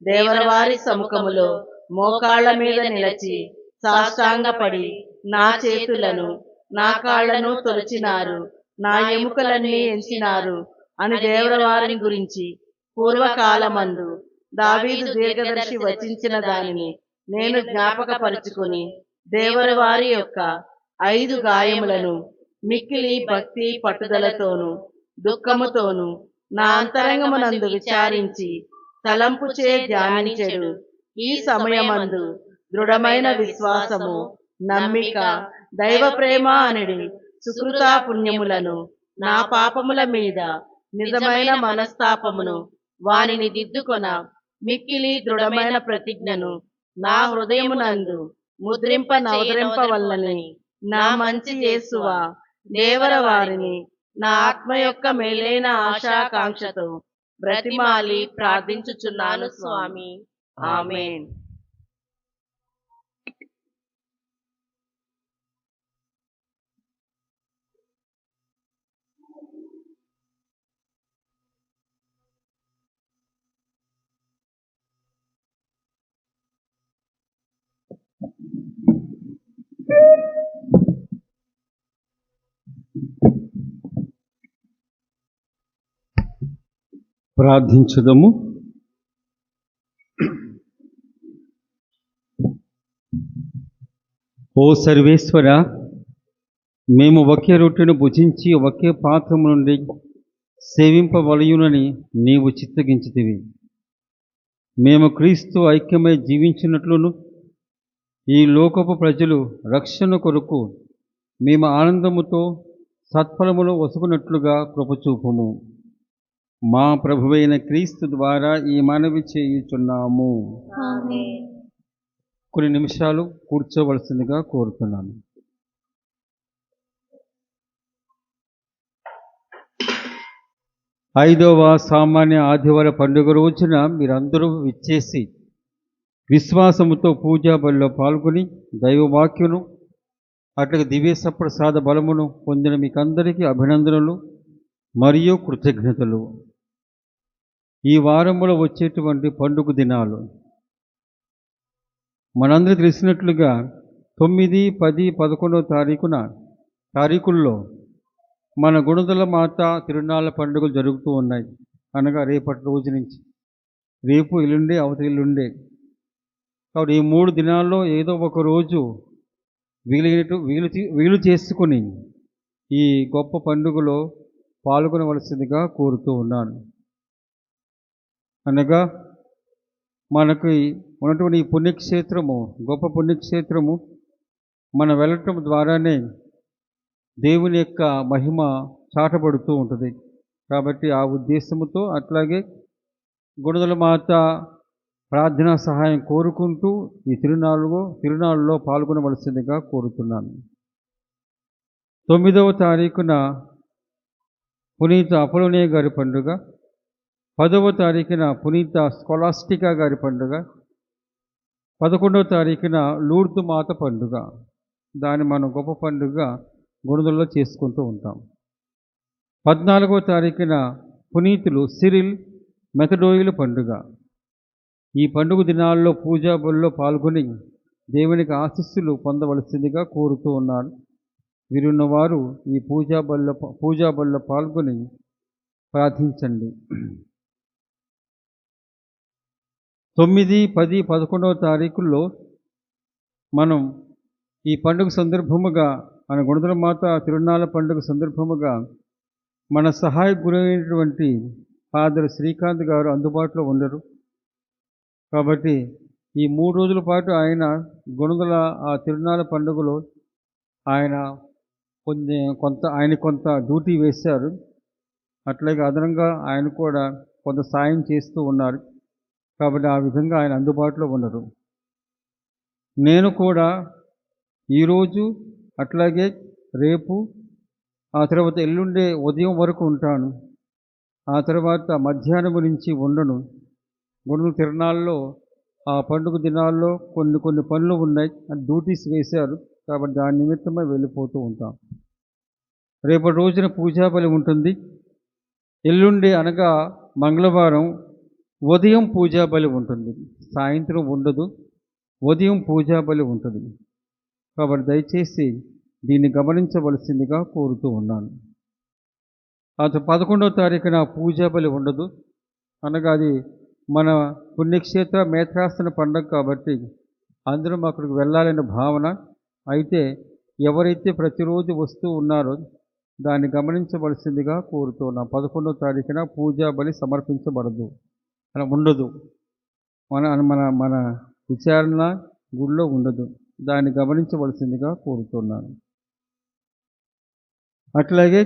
దేవరవారి సముఖములో మోకాళ్ల మీద నిలచి సాష్టాంగపడి నా చేతులను నా కాళ్లను తొలచినారు, నా ఎముకలన్నీ ఎంచినారు అని దేవరవారిని గురించి పూర్వకాలమందు దావీదు దీర్ఘదర్శి వచించిన దానిని నేను జ్ఞాపకపరుచుకుని దేవరవారి యొక్క 5 గాయములను మిక్కిలి భక్తి పట్టుదలతోను దుఃఖముతోను నా అంతరంగమునందు విచారించి తలంపుచే ధ్యానించెడు. ఈ సమయమందు దృఢమైన విశ్వాసము, నమ్మిక, దైవ ప్రేమ అనేది సుకృతా పుణ్యములను, నా పాపముల మీద నిజమైన మనస్తాపమును వానిని దిద్దుకొన మిక్కిలి దృఢమైన ప్రతిజ్ఞను నా హృదయమునందు నవదరింపవల్లని నా మంచి యేసువా, దేవర వారిని నా ఆత్మ యొక్క మేలైన ఆశాకాంక్షతో బ్రతిమాలి ప్రార్థించుచున్నాను స్వామి. ఆమేన్. ప్రార్థించుదము. ఓ సర్వేశ్వర, మేము ఒకే రొట్టెను భుజించి ఒకే పాత్రము నుండి సేవింపవలయునని నీవు చిత్తగించితివి. మేము క్రీస్తు ఐక్యమై జీవించినట్లును ఈ లోకపు ప్రజలు రక్షణ కొరకు మేము ఆనందముతో సత్ఫలములు వసుకున్నట్లుగా కృపచూపుము. మా ప్రభువైన క్రీస్తు ద్వారా ఈ మనవి చేయుచున్నాము. ఆమేన్. కొన్ని నిమిషాలు కూర్చోవలసిందిగా కోరుతున్నాను. ఐదవ సామాన్య ఆదివార పండుగ రోజున మీరందరూ విచ్చేసి విశ్వాసముతో పూజా బలిలో పాల్గొని దైవవాక్యను అట్లాగే దివ్య సప్రసాద బలమును పొందిన మీకందరికీ అభినందనలు మరియు కృతజ్ఞతలు. ఈ వారంలో వచ్చేటువంటి పండుగ దినాలు మనందరికీ తెలిసినట్లుగా 9, 10, 11 తారీఖుల్లో మన గుణదల మాత తిరునాళ్ళ పండుగలు జరుగుతూ ఉన్నాయి. అనగా రేపటి రోజు నుంచి, రేపు ఎల్లుండే అవతలి ఎల్లుండే. కాబట్టి ఈ 3 దినాల్లో ఏదో ఒక రోజు వీలు చేసుకుని ఈ గొప్ప పండుగలో పాల్గొనవలసిందిగా కోరుతూ ఉన్నాను. అనగా మనకు ఉన్నటువంటి ఈ పుణ్యక్షేత్రము, గొప్ప పుణ్యక్షేత్రము మనం వెళ్ళటం ద్వారానే దేవుని యొక్క మహిమ చాటబడుతూ ఉంటుంది. కాబట్టి ఆ ఉద్దేశంతో అట్లాగే గుణదల మాత ప్రార్థనా సహాయం కోరుకుంటూ ఈ తిరునాళ్ళలో పాల్గొనవలసిందిగా కోరుతున్నాను. 9వ తారీఖున పునీత అపోలోనియా గారి పండుగ, 10వ తారీఖున పునీత స్కాలాస్టికా గారి పండుగ, 11వ తారీఖున లూర్దు మాత పండుగ. దాన్ని మనం గొప్ప పండుగ గుణదలలో చేసుకుంటూ ఉంటాం. 14వ తారీఖున పునీతులు సిరిల్ మెథడోయిల పండుగ. ఈ పండుగ దినాల్లో పూజా బలిలో పాల్గొని దేవునికి ఆశీస్సులు పొందవలసిందిగా కోరుతూ ఉన్నాను. వీరున్నవారు ఈ పూజా బలిలో పాల్గొని ప్రార్థించండి. 9, 10, 11వ తారీఖుల్లో మనం ఈ పండుగ సందర్భముగా మన గుణదల మాత తిరునాళ్ళ పండుగ సందర్భముగా మన సహాయ గురైనటువంటి ఫాదర్ శ్రీకాంత్ గారు అందుబాటులో ఉండరు. కాబట్టి ఈ 3 రోజుల పాటు ఆయన గుణదల ఆ తిరునాళ్ళ పండుగలో ఆయన కొంత డ్యూటీ వేశారు. అట్లాగే అదనంగా ఆయన కూడా కొంత సాయం చేస్తూ ఉన్నారు. కాబట్టి ఆ విధంగా ఆయన అందుబాటులో ఉండరు. నేను కూడా ఈరోజు అట్లాగే రేపు ఆ తర్వాత ఎల్లుండే ఉదయం వరకు ఉంటాను. ఆ తర్వాత మధ్యాహ్నం నుంచి ఉండను. గుండెల తిరణాల్లో ఆ పండుగ దినాల్లో కొన్ని పనులు ఉన్నాయి, డ్యూటీస్ వేశారు. కాబట్టి దాని నిమిత్తమే వెళ్ళిపోతూ ఉంటాం. రేపటి రోజున పూజా బలి ఉంటుంది. ఎల్లుండి అనగా మంగళవారం ఉదయం పూజా బలి ఉంటుంది. సాయంత్రం ఉండదు, ఉదయం పూజా బలి ఉంటుంది. కాబట్టి దయచేసి దీన్ని గమనించవలసిందిగా కోరుతూ ఉన్నాను. ఆ 11వ తారీఖున పూజా బలి ఉండదు. అనగా అది మన పుణ్యక్షేత్ర మేత్రాసన పండుగ కాబట్టి అందరం అక్కడికి వెళ్ళాలనే భావన. అయితే ఎవరైతే ప్రతిరోజు వస్తూ ఉన్నారో దాన్ని గమనించవలసిందిగా కోరుతున్నాం. 11వ తారీఖున పూజా బలి సమర్పించబడదు, అలా ఉండదు. మన విచారణ గుడిలో ఉండదు. దాన్ని గమనించవలసిందిగా కోరుతున్నాను. అట్లాగే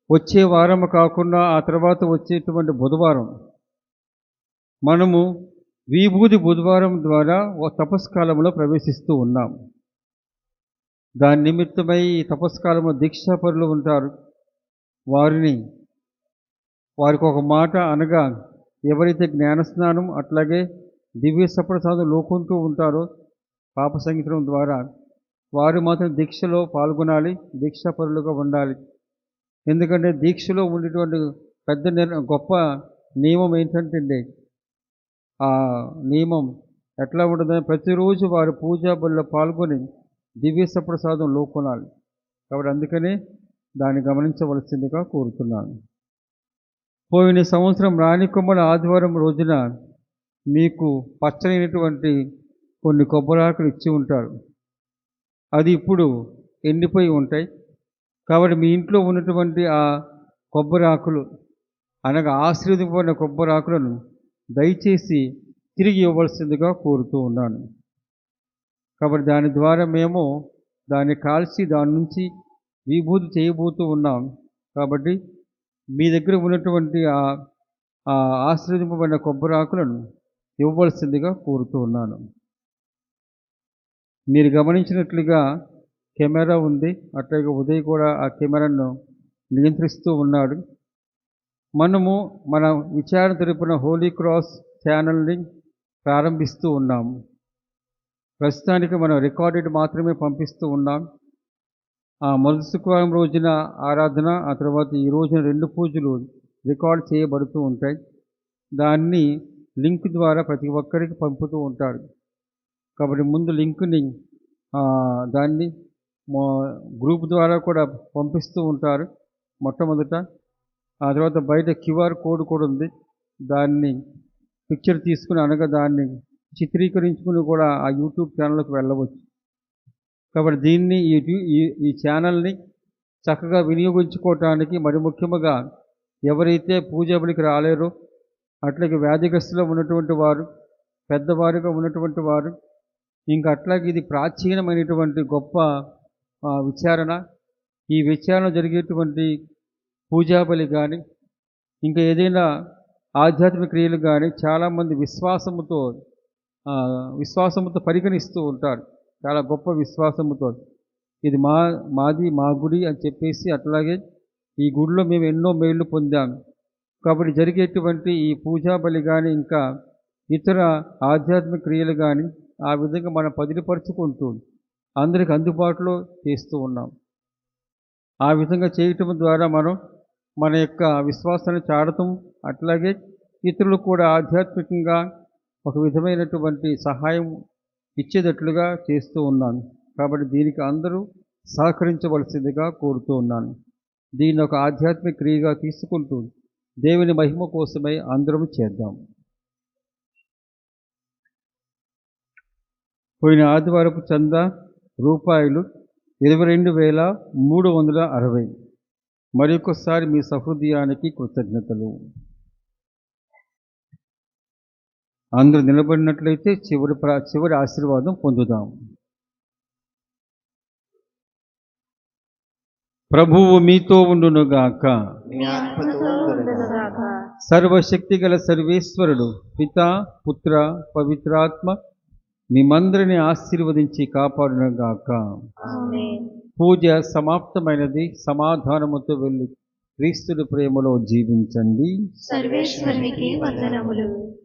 వచ్చే వారం కాకుండా ఆ తర్వాత వచ్చేటువంటి బుధవారం మనము విభూది బుధవారం ద్వారా ఓ తపస్కాలంలో ప్రవేశిస్తూ ఉన్నాం. దాని నిమిత్తమై ఈ తపస్కాలంలో దీక్షాపరులు ఉంటారు. వారికి ఒక మాట అనగా ఎవరైతే జ్ఞానస్నానం అట్లాగే దివ్య సప్రసాదం లోకుంటూ ఉంటారో పాప సంగీతం ద్వారా వారు మాత్రం దీక్షలో పాల్గొనాలి, దీక్షాపరులుగా ఉండాలి. ఎందుకంటే దీక్షలో ఉండేటువంటి గొప్ప నియమం ఏంటంటే ఆ నియమం ఎట్లా ఉంటుందని ప్రతిరోజు వారు పూజా బలిలో పాల్గొని దివ్య సప్రసాదం లోకొనాలి. కాబట్టి అందుకనే దాన్ని గమనించవలసిందిగా కోరుతున్నాను. పోయిన సంవత్సరం రాణికొమ్మల ఆదివారం రోజున మీకు పచ్చనైనటువంటి కొన్ని కొబ్బరాకులు ఇచ్చి ఉంటారు. అది ఇప్పుడు ఎండిపోయి ఉంటాయి. కాబట్టి మీ ఇంట్లో ఉన్నటువంటి ఆ కొబ్బరాకులు అనగా ఆశీర్వదింపబడిన కొబ్బరాకులను దయచేసి తిరిగి ఇవ్వవలసిందిగా కోరుతూ ఉన్నాను. కాబట్టి దాని ద్వారా మేము దాన్ని కాల్చి దాని నుంచి విభూతి చేయబోతూ ఉన్నాం. కాబట్టి మీ దగ్గర ఉన్నటువంటి ఆ ఆశీర్వదింపబడిన కొబ్బరాకులను ఇవ్వవలసిందిగా కోరుతూ ఉన్నాను. మీరు గమనించినట్లుగా కెమెరా ఉంది. అట్లాగే ఉదయ్ కూడా ఆ కెమెరాను నియంత్రిస్తూ ఉన్నాడు. మనము మన విచారణ తరపున హోలీ క్రాస్ ఛానల్ని ప్రారంభిస్తూ ఉన్నాము. ప్రస్తుతానికి మనం రికార్డెడ్ మాత్రమే పంపిస్తూ ఉన్నాం. ఆ మొదటి శుక్రవారం రోజున ఆరాధన, ఆ తర్వాత ఈ రోజున 2 పూజలు రికార్డ్ చేయబడుతూ ఉంటాయి. దాన్ని లింక్ ద్వారా ప్రతి ఒక్కరికి పంపుతూ ఉంటారు. కాబట్టి ముందు లింకుని దాన్ని గ్రూప్ ద్వారా కూడా పంపిస్తూ ఉంటారు మొట్టమొదట. ఆ తర్వాత బయట QR కోడ్ కూడా ఉంది. దాన్ని పిక్చర్ తీసుకుని అనగా దాన్ని చిత్రీకరించుకుని కూడా ఆ యూట్యూబ్ ఛానల్కి వెళ్ళవచ్చు. కాబట్టి దీన్ని ఈ ఛానల్ని చక్కగా వినియోగించుకోవటానికి మరి ముఖ్యంగా ఎవరైతే పూజా బలికి రాలేరో అట్లాగే వ్యాధిగ్రస్తులో ఉన్నటువంటి వారు, పెద్దవారుగా ఉన్నటువంటి వారు, ఇంకా అట్లాగే ఇది ప్రాచీనమైనటువంటి గొప్ప విచారణ. ఈ విచారణ జరిగేటువంటి పూజా బలి కానీ ఇంకా ఏదైనా ఆధ్యాత్మిక క్రియలు కానీ చాలామంది విశ్వాసముతో పరిగణిస్తూ ఉంటారు. చాలా గొప్ప విశ్వాసముతో ఇది మా గుడి అని చెప్పేసి అట్లాగే ఈ గుడిలో మేము ఎన్నో మేళ్ళు పొందాము. కాబట్టి జరిగేటువంటి ఈ పూజా బలి కానీ ఇంకా ఇతర ఆధ్యాత్మిక క్రియలు కానీ ఆ విధంగా మనం పదిలిపరుచుకుంటూ అందరికి అందుబాటులో చేస్తూ ఉన్నాం. ఆ విధంగా చేయటం ద్వారా మనం మన యొక్క విశ్వాసాన్ని చాటం, అట్లాగే ఇతరులు కూడా ఆధ్యాత్మికంగా ఒక విధమైనటువంటి సహాయం ఇచ్చేటట్లుగా చేస్తూ ఉన్నాను. కాబట్టి దీనికి అందరూ సహకరించవలసిందిగా కోరుతూ ఉన్నాను. దీన్ని ఒక ఆధ్యాత్మిక క్రియగా తీసుకుంటూ దేవుని మహిమ కోసమై అందరం చేద్దాం. పోయిన ఆదివారపు చందా రూపాయలు 22,360. మరొకసారి మీ సహృదయానికి కృతజ్ఞతలు. అందరూ నిలబడినట్లయితే చివరి ఆశీర్వాదం పొందుదాం. ప్రభువు మీతో ఉండునుగాక. సర్వశక్తి గల సర్వేశ్వరుడు పితా, పుత్ర, పవిత్రాత్మ మిమ్మందరిని ఆశీర్వదించి కాపాడునుగాక. పూజ సమాప్తమైనది. సమాధానముతో వెళ్ళి క్రీస్తుని ప్రేమలో జీవించండి. సర్వేశ్వరునికి వందనములు.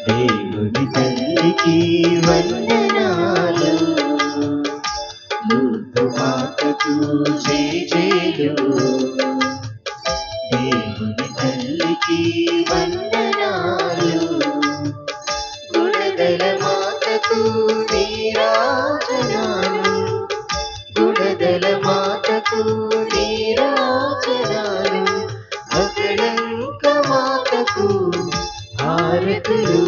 దేవుని తల్లికి వందనాలు, లూర్దు మాతకు జేజేలు. దేవుని తల్లికి వందనాలు, గుణదల మాతకు నీరాజనాలు, గుణదల మాతకు నీరాజనాలు. అగణంక మాతకు హారతులు,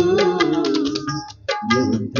యుద్ధ